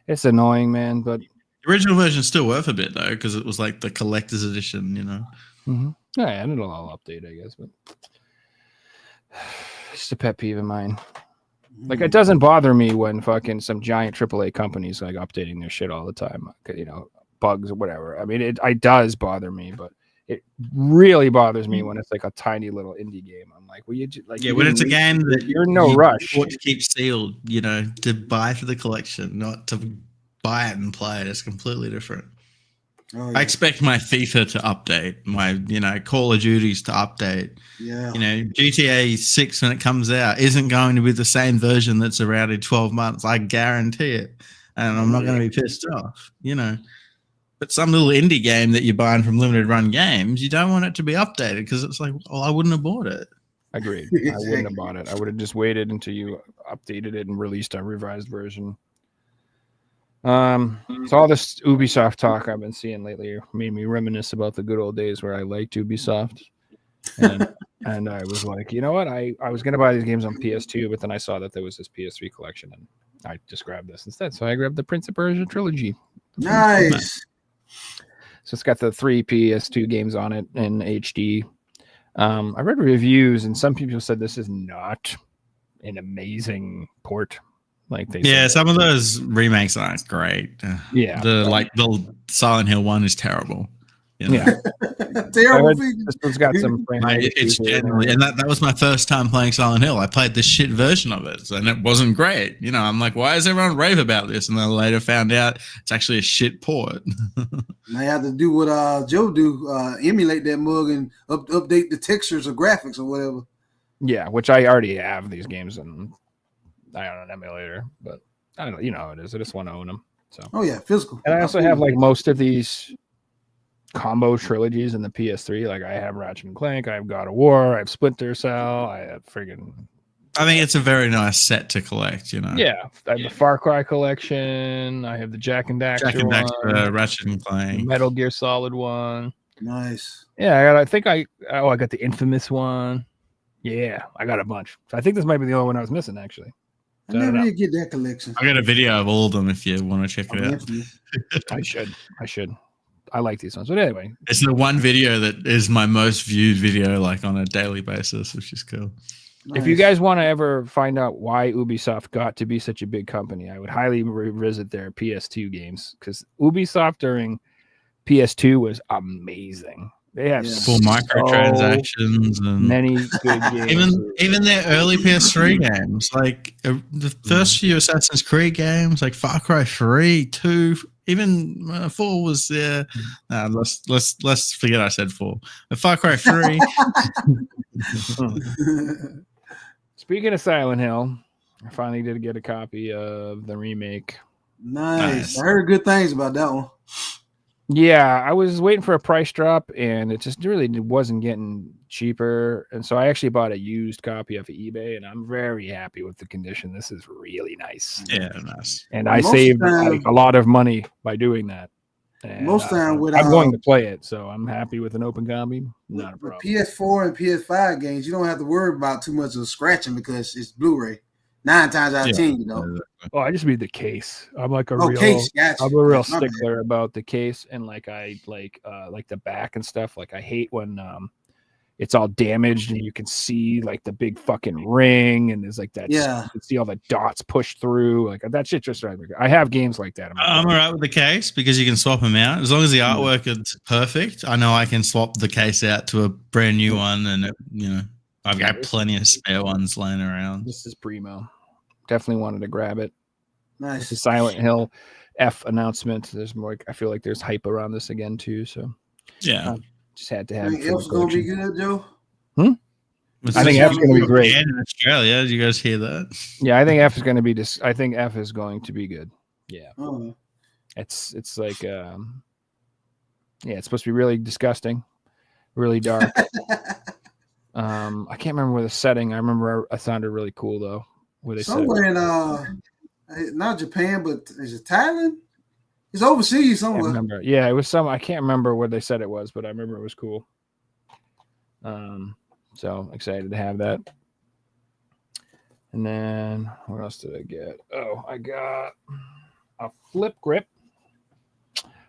it's annoying, man. But the original version is still worth a bit though, because it was like the collector's edition. yeah, and it'll all update, I guess. But it's a pet peeve of mine. Like, it doesn't bother me when fucking some giant AAA companies like updating their shit all the time. Bugs or whatever. I mean, it does bother me, but it really bothers me when it's like a tiny little indie game. I'm like, well, When it's a game that you're in no rush. to keep sealed, to buy for the collection, not to buy it and play it. It's completely different. Oh, yeah. I expect my FIFA to update, my Call of Duties to update. Yeah. GTA 6 when it comes out isn't going to be the same version that's around in 12 months. I guarantee it. And I'm not going to be pissed off, But some little indie game that you're buying from Limited Run Games, you don't want it to be updated because it's like, well, I wouldn't have bought it. Agreed. I wouldn't have bought it. I would have just waited until you updated it and released a revised version. So all this Ubisoft talk I've been seeing lately made me reminisce about the good old days where I liked Ubisoft. And I was like, you know what? I was going to buy these games on PS2, but then I saw that there was this PS3 collection, and I just grabbed this instead. So I grabbed the Prince of Persia trilogy. Nice. So it's got the 3 PS2 games on it in HD. I read reviews, and some people said this is not an amazing port. Like they said, some of those remakes aren't great. Yeah. The Silent Hill one is terrible. Yeah. Terrible. This one's got some frame rate It's issues here. generally, and that was my first time playing Silent Hill. I played the shit version of it, and it wasn't great. I'm like, why is everyone rave about this? And then I later found out it's actually a shit port. They have to do what Joe do, emulate that mug and update the textures or graphics or whatever. Yeah, which I already have these games, and I own an emulator, but I don't know. How it is. I just want to own them. So. Oh yeah, physical. And I also have like most of these combo trilogies in the PS3. Like I have Ratchet and Clank, I have God of War, I have Splinter Cell, I have friggin' I think it's a very nice set to collect, you know. yeah. I have the Far Cry collection. I have the Jack and Daxter Jack and one, Daxter, Ratchet and the Clank. Metal Gear Solid one. Nice. Yeah, I got the Infamous one. Yeah, I got a bunch. So I think this might be the only one I was missing actually. I So never did get that collection. I got a video of all of them if you want to check it out. Infamous. I should. I like these ones. But anyway. It's the one video that is my most viewed video, like on a daily basis, which is cool. Nice. If you guys want to ever find out why Ubisoft got to be such a big company, I would highly revisit their PS2 games because Ubisoft during PS2 was amazing. They have full microtransactions and many good games. even their early PS3 games, like the first few Assassin's Creed games, like Far Cry 3, 2, even 4 was there. Let's forget I said 4. But Far Cry 3. Speaking of Silent Hill, I finally did get a copy of the remake. Nice. I heard good things about that one. Yeah, I was waiting for a price drop, and it just really wasn't getting cheaper. And so I actually bought a used copy off of eBay, and I'm very happy with the condition. This is really nice. Yeah, nice. And I saved a lot of money by doing that. And most time, I'm going to play it, so I'm happy with an open copy. Not a problem. PS4 and PS5 games, you don't have to worry about too much of scratching because it's Blu-ray. 9 times out of 10, you know. Oh, I just read the case. I'm like a real case. Gotcha. I'm a real stickler about the case, and like I like the back and stuff. Like I hate when it's all damaged and you can see like the big fucking ring and there's like that. Yeah, you can see all the dots pushed through. Like that shit just drives me. I have games like that. I'm all right with the case because you can swap them out as long as the artwork is perfect. I know I can swap the case out to a brand new one, and I've got plenty of spare ones laying around. This is primo. Definitely wanted to grab it. Nice. The Silent Hill F announcement. There's more. I feel like there's hype around this again too. So yeah, just had to have. I think F's gonna be good, Joe. I think F's going to be great in Australia. Did you guys hear that? Yeah, I think F is going to be. I think F is going to be good. Yeah, it's like it's supposed to be really disgusting, really dark. I can't remember where the setting. I remember I sounded really cool though. Where they somewhere in not Japan, but is it Thailand? It's overseas somewhere. I remember. Yeah, it was some. I can't remember where they said it was, but I remember it was cool. So excited to have that. And then what else did I get? Oh, I got a flip grip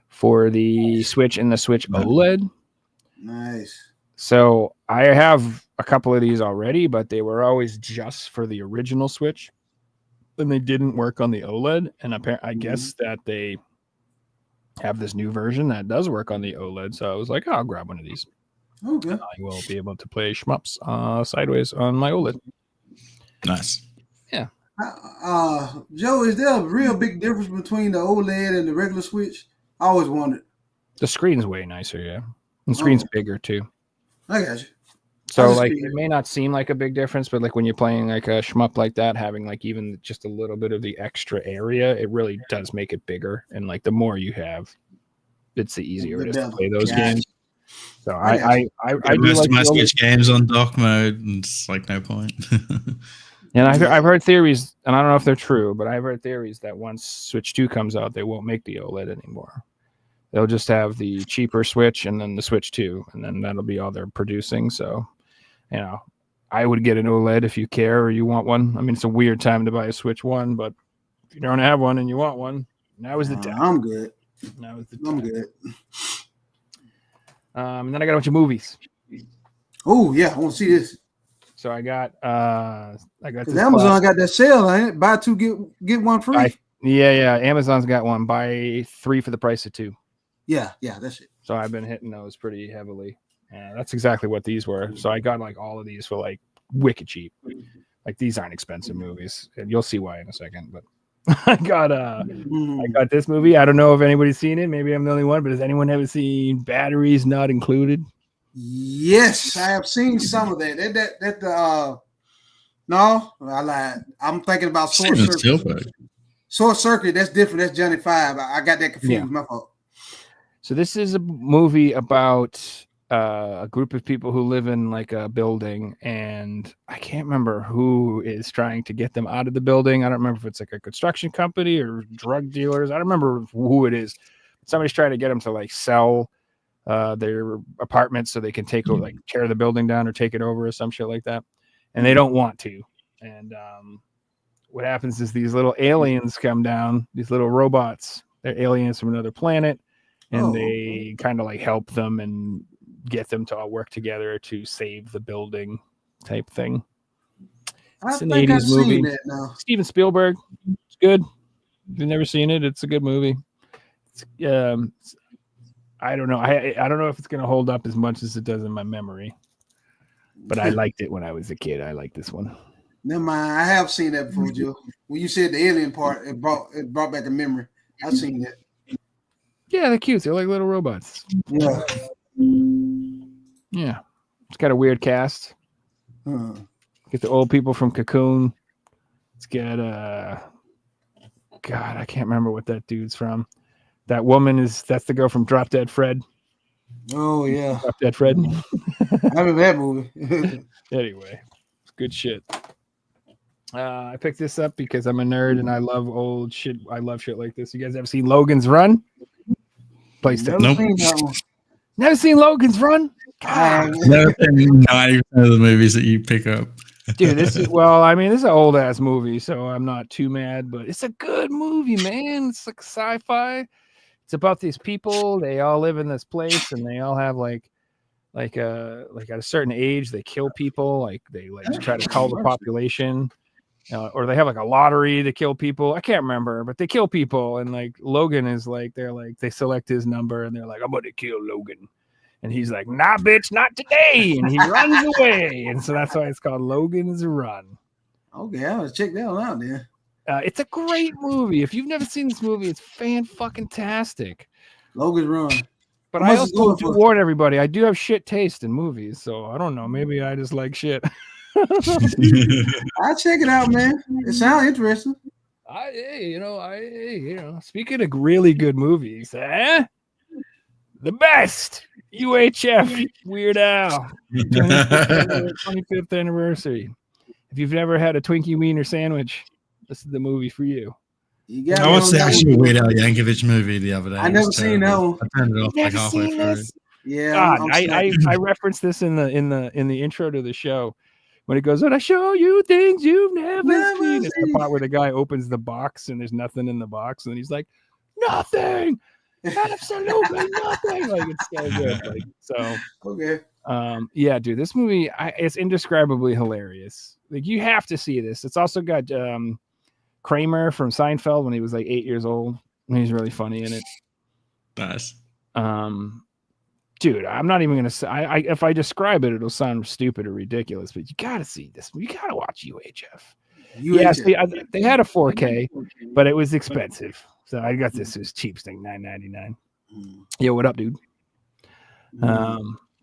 for the Switch and the Switch OLED. Nice. So I have a couple of these already, but they were always just for the original Switch. And they didn't work on the OLED. And I guess that they have this new version that does work on the OLED. So I was like, I'll grab one of these. Okay. I will be able to play shmups sideways on my OLED. Nice. Yeah. Joe, is there a real big difference between the OLED and the regular Switch? I always wondered. The screen's way nicer, yeah. And the screen's bigger too. I got you. So like it may not seem like a big difference, but like when you're playing like a shmup like that, having like even just a little bit of the extra area, it really does make it bigger. And like the more you have, it's the easier it is to play those games. So I do most like of my Switch games on dock mode, and it's like no point. And I've heard theories, and I don't know if they're true, but I've heard theories that once Switch 2 comes out, they won't make the OLED anymore. They'll just have the cheaper Switch and then the Switch 2, and then that'll be all they're producing. So, I would get an OLED if you care or you want one. I mean, it's a weird time to buy a Switch 1, but if you don't have one and you want one, now is the time. I'm good. Now is the time. I'm good. And then I got a bunch of movies. Oh yeah, I want to see this. So I got this Amazon got that sale, ain't it? Buy 2 get 1 free. Yeah. Amazon's got one. Buy 3 for the price of 2. Yeah, that's it. So I've been hitting those pretty heavily. That's exactly what these were. So I got like all of these for like wicked cheap. Like these aren't expensive movies, and you'll see why in a second. But I got this movie. I don't know if anybody's seen it. Maybe I'm the only one. But has anyone ever seen Batteries Not Included? Yes, I have seen some of that. No, I lied. I'm thinking about Sword Circuit. Sword Circuit, that's different. That's Johnny 5. I got that confused. Yeah. My fault. So this is a movie about a group of people who live in like a building, and I can't remember who is trying to get them out of the building. I don't remember if it's like a construction company or drug dealers. I don't remember who it is. Somebody's trying to get them to like sell their apartments so they can take over, like tear the building down or take it over or some shit like that. And they don't want to. And what happens is these little aliens come down, these little robots. They're aliens from another planet, and they kind of like help them and get them to all work together to save the building type thing. It's an 80s movie. That now. Steven Spielberg. It's good. If you've never seen it, it's a good movie. It's, I don't know. I don't know if it's going to hold up as much as it does in my memory, but I liked it when I was a kid. I like this one. Never mind. I have seen that before, Joe. When you said the alien part, it brought back a memory. I've seen that. Yeah, they're cute. They're like little robots. Yeah. Yeah. It's got a weird cast. Get the old people from Cocoon. It's got God, I can't remember what that dude's from. That woman that's the girl from Drop Dead Fred. Oh yeah. Drop Dead Fred. I remember that movie. Anyway, it's good shit. I picked this up because I'm a nerd and I love old shit. I love shit like this. You guys ever seen Logan's Run? PlayStation. Nope. Never seen Logan's Run? Never seen 90% of the movies that you pick up. Dude, this is this is an old ass movie, so I'm not too mad, but it's a good movie, man. It's like sci-fi. It's about these people. They all live in this place, and they all have like at a certain age, they kill people. Like they try to cull the population, or they have like a lottery to kill people. I can't remember, but they kill people. And like Logan is like they select his number, and they're like, I'm gonna kill Logan. And he's like, nah, bitch, not today. And he runs away. And so that's why it's called Logan's Run. Okay, I'm going to check that one out then. It's a great movie. If you've never seen this movie, it's fan-fucking-tastic. Logan's Run. But I also do warn everybody, I do have shit taste in movies. So I don't know. Maybe I just like shit. I'll check it out, man. It sounds interesting. Speaking of really good movies, the best UHF Weird Al 25th anniversary. If you've never had a Twinkie Wiener sandwich, this is the movie for you. I watched the actual Weird Al Yankovic movie the other day. I never seen that one. I turned it off like halfway through. Yeah, God, I referenced this in the intro to the show when it goes, "And I show you things you've never seen." It's the part where the guy opens the box and there's nothing in the box, and he's like, "Nothing." Absolutely nothing. Like it's so good. Like so. Okay. Yeah, dude, this movie it's indescribably hilarious. Like you have to see this. It's also got Kramer from Seinfeld when he was like 8 years old. He's really funny in it. Nice. Dude, I'm not even gonna say. If I describe it, it'll sound stupid or ridiculous. But you gotta see this. You gotta watch UHF. Yeah, see, they had a 4K, but it was expensive. So I got this. It was cheap thing, $9.99. Yo, what up, dude?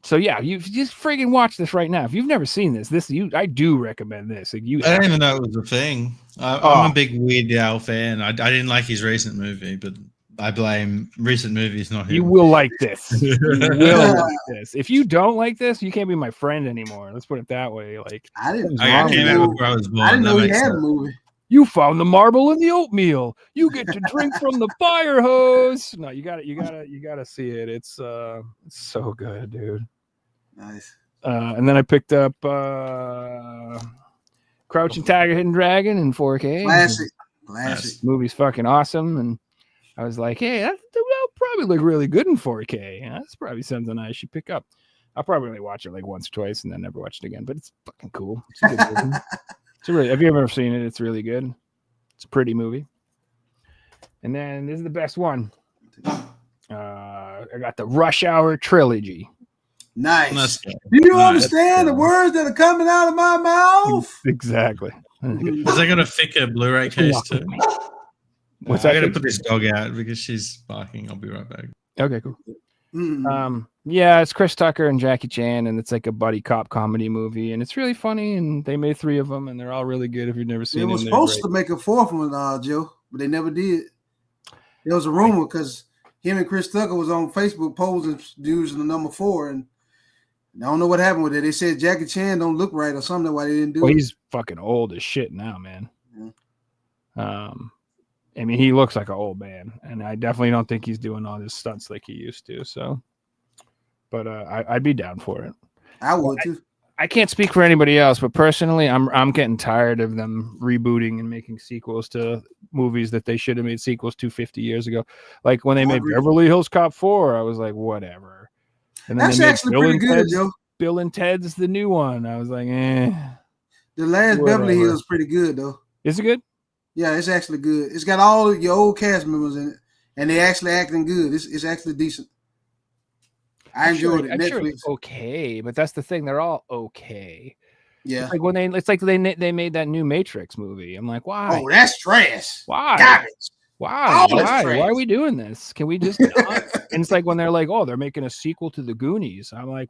So yeah, you just friggin' watch this right now. If you've never seen this, I do recommend this. Like, I didn't even know it was a thing. I'm a big Weird Al fan. I didn't like his recent movie, but I blame recent movies, not him. You will like this. You will like this. If you don't like this, you can't be my friend anymore. Let's put it that way. Like I didn't. I came out before I was born. I didn't know he had a movie. You found the marble in the oatmeal. You get to drink from the fire hose. No, you gotta see it. It's so good, dude. Nice. And then I picked up Crouching Tiger, Hidden Dragon in 4K. Classic. This movie's fucking awesome. And I was like, hey, that'll probably look really good in 4K. Yeah, that's probably something I should pick up. I'll probably only watch it like once or twice and then never watch it again. But it's fucking cool. It's a good movie. Have you ever seen it? It's really good. It's a pretty movie. And then this is the best one. I got the Rush Hour trilogy. Nice. Do you understand the words that are coming out of my mouth? Exactly. Is I got a thicker Blu-ray case too? What's that? I gotta put this dog out because she's barking. I'll be right back. Okay, cool. Yeah, it's Chris Tucker and Jackie Chan, and it's like a buddy cop comedy movie, and it's really funny. And they made 3 of them, and they're all really good. If you've never seen them, they were supposed to make a 4th one, Joe, but they never did. There was a rumor because him and Chris Tucker was on Facebook posing dudes in the number 4, and I don't know what happened with it. They said Jackie Chan don't look right or something. Why they didn't do Well, it? he's fucking old as shit now, man. Yeah. I mean, he looks like an old man, and I definitely don't think he's doing all his stunts like he used to. So, but I'd be down for it. I would too. I can't speak for anybody else, but personally, I'm getting tired of them rebooting and making sequels to movies that they should have made sequels to 50 years ago. Like when they made Beverly Hills Cop 4, I was like, whatever. And then That's actually pretty good, Joe. Bill and Ted's the new one. I was like, eh. The last Whatever. Beverly Hills is pretty good though. Is it good? Yeah, it's actually good. It's got all of your old cast members in it, and they actually acting good. It's actually decent. I enjoyed it. I'm Netflix. sure it's okay, but that's the thing. They're all okay. Yeah. It's like they made that new Matrix movie. I'm like, why? Oh, that's trash. Why? Garbage. Why? Oh, that's Why? trash. Why are we doing this? Can we just not? And it's like when they're like, oh, they're making a sequel to the Goonies. I'm like,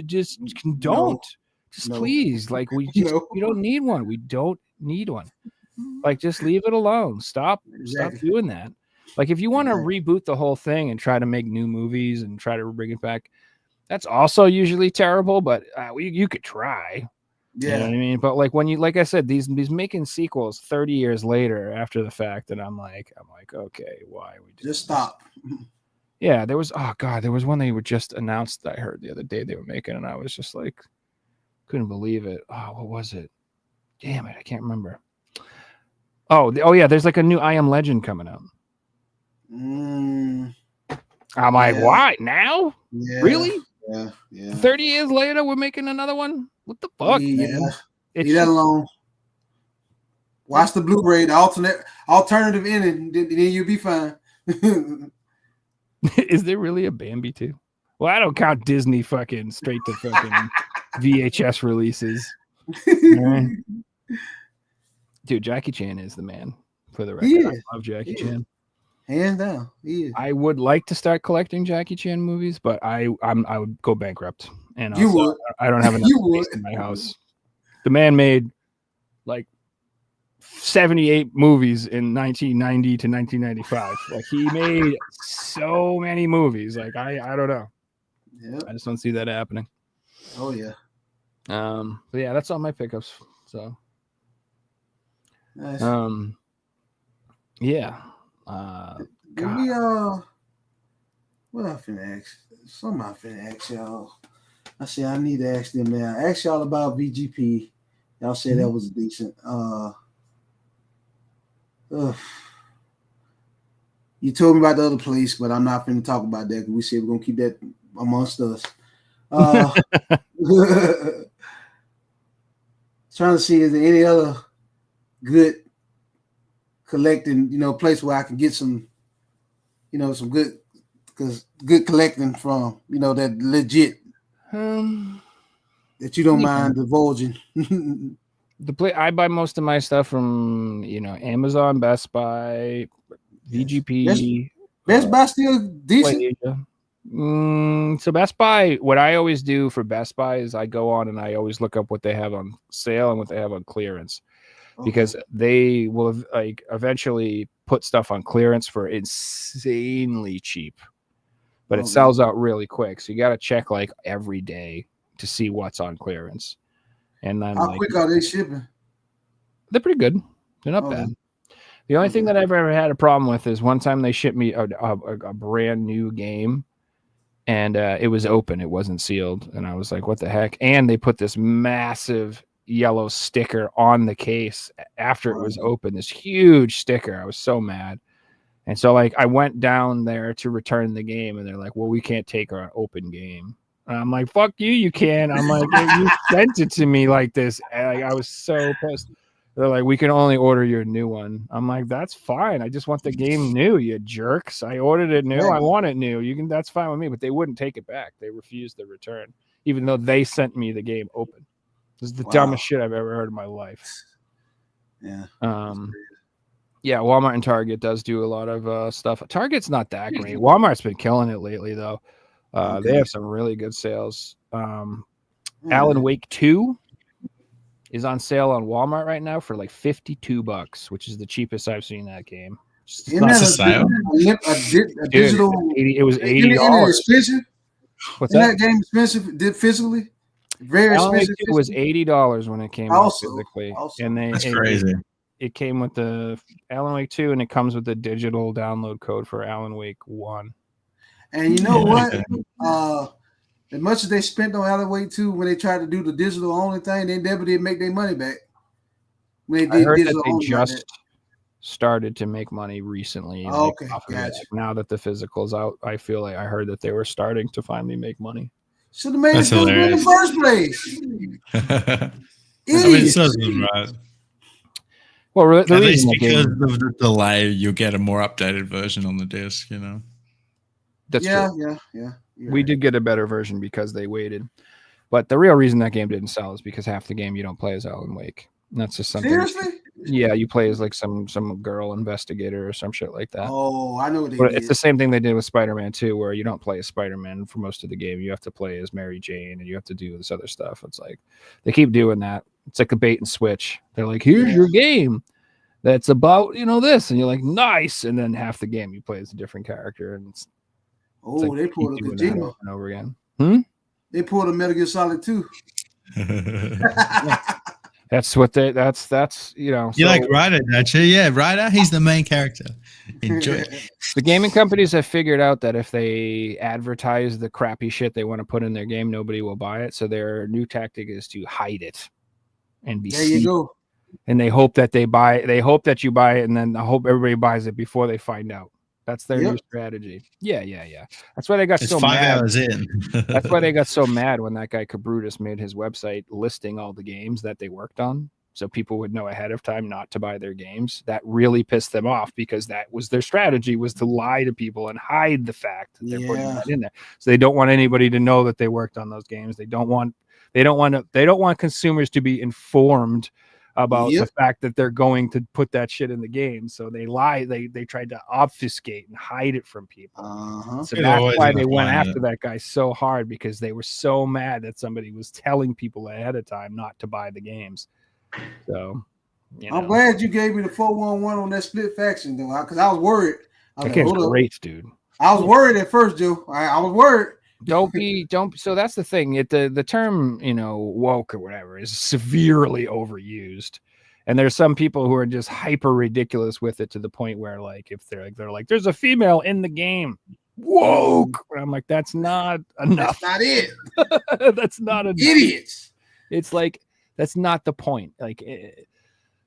just don't. Just No. please. Like we don't need one. We don't need one. Mm-hmm. Like just leave it alone. Stop doing that. Like if you want to reboot the whole thing and try to make new movies and try to bring it back, that's also usually terrible, but you could try. Yeah. You know what I mean? But like I said, these making sequels 30 years later after the fact, and I'm like, okay, why are we doing Just stop. Yeah, there was one they were just announced that I heard the other day they were making, and I was just like, couldn't believe it. Oh, what was it? Damn it, I can't remember. Oh yeah, there's like a new I Am Legend coming out. I'm like, why now? Yeah. Really? Yeah. 30 years later, we're making another one? What the fuck, man? Leave that alone. Watch the Blu-ray, the alternative ending, then you'll be fine. Is there really a Bambi too? Well, I don't count Disney fucking straight to fucking VHS releases. Right. Dude, Jackie Chan is the man, for the record. I love Jackie Chan. Hands down. He is. I would like to start collecting Jackie Chan movies, but I would go bankrupt. And You also, would. I don't have enough space in my house. The man made like 78 movies in 1990 to 1995. Like he made so many movies. Like I don't know. Yeah. I just don't see that happening. Oh yeah. But yeah, that's all my pickups. So Nice. yeah. Did we what I finna ask? Something I finna ask y'all. I said I need to ask them now. I asked y'all about VGP. Y'all said that was decent. You told me about the other place, but I'm not finna talk about that because we said we're gonna keep that amongst us. Trying to see is there any other good collecting, place where I can get some, some good collecting from, that legit that you don't mind divulging. I buy most of my stuff from Amazon, Best Buy, VGP. Best Buy still decent. So Best Buy, what I always do for Best Buy is I go on and I always look up what they have on sale and what they have on clearance. Because they will eventually put stuff on clearance for insanely cheap, but it sells out really quick. So you got to check every day to see what's on clearance. And then how quick are they shipping? They're pretty good. They're not bad. The only thing that I've ever had a problem with is one time they shipped me a brand new game, and it was open. It wasn't sealed, and I was like, "What the heck?" And they put this massive yellow sticker on the case after it was open, this huge sticker. I was so mad. And so I went down there to return the game, and they're like, well, we can't take our open game. And I'm like, fuck you, you can. I'm like, you sent it to me like this. And I was so pissed. They're like, we can only order your new one. I'm like, that's fine. I just want the game new, you jerks. I ordered it new. I want it new. That's fine with me. But they wouldn't take it back. They refused the return, even though they sent me the game open. This is the dumbest shit I've ever heard in my life. Yeah. Yeah, Walmart and Target does do a lot of stuff. Target's not that great. Walmart's been killing it lately, though. They have some really good sales. Alan Wake 2 is on sale on Walmart right now for $52, which is the cheapest I've seen that game. It's not a sale. A Dude, digital. it was Isn't $80. it expensive? What's Isn't that? that game expensive? Did physically? Very Alan Wake expensive. 2 was $80 when it came out physically, and That's crazy. it came with the Alan Wake 2, and it comes with the digital download code for Alan Wake 1. And you know what? As much as they spent on Alan Wake 2 when they tried to do the digital only thing, they never did make their money back. When they I did heard that digital they only like just that. started to make money recently. Oh, like, okay, off of it. gotcha. Like, now that the physical's out, I feel like I heard that they were starting to finally make money. Should have made That's it in the hilarious. first place. I mean, Idiots. serves right. Well, the At least reason that because game, of the delay, you'll get a more updated version on the disc. You know. that's Yeah. true. You're We right. did get a better version because they waited. But the real reason that game didn't sell is because half the game you don't play as Alan Wake. And that's just something. Seriously? Yeah, you play as like some girl investigator or some shit like that. Oh, I know what they But did. it's the same thing they did with Spider-Man 2, where you don't play as Spider-Man for most of the game. You have to play as Mary Jane, and you have to do this other stuff. It's like they keep doing that. It's like a bait and switch. They're like, "Here's your game that's about this," and you're like, "Nice." And then half the game you play as a different character, and it's like they keep pulled a doing that Kojima. over and over again. They pulled a Metal Gear Solid 2. That's what that's You like Ryder, don't you? Yeah, Ryder, he's the main character. Enjoy it. the gaming companies have figured out that if they advertise the crappy shit they want to put in their game, nobody will buy it. So their new tactic is to hide it and be There you sneaky. go. And they hope that they hope that you buy it, and then I hope everybody buys it before they find out. That's their new strategy. Yeah. That's why they got It's so 5 mad. hours in. That's why they got so mad when that guy Cabrutus made his website listing all the games that they worked on, so people would know ahead of time not to buy their games. That really pissed them off because that was their strategy, was to lie to people and hide the fact that they're putting that in there. So they don't want anybody to know that they worked on those games. They don't want consumers to be informed about the fact that they're going to put that shit in the game. So they lie. They tried to obfuscate and hide it from people. So that's why they went after that guy so hard, because they were so mad that somebody was telling people ahead of time not to buy the games. So I'm glad you gave me the 411 on that split faction, though, because I was worried. That game's great, dude. I was worried at first, Joe. I was worried. Don't. So that's the thing. The term, woke or whatever is severely overused, and there's some people who are just hyper ridiculous with it to the point where, like, if they're like, there's a female in the game, woke. And I'm like, that's not enough. That's not it. That's not enough. Idiots. It's like that's not the point.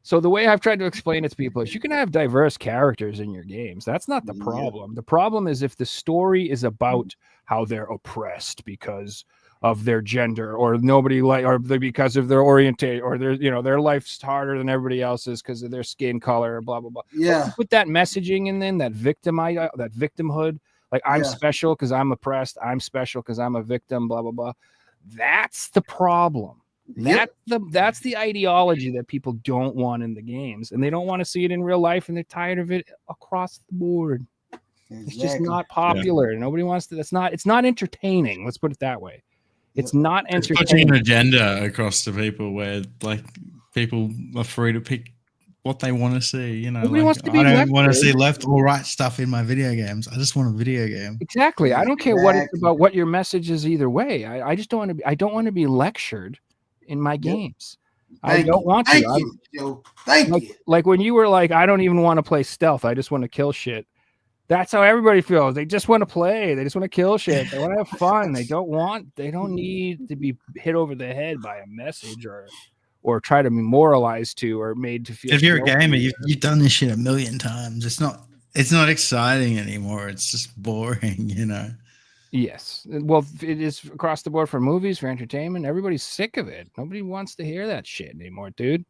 So the way I've tried to explain it to people is you can have diverse characters in your games. That's not the problem. The problem is if the story is about how they're oppressed because of their gender, or because of their orientation, or their life's harder than everybody else's because of their skin color, or blah blah blah. Yeah. Put that messaging in, then that victimhood, like I'm special because I'm oppressed. I'm special because I'm a victim. Blah blah blah. That's the problem. That's the ideology that people don't want in the games, and they don't want to see it in real life, and they're tired of it across the board. Exactly. It's just not popular. Nobody wants to. It's not entertaining. Let's put it that way. It's not entertaining. It's putting an agenda across to people where, like, people are free to pick what they want to see. Nobody wants to be I don't want to see left or right stuff in my video games. I just want a video game. Exactly. I don't care what it's about, what your message is either way. I just don't want to be. I don't want to be lectured in my games. I don't want to. Thank you, Joe. Thank you. Like when you were like, I don't even want to play stealth. I just want to kill shit. That's how everybody feels. They just want to play. They just want to kill shit. They want to have fun. They don't need to be hit over the head by a message or try to be moralized to or made to feel. If you're a gamer, you've done this shit a million times. It's not exciting anymore. It's just boring, Yes. Well, it is across the board for movies, for entertainment. Everybody's sick of it. Nobody wants to hear that shit anymore, dude.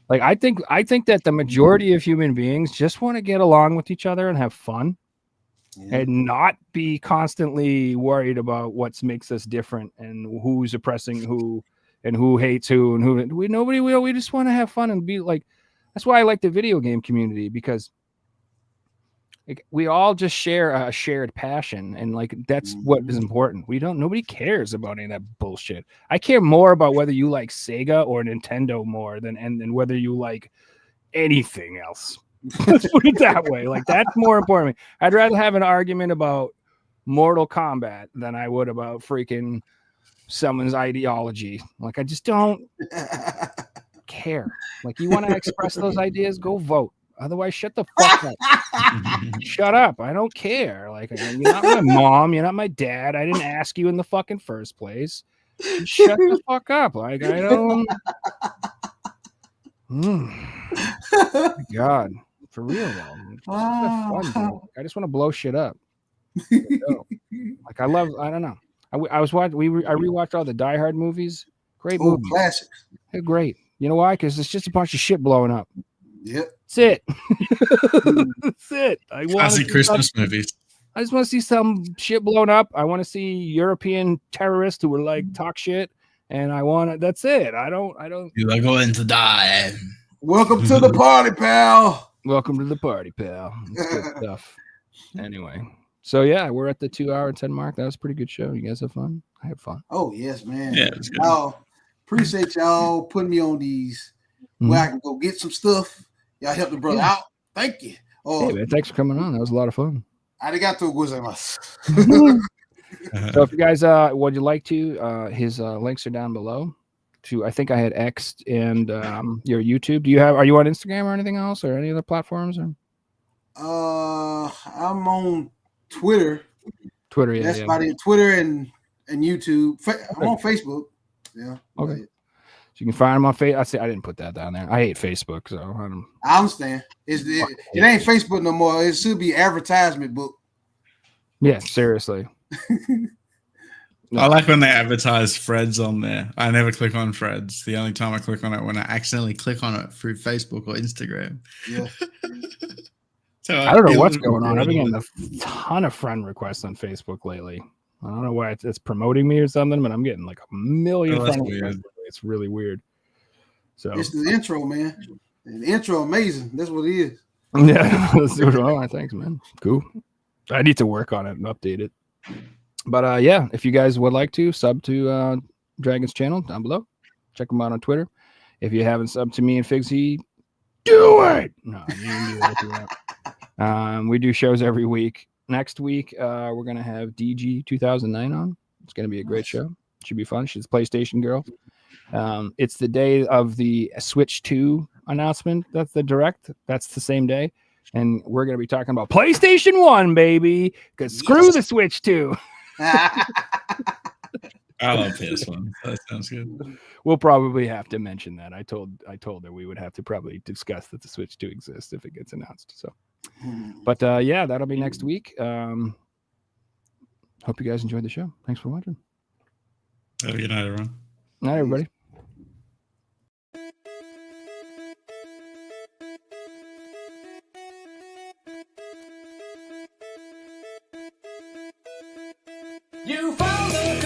Like, I think that the majority of human beings just want to get along with each other and have fun and not be constantly worried about what makes us different and who's oppressing who and who hates who and who. We just want to have fun and be like, that's why I like the video game community, because we all just share a shared passion, and like that's what is important. Nobody cares about any of that bullshit. I care more about whether you like Sega or Nintendo more than whether you like anything else. Let's put it that way. Like, that's more important. I'd rather have an argument about Mortal Kombat than I would about freaking someone's ideology. Like, I just don't care. Like, you want to express those ideas, go vote. Otherwise, shut the fuck up. Shut up. I don't care. Like, you're not my mom. You're not my dad. I didn't ask you in the fucking first place. Shut the fuck up. Like, I don't. God, for real though. It's just fun, dude. I just want to blow shit up. Like, I don't know. I was watching. I rewatched all the Die Hard movies. Great movies. Classics. They're great. You know why? Because it's just a bunch of shit blowing up. Yep. That's it. That's it. I want Classic Christmas movies. I just want to see some shit blown up. I want to see European terrorists who were like talk shit, and that's it. I don't. You're going to die. Welcome to the party, pal. Welcome to the party, pal. It's good stuff. Anyway, so yeah, we're at the 2 hour and 10 mark. That was a pretty good show. You guys have fun? I had fun. Oh yes, man. Yeah, it was good. Appreciate y'all putting me on these where I can go get some stuff. Y'all help the brother out. Thank you. Oh, hey, man, thanks for coming on. That was a lot of fun. Arigatou gozaimasu. So if you guys would you like to, his links are down below. I think I had X and your YouTube. Are you on Instagram or anything else or any other platforms? Or? I'm on Twitter. Twitter, yeah. That's about it. Twitter and YouTube. I'm on Facebook. Yeah. Okay. So you can find them on Facebook. I didn't put that down there. I hate Facebook, so I understand. It ain't Facebook no more. It should be advertisement book. Yeah, seriously. I like when they advertise Threads on there. I never click on Threads. The only time I click on it when I accidentally click on it through Facebook or Instagram. Yeah. So I don't know what's going on. I've been getting a ton of friend requests on Facebook lately. I don't know why it's promoting me or something, but I'm getting like a million friend requests. It's really weird. So it's the intro, man. The intro, amazing. That's what it is. Yeah, let's do it. All right, thanks, man. Cool. I need to work on it and update it. But yeah, if you guys would like to sub to Dragon's channel down below, check them out on Twitter. If you haven't subbed to me and Figsy, do it. No, you can do it if you want. We do shows every week. Next week, we're gonna have DG 2009 on. It's gonna be a great show. Should be fun. She's a PlayStation girl. It's the day of the Switch 2 announcement. That's the direct. That's the same day. And we're going to be talking about PlayStation 1, baby. Because screw the Switch 2. I love PS1. That sounds good. We'll probably have to mention that. I told her we would have to probably discuss that the Switch 2 exists if it gets announced. So, but yeah, that'll be next week. Hope you guys enjoyed the show. Thanks for watching. Have a good night, everyone. Night, everybody. You found the